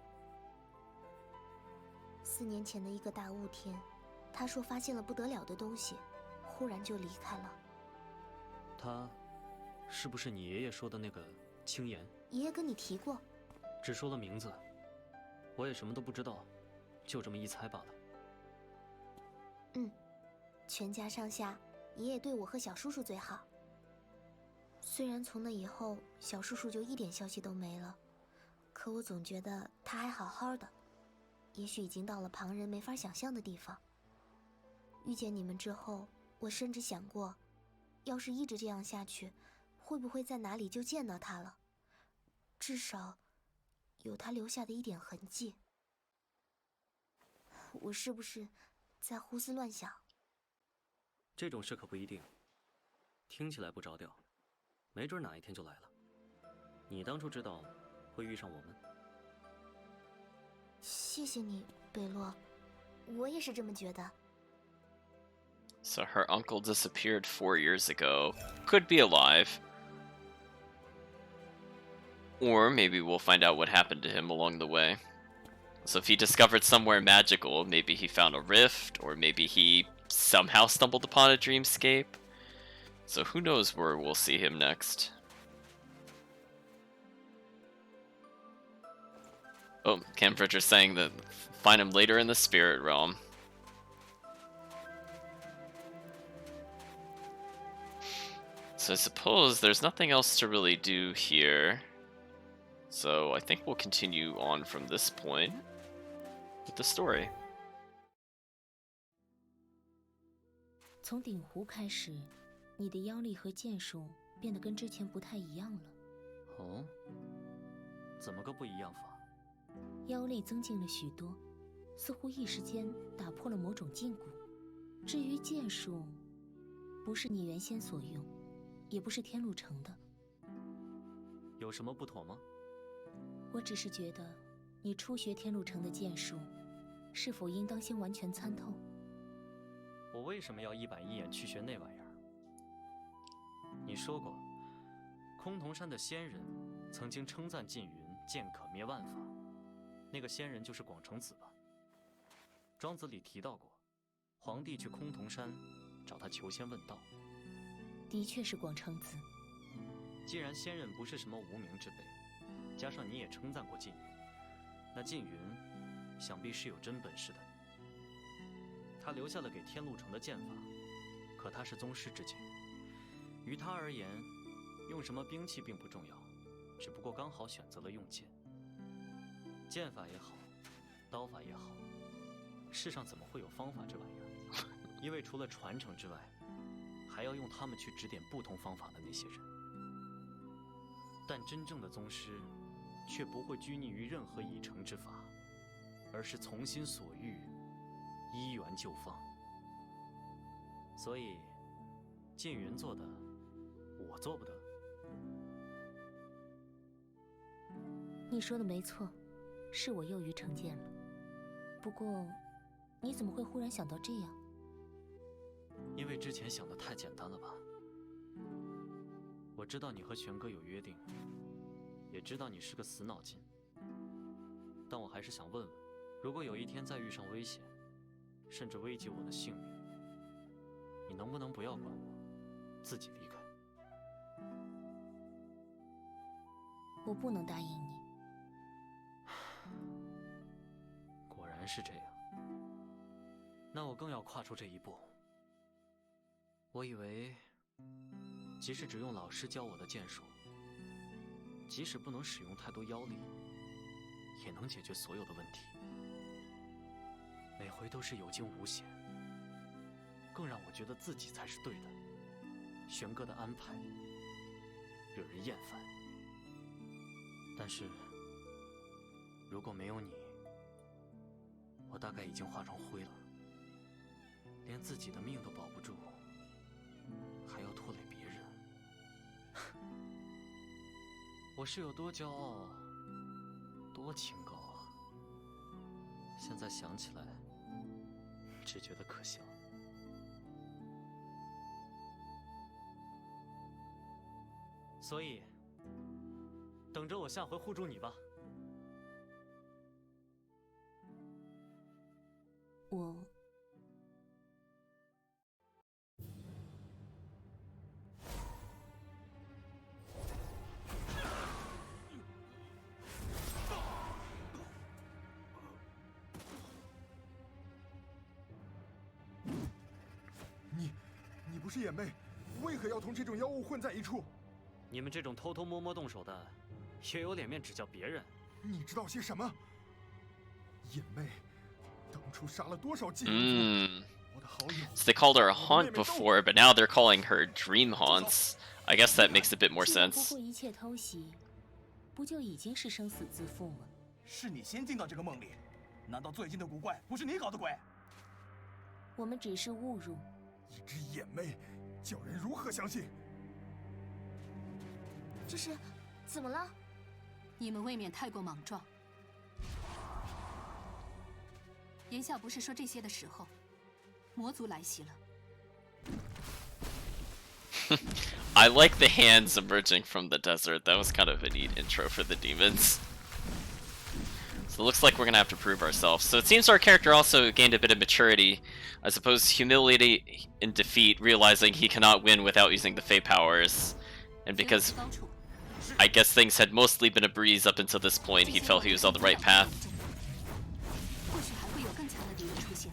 4年前的一个大雾天，他说发现了不得了的东西，忽然就离开了。他，是不是你爷爷说的那个青岩？爷爷跟你提过？只说了名字，我也什么都不知道，就这么一猜罢了。全家上下，爷爷对我和小叔叔最好。虽然从那以后，小叔叔就一点消息都没了，可我总觉得他还好好的，也许已经到了旁人没法想象的地方。遇见你们之后，我甚至想过，要是一直这样下去，会不会在哪里就见到他了？至少，有他留下的一点痕迹。我是不是在胡思乱想？这种事可不一定，听起来不着调，没准哪一天就来了。你当初知道会遇上我们。谢谢你，贝洛，我也是这么觉得。So her uncle disappeared 4 years ago. Could be alive. Or maybe we'll find out what happened to him along the way. So if he discovered somewhere magical, maybe he found a rift, or maybe he somehow stumbled upon a dreamscape. So who knows where we'll see him next. Oh, Cambridger's saying that find him later in the spirit realm. So I suppose there's nothing else to really do here. So I think we'll continue on from this point with the story. 从鼎湖开始，你的妖力和剑术变得跟之前不太一样了。哦，怎么个不一样法？妖力增进了许多，似乎一时间打破了某种禁锢。至于剑术，不是你原先所用，也不是天路城的。有什么不妥吗？我只是觉得，你初学天路城的剑术，是否应当先完全参透？我为什么要一板一眼去学那玩意儿？你说过，崆峒山的仙人曾经称赞缙云剑可灭万法，那个仙人就是广成子吧？庄子里提到过，皇帝去崆峒山找他求仙问道。的确是广成子。既然仙人不是什么无名之辈，加上你也称赞过缙云，那缙云想必是有真本事的。他留下了给天路城的剑法，可他是宗师之剑，于他而言，用什么兵器并不重要，只不过刚好选择了用剑。剑法也好，刀法也好，世上怎么会有方法这玩意儿？因为除了传承之外，还要用他们去指点不同方法的那些人。但真正的宗师，却不会拘泥于任何已成之法，而是从心所欲，依缘就放。所以，缙云做的，我做不得。你说的没错，是我囿于成见了。不过，你怎么会忽然想到这样？因为之前想的太简单了吧？我知道你和玄哥有约定，也知道你是个死脑筋，但我还是想问问，如果有一天再遇上危险，甚至危及我的性命，你能不能不要管我，自己离开？我不能答应你。果然是这样，那我更要跨出这一步。我以为，即使只用老师教我的剑术，即使不能使用太多妖力，也能解决所有的问题。每回都是有惊无险，更让我觉得自己才是对的。玄哥的安排惹人厌烦，但是如果没有你，我大概已经化成灰了，连自己的命都保不住，还要拖累别人。我是有多骄傲，多清高啊！现在想起来，只觉得可笑。所以，等着我下回护住你吧。我你不是眼魅，为何要同这种妖物混在一处？你们这种偷偷摸摸动手的，也有脸面指教别人？你知道些什么？眼魅当初杀了多少妓女？我的好友。So they called her a haunt before, but now they're calling her dream haunts. I guess that makes a bit more 不 sense. 顾一切偷袭，不就已经是生死自负吗？是你先进到这个梦里，难道最近的古怪不是你搞的鬼？我们只是误入。一只眼魅，叫人如何相信？这是怎么了？你们未免太过莽撞。言下不是说这些的时候，魔族来袭了。I like the hands emerging from the desert. That was kind of a neat intro for the demons. So it looks like we're gonna have to prove ourselves. So it seems our character also gained a bit of maturity. I suppose humility in defeat, realizing he cannot win without using the Fey powers. And because I guess things had mostly been a breeze up until this point, he felt he was on the right path. 或许还会有更强的敌人出现，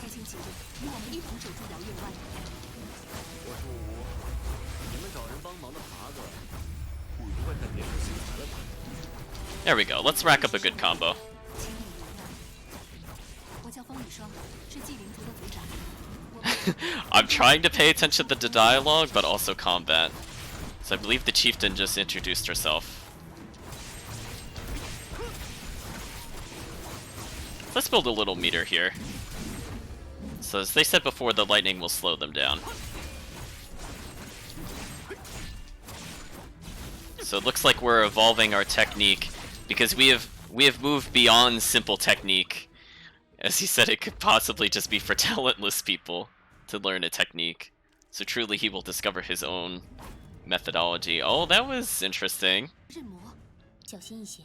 开心几日，与我们一同守住遥月湾。我是武无，你们找人帮忙的耙子，不会在别人心怀了吧？ There we go. Let's rack up a good combo. 我叫风雨霜，是祭灵族的族长。I'm trying to pay attention to the dialogue, but also combat. So I believe the chieftain just introduced herself. Let's build a little meter here. So as they said before, the lightning will slow them down. So it looks like we're evolving our technique because we have moved beyond simple technique. As he said, it could possibly just be for talentless people to learn a technique. So truly he will discover his own methodology. Oh, that was interesting. 刃魔，小心一些，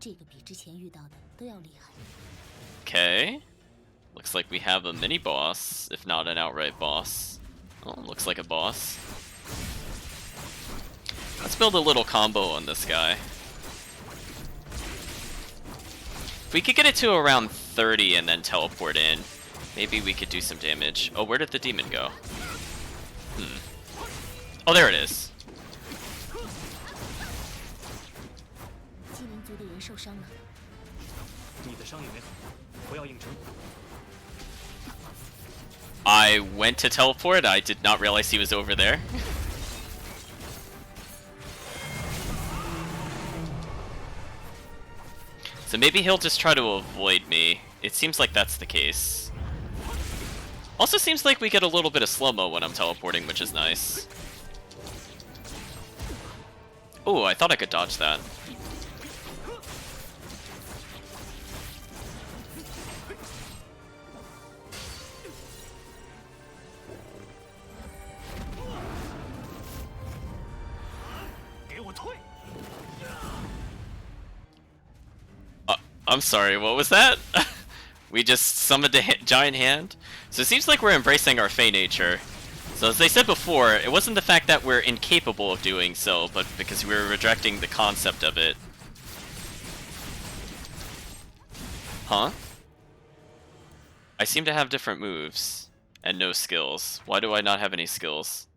这个比之前遇到的都要厉害。Okay. Looks like we have a mini boss, if not an outright boss. Oh, looks like a boss. Let's build a little combo on this guy. If we could get it to around 30 and then teleport in, maybe we could do some damage. Oh, where did the demon go? Oh, there it is. 祭灵族的人受伤了。你的伤也没好，不要硬撑。 I went to teleport. I did not realize he was over there. So maybe he'll just try to avoid me. It seems like that's the case. Also seems like we get a little bit of slow-mo when I'm teleporting, which is nice. Oh, I thought I could dodge that. I'm sorry, what was that? We just summoned a giant hand? So it seems like we're embracing our Fey nature. So as they said before, it wasn't the fact that we're incapable of doing so, but because we were rejecting the concept of it. Huh? I seem to have different moves and no skills. Why do I not have any skills?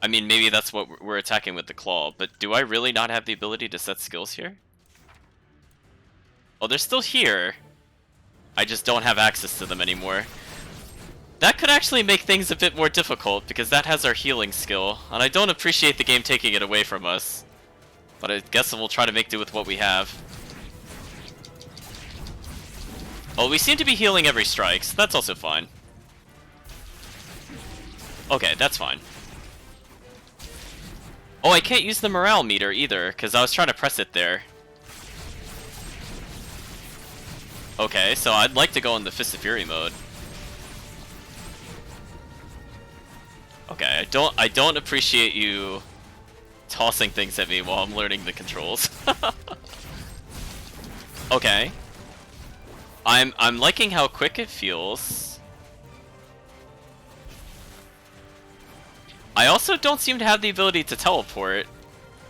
I mean, maybe that's what we're attacking with the claw, but do I really not have the ability to set skills here? Oh, they're still here. I just don't have access to them anymore. That could actually make things a bit more difficult, because that has our healing skill, and I don't appreciate the game taking it away from us. But I guess we'll try to make do with what we have. Oh, we seem to be healing every strike, so that's also fine. Okay, that's fine. Oh, I can't use the morale meter either, because I was trying to press it there. Okay, so I'd like to go in the Fist of Fury mode. Okay, I don't appreciate you tossing things at me while I'm learning the controls. Okay. I'm liking how quick it feels. I also don't seem to have the ability to teleport,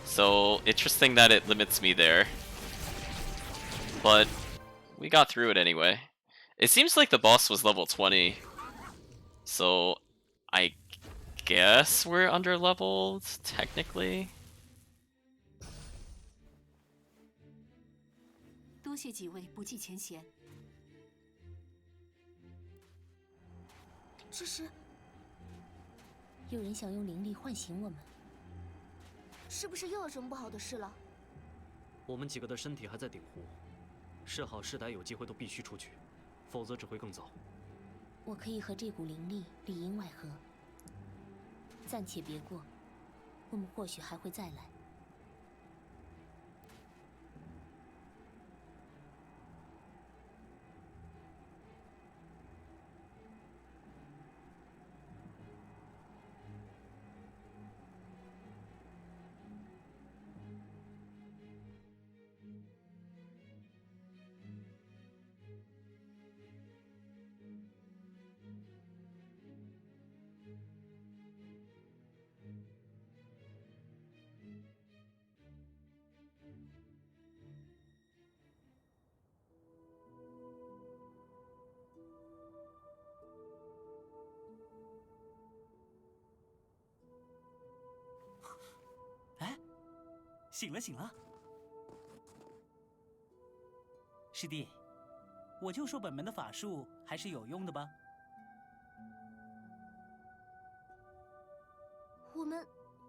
so interesting that it limits me there. But we got through it anyway. It seems like the boss was level 20, so I guess we're under leveled technically. 多谢几位不计前嫌。这是有人想用灵力唤醒我们，是不是又有什么不好的事了？我们几个的身体还在鼎湖，是好是歹有机会都必须出去，否则只会更糟。我可以和这股灵力里应外合，暂且别过，我们或许还会再来。醒了醒了，师弟，我就说本门的法术还是有用的吧。我们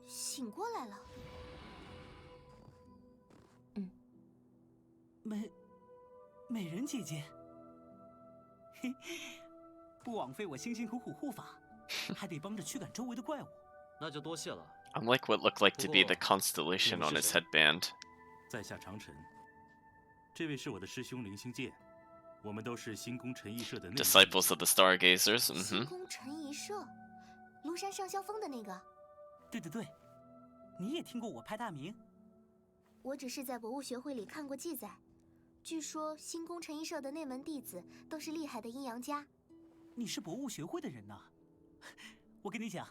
醒过来了。美人姐姐，嘿，不枉费我辛辛苦苦护法，还得帮着驱赶周围的怪物。那就多谢了。 I'm like what looked like to be the constellation on his headband. 在下长臣，这位是我的师兄林星剑，我们都是星宫陈毅社的内。Disciples of the Stargazers. 星宫陈毅社，庐山上霄峰的那个。对对对，你也听过我拍大名？我只是在博物学会里看过记载，据说星宫陈毅社的内门弟子都是厉害的阴阳家。你是博物学会的人呐？我跟你讲。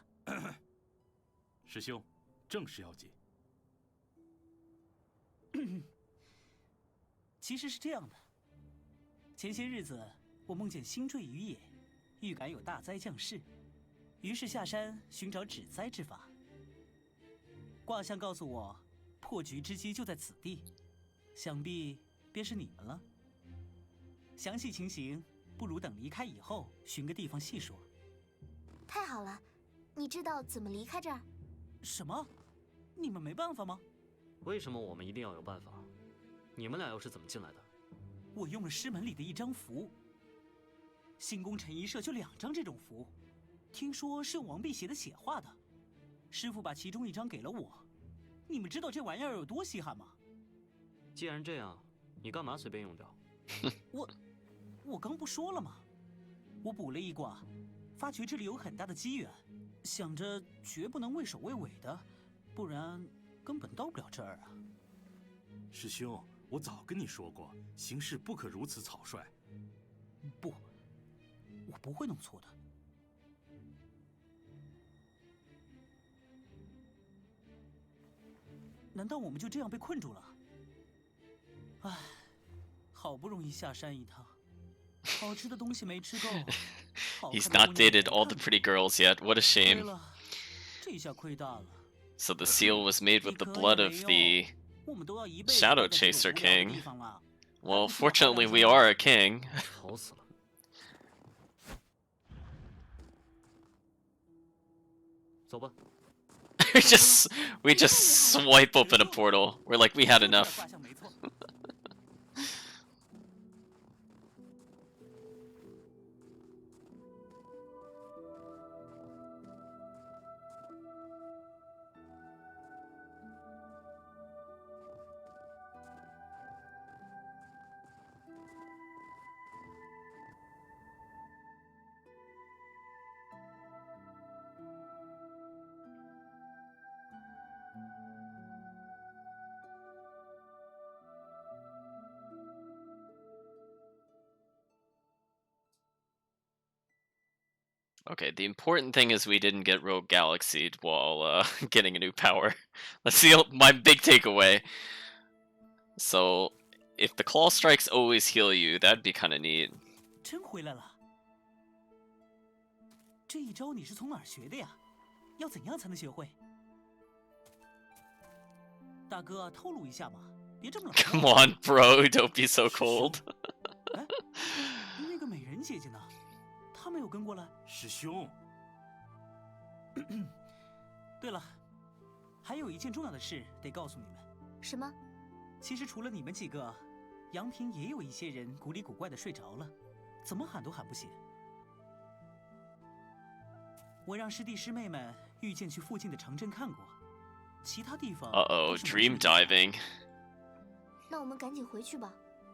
师兄，正事要紧。其实是这样的，前些日子我梦见星坠于野，预感有大灾降世，于是下山寻找止灾之法。卦象告诉我，破局之机就在此地，想必便是你们了。详细情形，不如等离开以后寻个地方细说。太好了，你知道怎么离开这儿？ 什么？你们没办法吗？为什么我们一定要有办法？你们俩又是怎么进来的？我用了师门里的一张符。星宫陈一社就2张这种符，听说是用王辟邪的血画的。师傅把其中1张给了我。你们知道这玩意儿有多稀罕吗？既然这样，你干嘛随便用掉？我刚不说了吗？我卜了一卦，发觉这里有很大的机缘。 想着绝不能畏首畏尾的，不然根本到不了这儿啊！师兄，我早跟你说过，行事不可如此草率。不，我不会弄错的。难道我们就这样被困住了？唉，好不容易下山一趟，好吃的东西没吃够。 He's not dated all the pretty girls yet. What a shame. So the seal was made with the blood of the Shadow Chaser King. Well, fortunately we are a king. we just swipe open a portal. We're like, we had enough. Okay, the important thing is we didn't get Rogue Galaxied while getting a new power. That's my big takeaway. So, if the Claw Strikes always heal you, that'd be kind of neat. 真回来了。这一招你是从哪儿学的呀？要怎样才能学会？大哥，透露一下嘛，别这么老。Come on, bro, don't be so cold. 哎，那个美人姐姐呢？ 他没有跟过来，师兄。对了，还有一件重要的事得告诉你们。什么？其实除了你们几个，阳平也有一些人古里古怪的睡着了，怎么喊都喊不醒。我让师弟师妹们御剑去附近的城镇看过，其他地方。Uh-oh, dream diving. 那我们赶紧回去吧，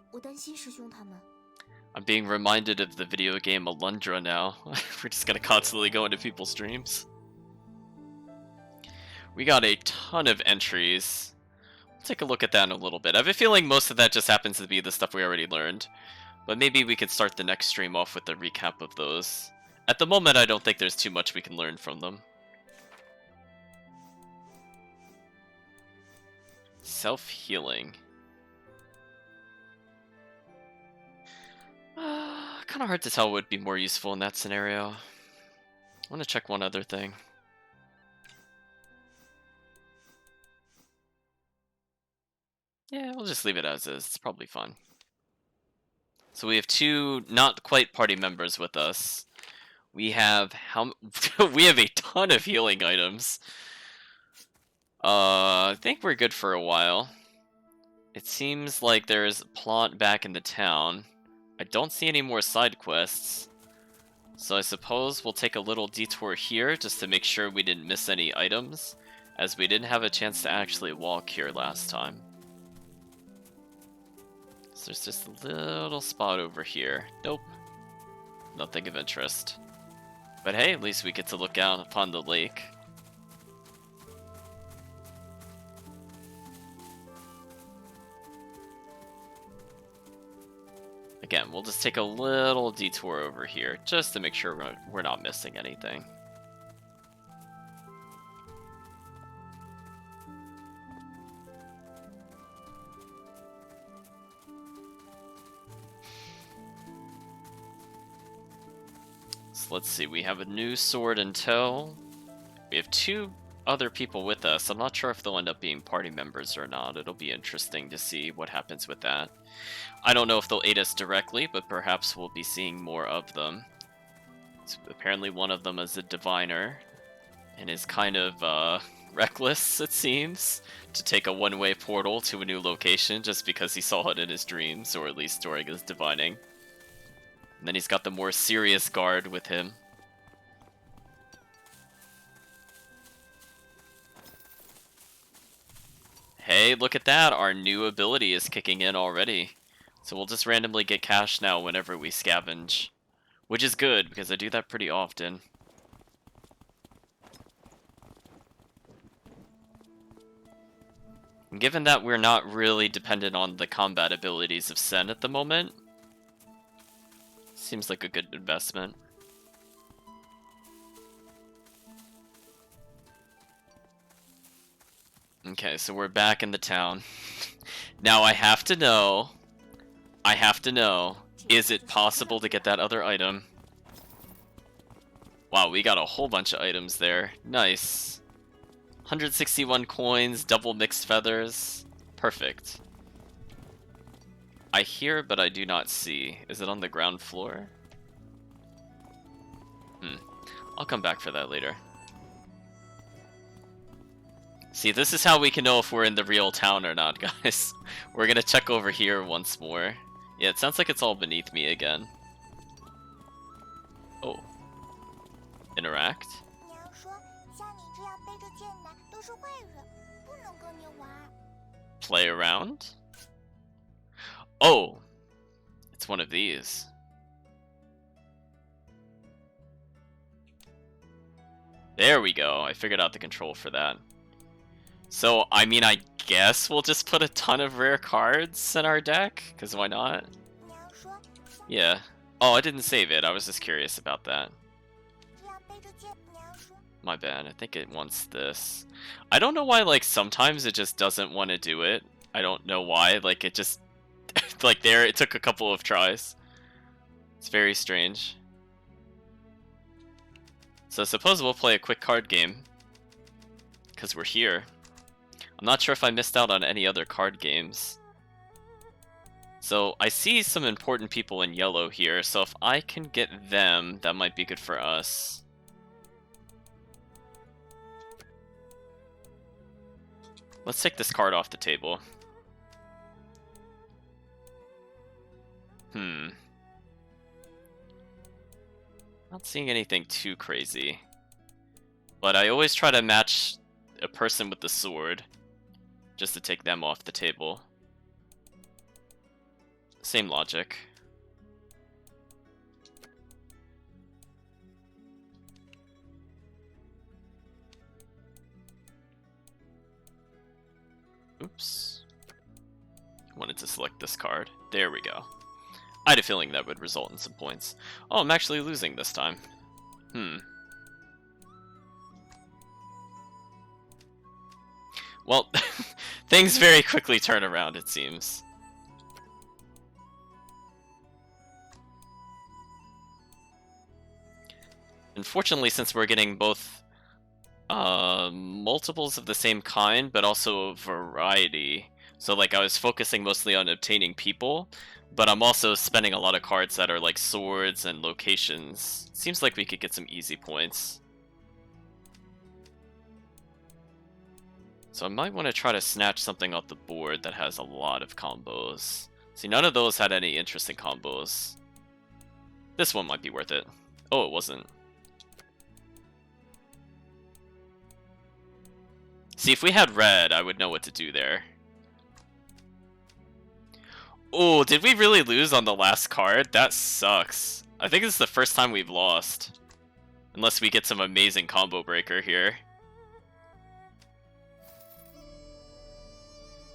我担心师兄他们。 I'm being reminded of the video game Alundra now. We're just gonna constantly go into people's dreams. We got a ton of entries. We'll take a look at that in a little bit. I have a feeling most of that just happens to be the stuff we already learned. But maybe we could start the next stream off with a recap of those. At the moment, I don't think there's too much we can learn from them. Self-healing. Kind of hard to tell what would be more useful in that scenario. I want to check one other thing. Yeah, we'll just leave it as is. It's probably fun. So we have two not quite party members with us. We have we have a ton of healing items. I think we're good for a while. It seems like there's a plot back in the town. I don't see any more side quests, so I suppose we'll take a little detour here just to make sure we didn't miss any items, as we didn't have a chance to actually walk here last time. So there's just a little spot over here. Nope. Nothing of interest. But hey, at least we get to look out upon the lake. Again, we'll just take a little detour over here, just to make sure we're not missing anything. So let's see, we have a new sword in tow. We have two other people with us. I'm not sure if they'll end up being party members or not. It'll be interesting to see what happens with that. I don't know if they'll aid us directly, but perhaps we'll be seeing more of them. So apparently one of them is a diviner, and is kind of reckless, it seems, to take a one-way portal to a new location just because he saw it in his dreams, or at least during his divining. And then he's got the more serious guard with him. Hey, look at that! Our new ability is kicking in already. So we'll just randomly get cash now whenever we scavenge. Which is good, because I do that pretty often. And given that we're not really dependent on the combat abilities of Sen at the moment, seems like a good investment. Okay, so we're back in the town. Now I have to know, is it possible to get that other item? Wow, we got a whole bunch of items there. Nice. 161 coins, double mixed feathers. Perfect. I hear, but I do not see. Is it on the ground floor? I'll come back for that later. See, this is how we can know if we're in the real town or not, guys. We're gonna check over here once more. Yeah, it sounds like it's all beneath me again. Oh. Interact. Play around? Oh! It's one of these. There we go. I figured out the control for that. So, I mean, I guess we'll just put a ton of rare cards in our deck, because why not? Yeah. Oh, I didn't save it. I was just curious about that. My bad. I think it wants this. I don't know why, like, sometimes it just doesn't want to do it. I don't know why. Like, it just... like, there, it took a couple of tries. It's very strange. So, I suppose we'll play a quick card game. Because we're here. I'm not sure if I missed out on any other card games. So, I see some important people in yellow here, so if I can get them, that might be good for us. Let's take this card off the table. Not seeing anything too crazy. But I always try to match a person with the sword, just to take them off the table. Same logic. Oops. Wanted to select this card. There we go. I had a feeling that would result in some points. Oh, I'm actually losing this time. Well, things very quickly turn around, it seems. Unfortunately, since we're getting both multiples of the same kind, but also a variety. So, like, I was focusing mostly on obtaining people, but I'm also spending a lot of cards that are like swords and locations. Seems like we could get some easy points. So I might want to try to snatch something off the board that has a lot of combos. See, none of those had any interesting combos. This one might be worth it. Oh, it wasn't. See, if we had red, I would know what to do there. Oh, did we really lose on the last card? That sucks. I think this is the first time we've lost. Unless we get some amazing combo breaker here.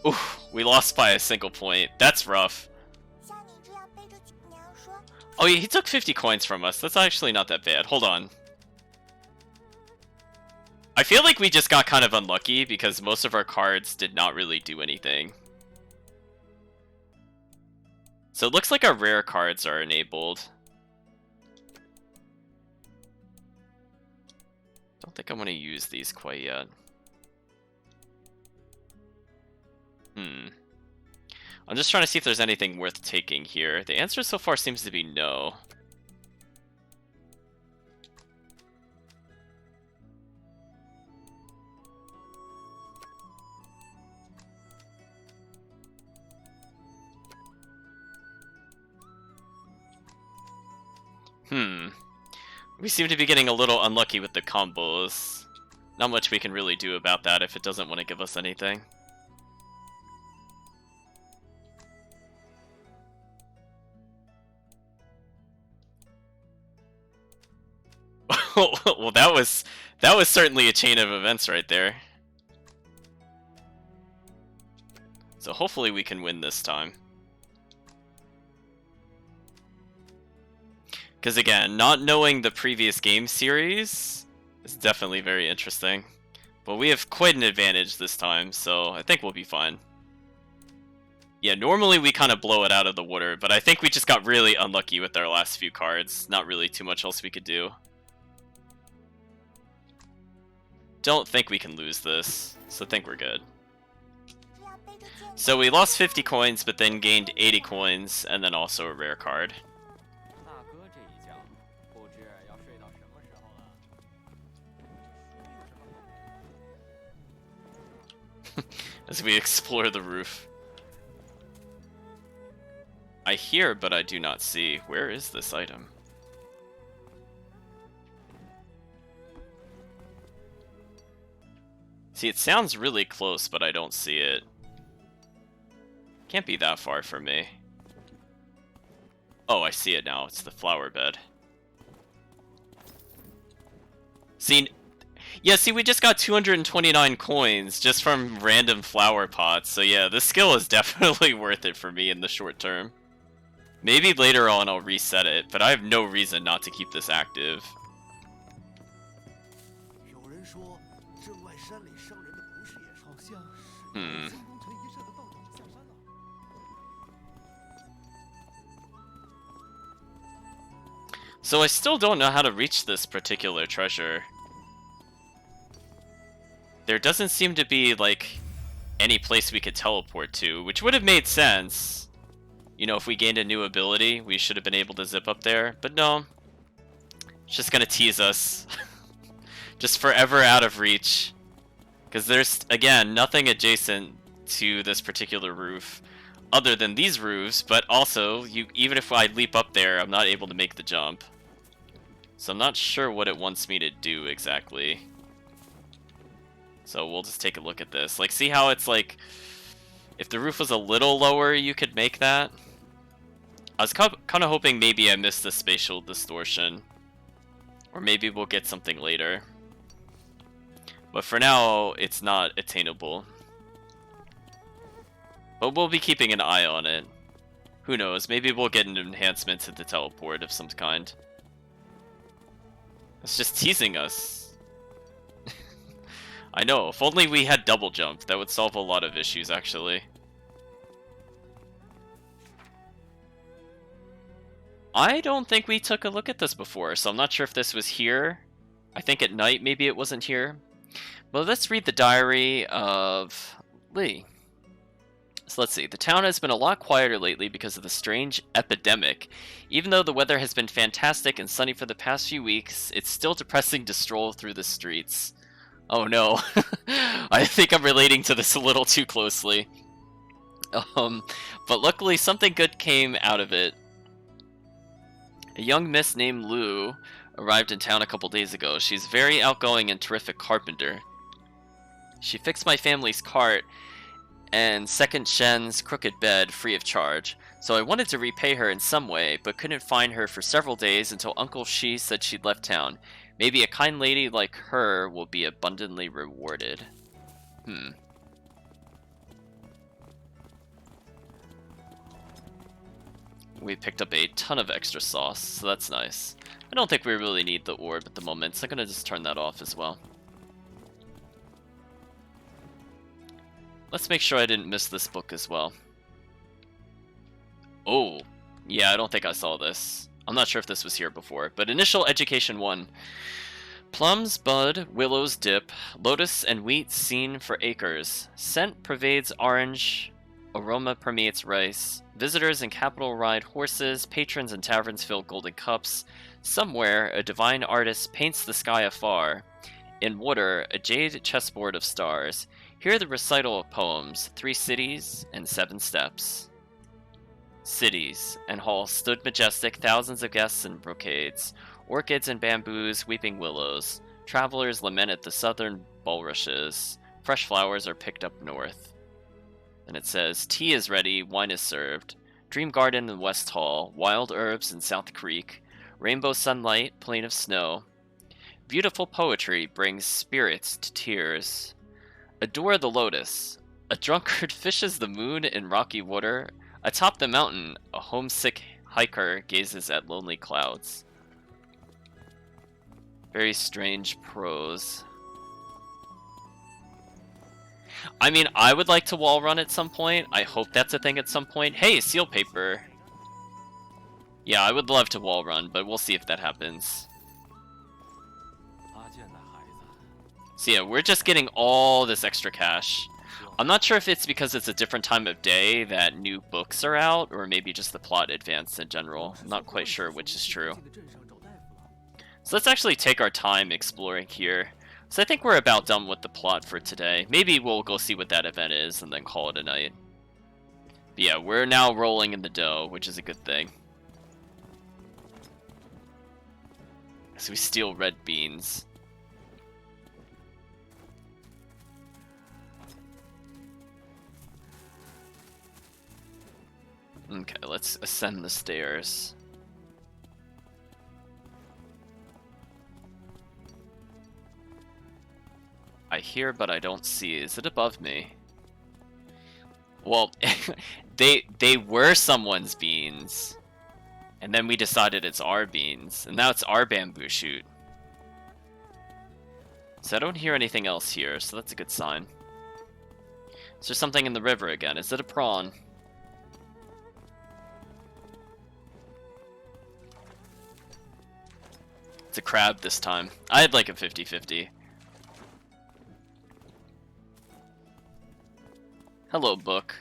Ooh, we lost by a single point. That's rough. Oh, he took 50 coins from us. That's actually not that bad. Hold on. I feel like we just got kind of unlucky because most of our cards did not really do anything. So it looks like our rare cards are enabled. Don't think I'm going to use these quite yet. I'm just trying to see if there's anything worth taking here. The answer so far seems to be no. We seem to be getting a little unlucky with the combos. Not much we can really do about that if it doesn't want to give us anything. Well, that was certainly a chain of events right there. So hopefully we can win this time. Because again, not knowing the previous game series is definitely very interesting. But we have quite an advantage this time, so I think we'll be fine. Yeah, normally we kind of blow it out of the water, but I think we just got really unlucky with our last few cards. Not really too much else we could do. don't think we can lose this, so I think we're good. So we lost 50 coins, but then gained 80 coins, and then also a rare card. As we explore the roof. I hear, but I do not see. Where is this item? See, it sounds really close, but I don't see it. Can't be that far from me. Oh, I see it now. It's the flower bed. See, yeah, see, we just got 229 coins just from random flower pots. So yeah, this skill is definitely worth it for me in the short term. Maybe later on I'll reset it, but I have no reason not to keep this active. So I still don't know how to reach this particular treasure. There doesn't seem to be, like, any place we could teleport to, which would have made sense. You know, if we gained a new ability, we should have been able to zip up there. But no. It's just gonna tease us. Just forever out of reach. Because there's, again, nothing adjacent to this particular roof other than these roofs, but also, even if I leap up there, I'm not able to make the jump. So I'm not sure what it wants me to do exactly. So we'll just take a look at this. Like, see how it's like, if the roof was a little lower, you could make that? I was kind of hoping maybe I missed the spatial distortion. Or maybe we'll get something later. But for now, it's not attainable. But we'll be keeping an eye on it. Who knows, maybe we'll get an enhancement to the teleport of some kind. It's just teasing us. I know, if only we had double jump, that would solve a lot of issues, actually. I don't think we took a look at this before, so I'm not sure if this was here. I think at night maybe it wasn't here. But let's read the diary of Lee. So let's see. The town has been a lot quieter lately because of the strange epidemic. Even though the weather has been fantastic and sunny for the past few weeks, it's still depressing to stroll through the streets. Oh no. I think I'm relating to this a little too closely. But luckily something good came out of it. A young miss named Lu arrived in town a couple days ago. She's very outgoing and terrific carpenter. She fixed my family's cart and second Shen's crooked bed free of charge, so I wanted to repay her in some way, but couldn't find her for several days until Uncle Shi said she'd left town. Maybe a kind lady like her will be abundantly rewarded. We picked up a ton of extra sauce, so that's nice. I don't think we really need the orb at the moment, so I'm gonna just turn that off as well. Let's make sure I didn't miss this book as well. Oh, yeah, I don't think I saw this. I'm not sure if this was here before, but Initial Education 1. Plums bud, willows dip, lotus and wheat seen for acres. Scent pervades orange, aroma permeates rice. Visitors in capital ride horses, patrons in taverns fill golden cups. Somewhere, a divine artist paints the sky afar. In water, a jade chessboard of stars. Hear the recital of poems, 3 cities and 7 steps. Cities and halls stood majestic, thousands of guests in brocades, orchids and bamboos, weeping willows. Travelers lament at the southern bulrushes. Fresh flowers are picked up north. And it says, tea is ready, wine is served. Dream garden in West Hall, wild herbs in South Creek. Rainbow sunlight, plain of snow. Beautiful poetry brings spirits to tears. Adore the lotus. A drunkard fishes the moon in rocky water. Atop the mountain, a homesick hiker gazes at lonely clouds. Very strange prose. I mean, I would like to wall run at some point. I hope that's a thing at some point. Hey, seal paper. Yeah, I would love to wall run, but we'll see if that happens. So yeah, we're just getting all this extra cash. I'm not sure if it's because it's a different time of day that new books are out, or maybe just the plot advanced in general. I'm not quite sure which is true. So let's actually take our time exploring here. So I think we're about done with the plot for today. Maybe we'll go see what that event is and then call it a night. But yeah, we're now rolling in the dough, which is a good thing. So we steal red beans. Okay, let's ascend the stairs. I hear, but I don't see. Is it above me? Well, they were someone's beans. And then we decided it's our beans. And now it's our bamboo shoot. So I don't hear anything else here, so that's a good sign. Is there something in the river again? Is it a prawn? It's a crab this time. I had like a 50-50. Hello, book.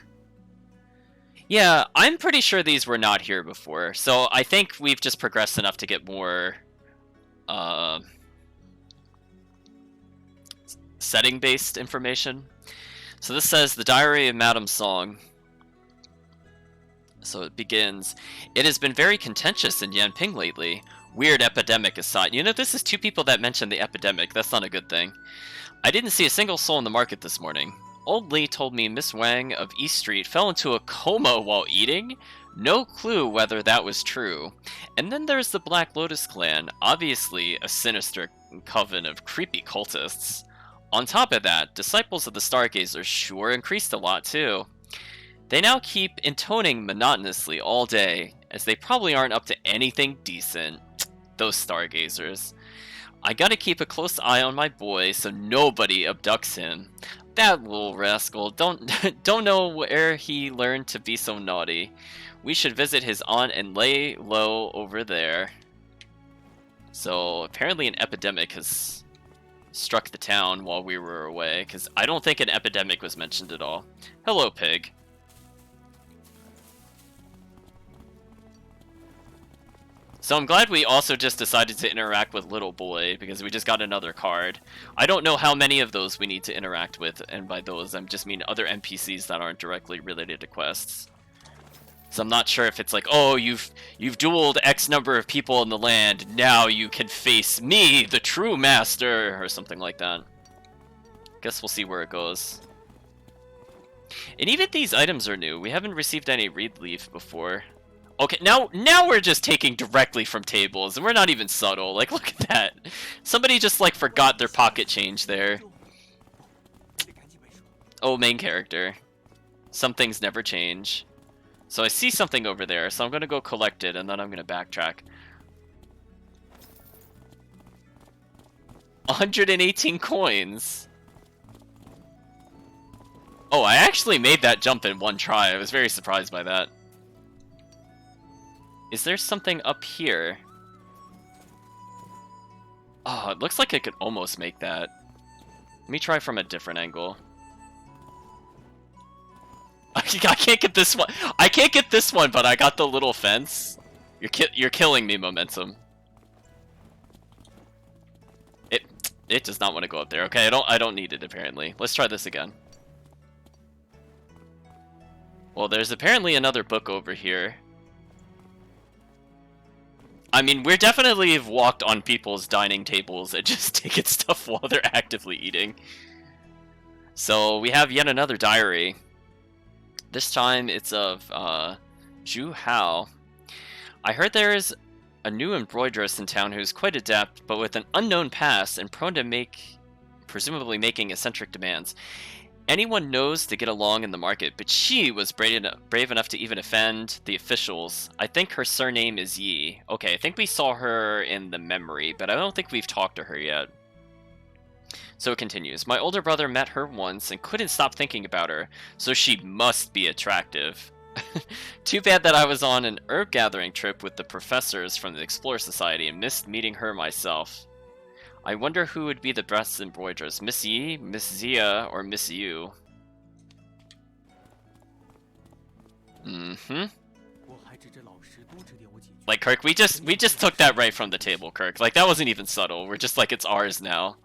Yeah, I'm pretty sure these were not here before, so I think we've just progressed enough to get more setting-based information. So this says, the Diary of Madame Song. So it begins, it has been very contentious in Yanping lately. Weird epidemic aside. You know, this is two people that mentioned the epidemic. That's not a good thing. I didn't see a single soul in the market this morning. Old Lee told me Miss Wang of East Street fell into a coma while eating. No clue whether that was true. And then there's the Black Lotus clan, obviously a sinister coven of creepy cultists. On top of that, disciples of the Stargazers sure increased a lot too. They now keep intoning monotonously all day, as they probably aren't up to anything decent. Those Stargazers. I gotta keep a close eye on my boy so nobody abducts him. That little rascal, don't know where he learned to be so naughty. We should visit his aunt and lay low over there. So apparently an epidemic has struck the town while we were away, because I don't think an epidemic was mentioned at all. Hello, pig. So I'm glad we also just decided to interact with Little Boy, because we just got another card. I don't know how many of those we need to interact with, and by those I just mean other NPCs that aren't directly related to quests. So I'm not sure if it's like, oh, you've dueled X number of people in the land, now you can face me, the true master, or something like that. Guess we'll see where it goes. And even these items are new. We haven't received any reed leaf before. Okay, now we're just taking directly from tables, and we're not even subtle. Like, look at that. Somebody just, like, forgot their pocket change there. Oh, main character. Some things never change. So I see something over there, so I'm gonna go collect it, and then I'm gonna backtrack. 118 coins! Oh, I actually made that jump in one try. I was very surprised by that. Is there something up here? Oh, it looks like I could almost make that. Let me try from a different angle. I can't get this one. I can't get this one, but I got the little fence. You're killing me, Momentum. It does not want to go up there. Okay, I don't need it apparently. Let's try this again. Well, there's apparently another book over here. I mean, we're definitely have walked on people's dining tables and just taken stuff while they're actively eating. So we have yet another diary. This time it's of Zhu Hao. I heard there is a new embroideress in town who's quite adept, but with an unknown past and prone to presumably making eccentric demands. Anyone knows to get along in the market, but she was brave enough to even offend the officials. I think her surname is Yi. Okay, I think we saw her in the memory, but I don't think we've talked to her yet. So it continues. My older brother met her once and couldn't stop thinking about her, so she must be attractive. Too bad that I was on an herb gathering trip with the professors from the Explorer Society and missed meeting her myself. I wonder who would be the best embroiderers. Miss Yi, Miss Zia, or Miss Yu? Mm-hmm. Like, Kirk, we just took that right from the table, Kirk. Like, that wasn't even subtle. We're just like, it's ours now.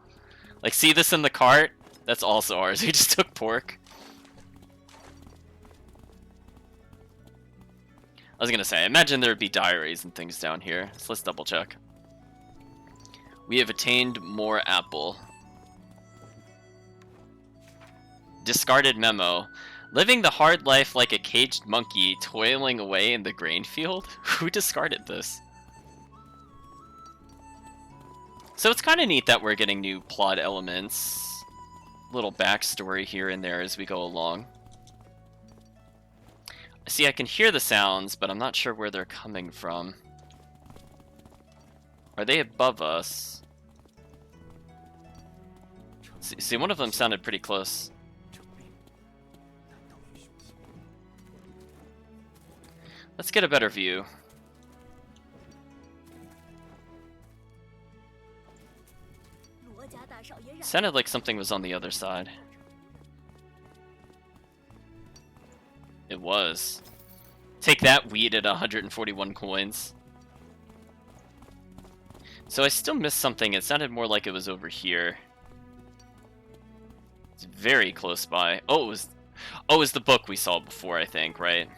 Like, see this in the cart? That's also ours. We just took pork. I was gonna say, I imagine there would be diaries and things down here. So let's double check. We have attained more apple. Discarded memo. Living the hard life like a caged monkey, toiling away in the grain field? Who discarded this? So it's kind of neat that we're getting new plot elements. Little backstory here and there as we go along. See, I can hear the sounds, but I'm not sure where they're coming from. Are they above us? See, one of them sounded pretty close. Let's get a better view. Sounded like something was on the other side. It was. Take that, weed at 141 coins. So I still missed something. It sounded more like it was over here. It's very close by. Oh, it was the book we saw before, I think, right?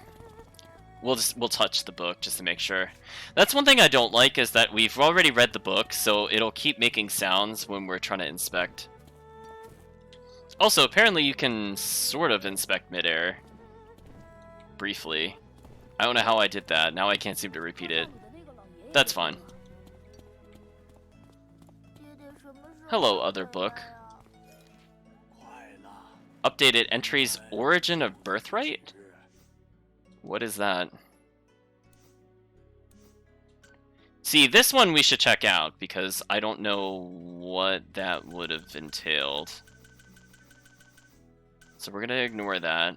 We'll touch the book just to make sure. That's one thing I don't like, is that we've already read the book, so it'll keep making sounds when we're trying to inspect. Also, apparently you can sort of inspect midair. Briefly. I don't know how I did that. Now I can't seem to repeat it. That's fine. Hello, other book. Updated entries, Origin of Birthright? What is that? See, this one we should check out, because I don't know what that would have entailed. So we're gonna ignore that.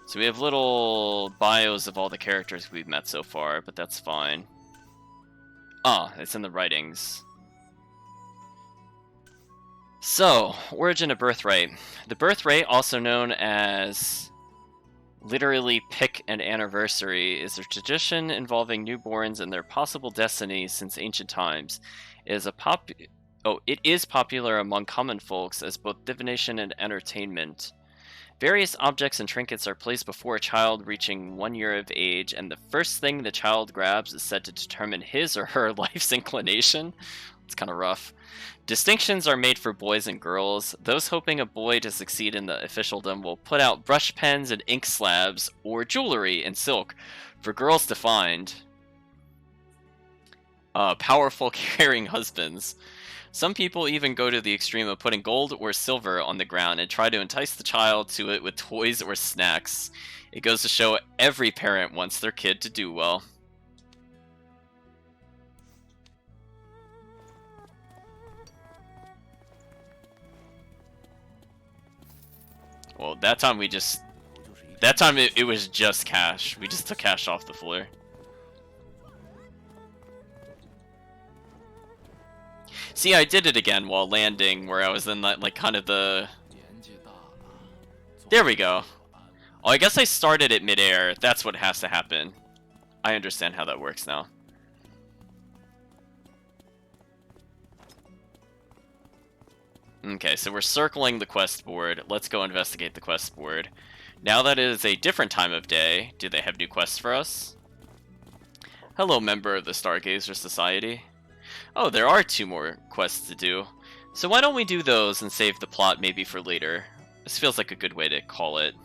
So we have little bios of all the characters we've met so far, but that's fine. Ah, it's in the writings. So, Origin of Birthright. The Birthright, also known as literally pick an anniversary, is a tradition involving newborns and their possible destinies since ancient times. It is popular among common folks as both divination and entertainment. Various objects and trinkets are placed before a child reaching 1 year of age, and the first thing the child grabs is said to determine his or her life's inclination. It's kind of rough. Distinctions are made for boys and girls. Those hoping a boy to succeed in the officialdom will put out brush pens and ink slabs, or jewelry and silk, for girls to find. Powerful, caring husbands. Some people even go to the extreme of putting gold or silver on the ground and try to entice the child to it with toys or snacks. It goes to show every parent wants their kid to do well. Well, that time it was just cash. We just took cash off the floor. See, I did it again while landing, where I was in that, like, kind of the... There we go. Oh, I guess I started at midair. That's what has to happen. I understand how that works now. Okay, so we're circling the quest board. Let's go investigate the quest board. Now that it is a different time of day, do they have new quests for us? Hello, member of the Stargazer Society. Oh, there are 2 more quests to do. So why don't we do those and save the plot maybe for later? This feels like a good way to call it.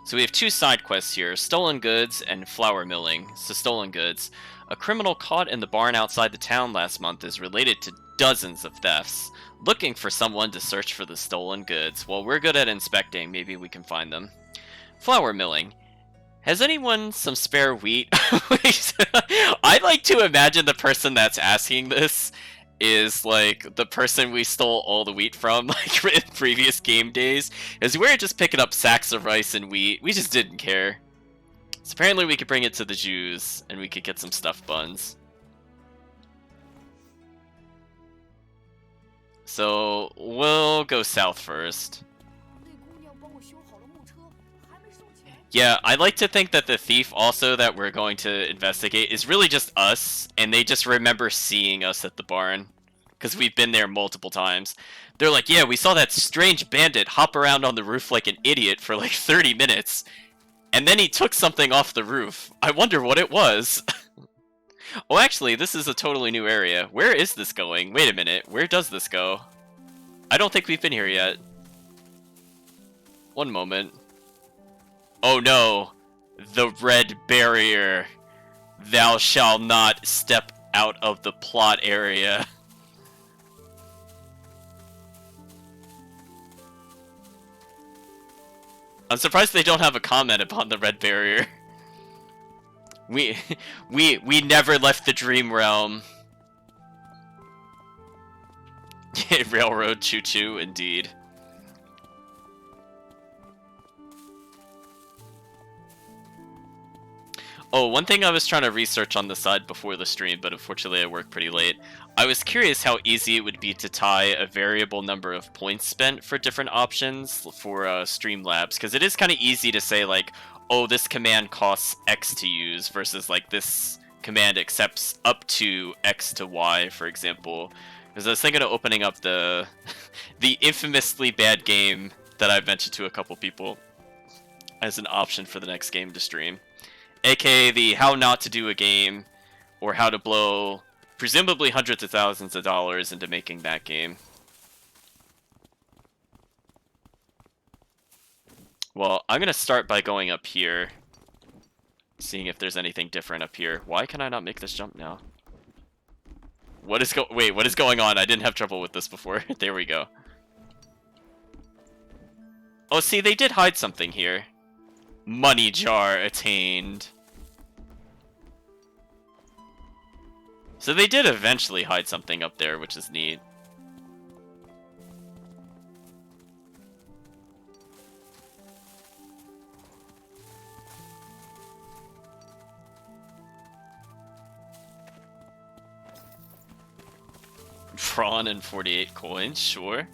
So we have 2 side quests here, Stolen Goods and Flour Milling. So Stolen Goods. A criminal caught in the barn outside the town last month is related to dozens of thefts. Looking for someone to search for the stolen goods. Well, we're good at inspecting, maybe we can find them. Flour Milling. Has anyone some spare wheat? I like to imagine the person that's asking this is like the person we stole all the wheat from, like in previous game days. Is we were just picking up sacks of rice and wheat. We just didn't care. So apparently we could bring it to the Jews and we could get some stuffed buns. So we'll go south first. Yeah, I like to think that the thief also that we're going to investigate is really just us, and they just remember seeing us at the barn. Because we've been there multiple times. They're like, yeah, we saw that strange bandit hop around on the roof like an idiot for like 30 minutes. And then he took something off the roof. I wonder what it was. Oh, actually, this is a totally new area. Where is this going? Wait a minute, where does this go? I don't think we've been here yet. One moment. Oh no, the red barrier. Thou shalt not step out of the plot area. I'm surprised they don't have a comment upon the red barrier. We never left the dream realm. Railroad choo-choo, indeed. Oh, one thing I was trying to research on the side before the stream, but unfortunately I worked pretty late. I was curious how easy it would be to tie a variable number of points spent for different options for Streamlabs, because it is kind of easy to say, like, oh, this command costs X to use, versus, like, this command accepts up to X to Y, for example. Because I was thinking of opening up the the infamously bad game that I've mentioned to a couple people as an option for the next game to stream. AKA the how not to do a game, or how to blow presumably hundreds of thousands of dollars into making that game. Well, I'm gonna start by going up here, seeing if there's anything different up here. Why can I not make this jump now? What is wait, what is going on? I didn't have trouble with this before. There we go. Oh, see, they did hide something here. Money jar attained. So they did eventually hide something up there, which is neat. Prawn and 48 coins, sure.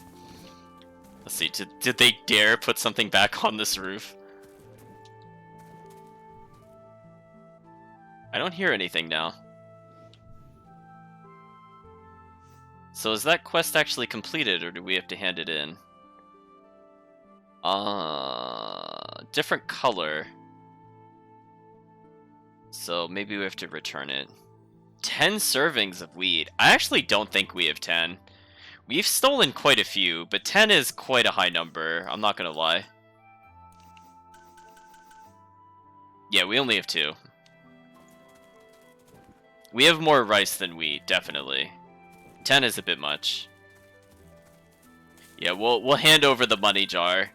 Let's see, did they dare put something back on this roof? I don't hear anything now. So is that quest actually completed, or do we have to hand it in? Different color. So maybe we have to return it. 10 servings of weed. I actually don't think we have 10. We've stolen quite a few, but 10 is quite a high number, I'm not gonna lie. Yeah, we only have 2. We have more rice than wheat, definitely. 10 is a bit much. Yeah, we'll hand over the money jar.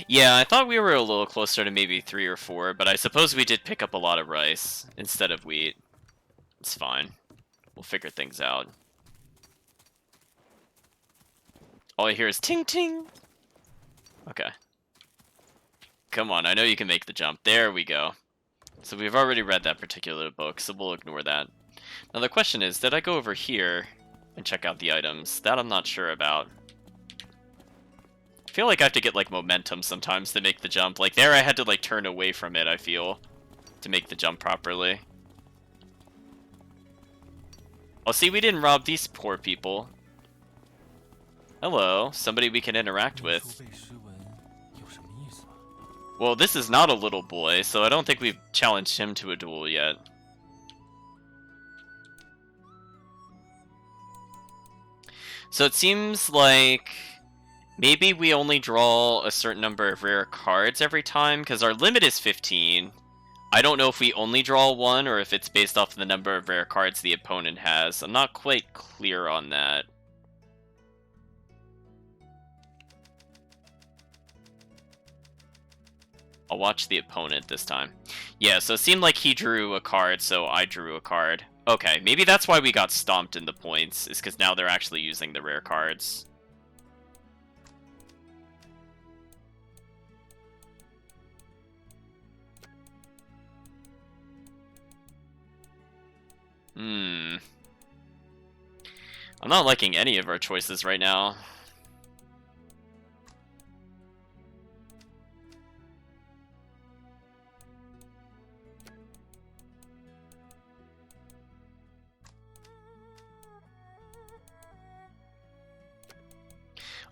Yeah, I thought we were a little closer to maybe 3 or 4, but I suppose we did pick up a lot of rice instead of wheat. It's fine. We'll figure things out. All I hear is ting ting. Okay. Come on, I know you can make the jump. There we go. So we've already read that particular book, so we'll ignore that. Now the question is, did I go over here and check out the items? That I'm not sure about. I feel like I have to get, like, momentum sometimes to make the jump. Like, there I had to, like, turn away from it, I feel, to make the jump properly. Oh, see, we didn't rob these poor people. Hello, somebody we can interact with. Well, this is not a little boy, so I don't think we've challenged him to a duel yet. So it seems like maybe we only draw a certain number of rare cards every time, because our limit is 15. I don't know if we only draw 1, or if it's based off the number of rare cards the opponent has. I'm not quite clear on that. I'll watch the opponent this time. Yeah, so it seemed like he drew a card, so I drew a card. Okay, maybe that's why we got stomped in the points, is because now they're actually using the rare cards. Hmm. I'm not liking any of our choices right now.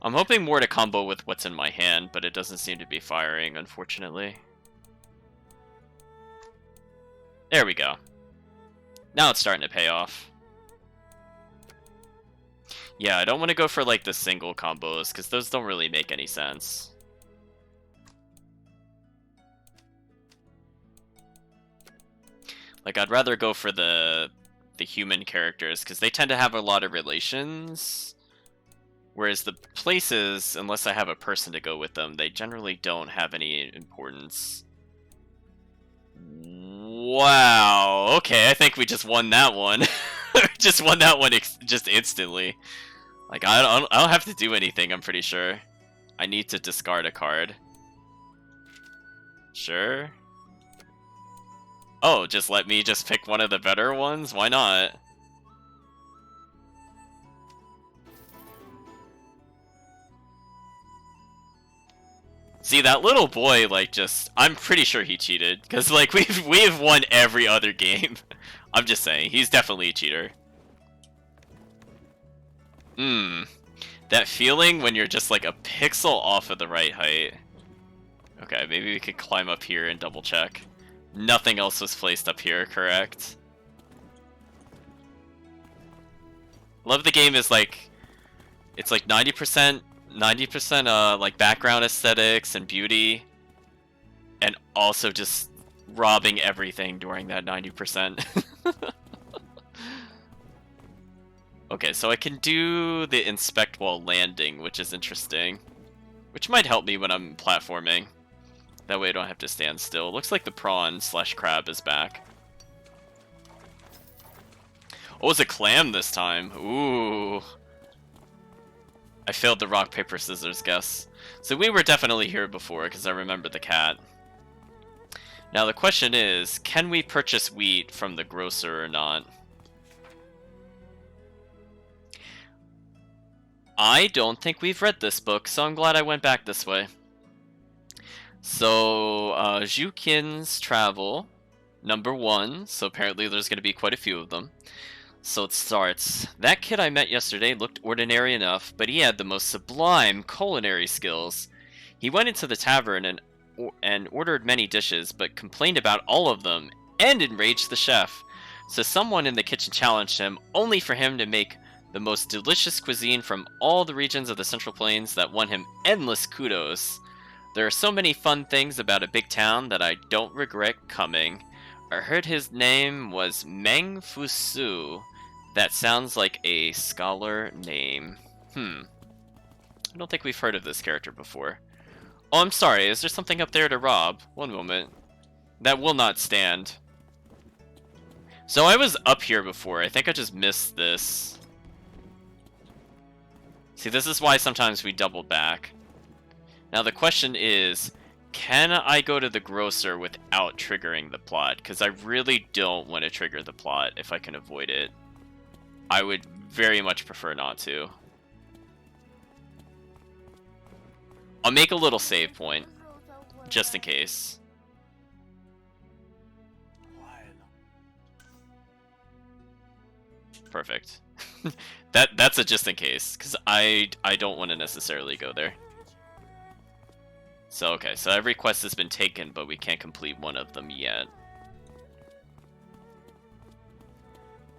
I'm hoping more to combo with what's in my hand, but it doesn't seem to be firing, unfortunately. There we go. Now it's starting to pay off. Yeah, I don't want to go for like the single combos, because those don't really make any sense. Like, I'd rather go for the human characters, because they tend to have a lot of relations. Whereas the places, unless I have a person to go with them, they generally don't have any importance. Wow, okay, I think we just won that one. Just won that one just instantly. Like, I don't have to do anything, I'm pretty sure. I need to discard a card. Sure. Oh, just let me just pick one of the better ones? Why not? See, that little boy, like, just... I'm pretty sure he cheated. Because, like, we've won every other game. I'm just saying, he's definitely a cheater. That feeling when you're just, like, a pixel off of the right height. Okay, maybe we could climb up here and double check. Nothing else was placed up here, correct? Love the game is, like... It's, like, 90% like background aesthetics and beauty, and also just robbing everything during that 90%. Okay, so I can do the inspect while landing, which is interesting, which might help me when I'm platforming. That way I don't have to stand still. Looks like the prawn/crab is back. Oh, it's a clam this time. Ooh. I failed the rock, paper, scissors guess. So we were definitely here before, because I remember the cat. Now the question is, can we purchase wheat from the grocer or not? I don't think we've read this book, so I'm glad I went back this way. So, Jukin's Travel, #1, so apparently there's going to be quite a few of them. So it starts. That kid I met yesterday looked ordinary enough, but he had the most sublime culinary skills. He went into the tavern and ordered many dishes, but complained about all of them, and enraged the chef. So someone in the kitchen challenged him, only for him to make the most delicious cuisine from all the regions of the Central Plains that won him endless kudos. There are so many fun things about a big town that I don't regret coming. I heard his name was Meng Fusu. That sounds like a scholar name. I don't think we've heard of this character before. Oh, I'm sorry, is there something up there to rob? One moment. That will not stand. So I was up here before, I think I just missed this. See, this is why sometimes we double back. Now the question is, can I go to the grocer without triggering the plot? Because I really don't want to trigger the plot if I can avoid it. I would very much prefer not to. I'll make a little save point, just in case. Perfect. That's a just in case, because I don't want to necessarily go there. So okay, so every quest has been taken, but we can't complete one of them yet.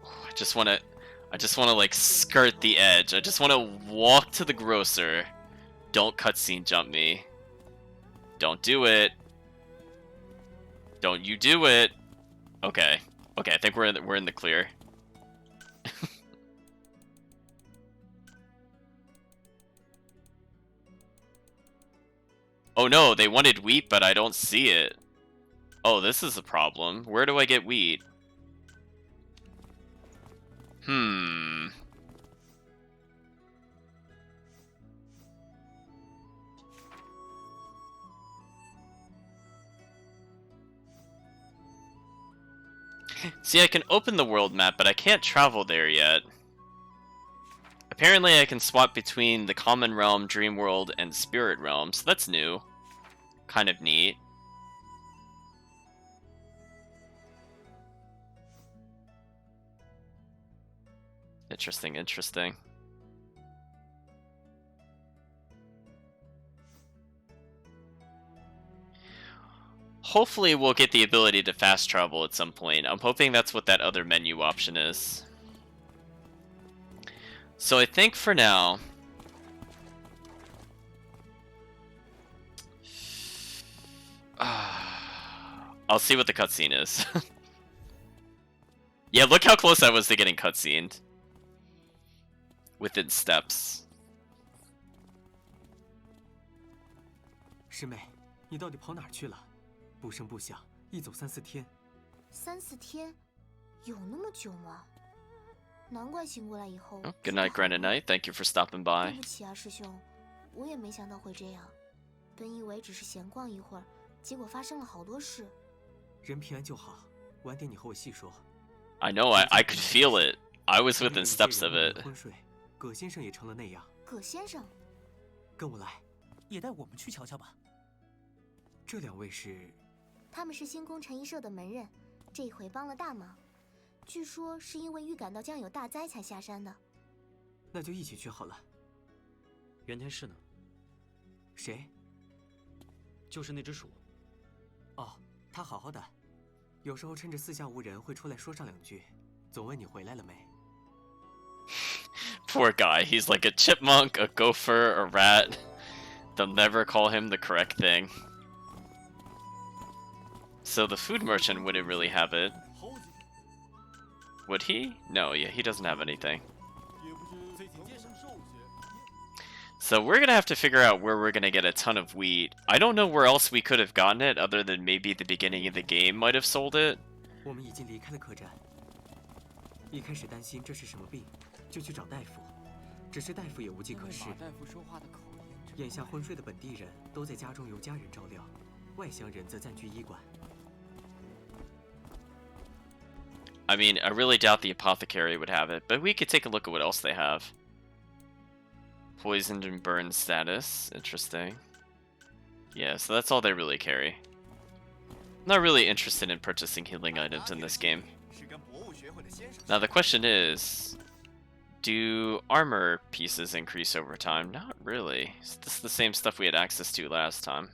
I just want to like skirt the edge. I just want to walk to the grocer. Don't cutscene jump me. Don't do it. Don't you do it. Okay. Okay, I think we're in the clear. Oh no, they wanted wheat, but I don't see it. Oh, this is a problem. Where do I get wheat? See, I can open the world map, but I can't travel there yet. Apparently I can swap between the Common Realm, Dream World, and Spirit Realm, so that's new. Kind of neat. Interesting, interesting. Hopefully we'll get the ability to fast travel at some point. I'm hoping that's what that other menu option is. So I think for now... I'll see what the cutscene is. Yeah, look how close I was to getting cutscened. Within steps. 师妹，你到底跑哪儿去了？不声不响，一走3、4天。3、4天，有那么久吗？难怪醒过来以后。Oh, good night, Granite Knight. Thank you for stopping by. 对不起啊，师兄，我也没想到会这样。本以为只是闲逛一会儿，结果发生了好多事。人平安就好，晚点你和我细说。I know, I could feel it. I was within steps of it. 昏睡，葛先生也成了那样。葛先生，跟我来，也带我们去瞧瞧吧。这2位是？他们是星宫陈一社的门人，这一回帮了大忙。据说是因为预感到将有大灾才下山的。那就一起去好了。原天使呢？谁？就是那只鼠。哦，他好好的，有时候趁着四下无人会出来说上2句，总问你回来了没。Poor guy, he's like a chipmunk, a gopher, a rat. They'll never call him the correct thing. So the food merchant wouldn't really have it. Would he? No, yeah, he doesn't have anything. So we're gonna have to figure out where we're gonna get a ton of wheat. I don't know where else we could have gotten it other than maybe the beginning of the game might have sold it. 我们已经离开了客栈。一开始担心这是什么病，就去找大夫，只是大夫也无计可施。眼下昏睡的本地人都在家中由家人照料，外乡人则暂居医馆。 I mean, I really doubt the apothecary would have it, but we could take a look at what else they have. Poisoned and burned status. Interesting. Yeah, so that's all they really carry. Not really interested in purchasing healing items in this game. Now the question is, do armor pieces increase over time? Not really. This is the same stuff we had access to last time.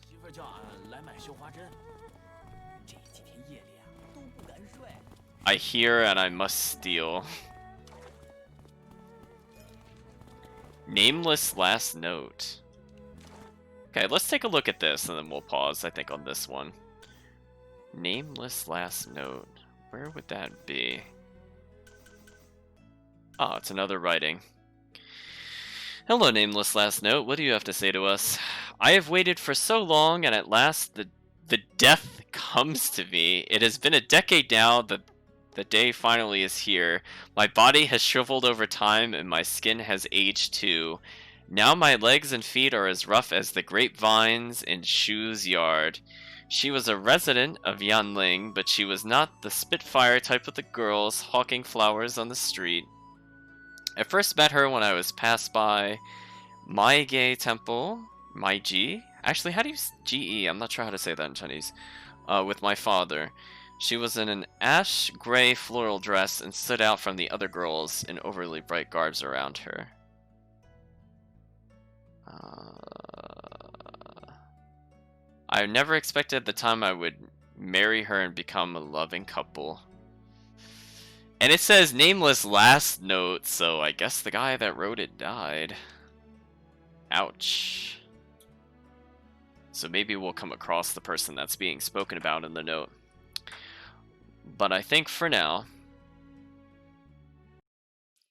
I hear and I must steal. Nameless last note. Okay, let's take a look at this and then we'll pause, I think, on this one. Nameless last note. Where would that be? Oh, it's another writing. Hello, nameless last note. What do you have to say to us? I have waited for so long, and at last the death comes to me. It has been a decade now. The day finally is here. My body has shriveled over time, and my skin has aged too. Now my legs and feet are as rough as the grapevines in Shu's yard. She was a resident of Yanling, but she was not the Spitfire type of the girls hawking flowers on the street. I first met her when I was passed by Maige Temple, Maiji? Actually, how do you GE? I'm not sure how to say that in Chinese. With my father. She was in an ash gray floral dress and stood out from the other girls in overly bright garbs around her. I never expected at the time I would marry her and become a loving couple. And it says nameless last note, so I guess the guy that wrote it died. Ouch. So maybe we'll come across the person that's being spoken about in the note. But I think for now,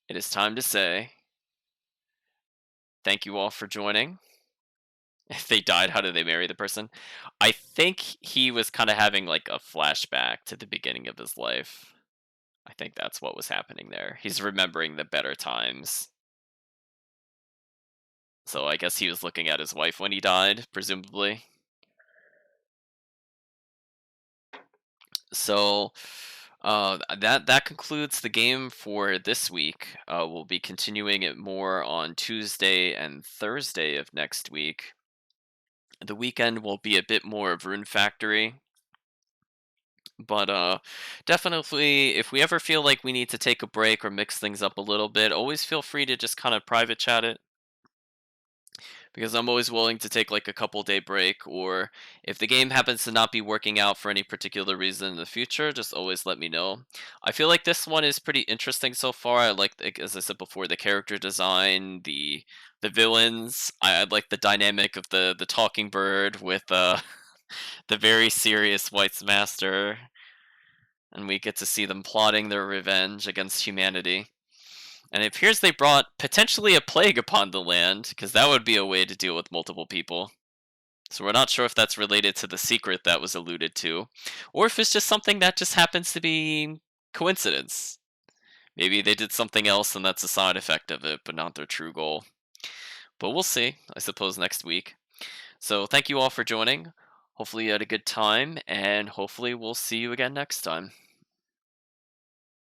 it is time to say thank you all for joining. If they died, how did they marry the person? I think he was kind of having like a flashback to the beginning of his life. I think that's what was happening there. He's remembering the better times. So I guess he was looking at his wife when he died, presumably. So That concludes the game for this week. We'll be continuing it more on Tuesday and Thursday of next week. The weekend will be a bit more of Rune Factory. But definitely, if we ever feel like we need to take a break or mix things up a little bit, always feel free to just kind of private chat it. Because I'm always willing to take like a couple day break, or if the game happens to not be working out for any particular reason in the future, just always let me know. I feel like this one is pretty interesting so far. I like, as I said before, the character design, the villains. I like the dynamic of the talking bird with the very serious White's Master, and we get to see them plotting their revenge against humanity. And it appears they brought potentially a plague upon the land, because that would be a way to deal with multiple people. So we're not sure if that's related to the secret that was alluded to, or if it's just something that just happens to be coincidence. Maybe they did something else and that's a side effect of it, but not their true goal. But we'll see, I suppose, next week. So thank you all for joining. Hopefully you had a good time, and hopefully we'll see you again next time.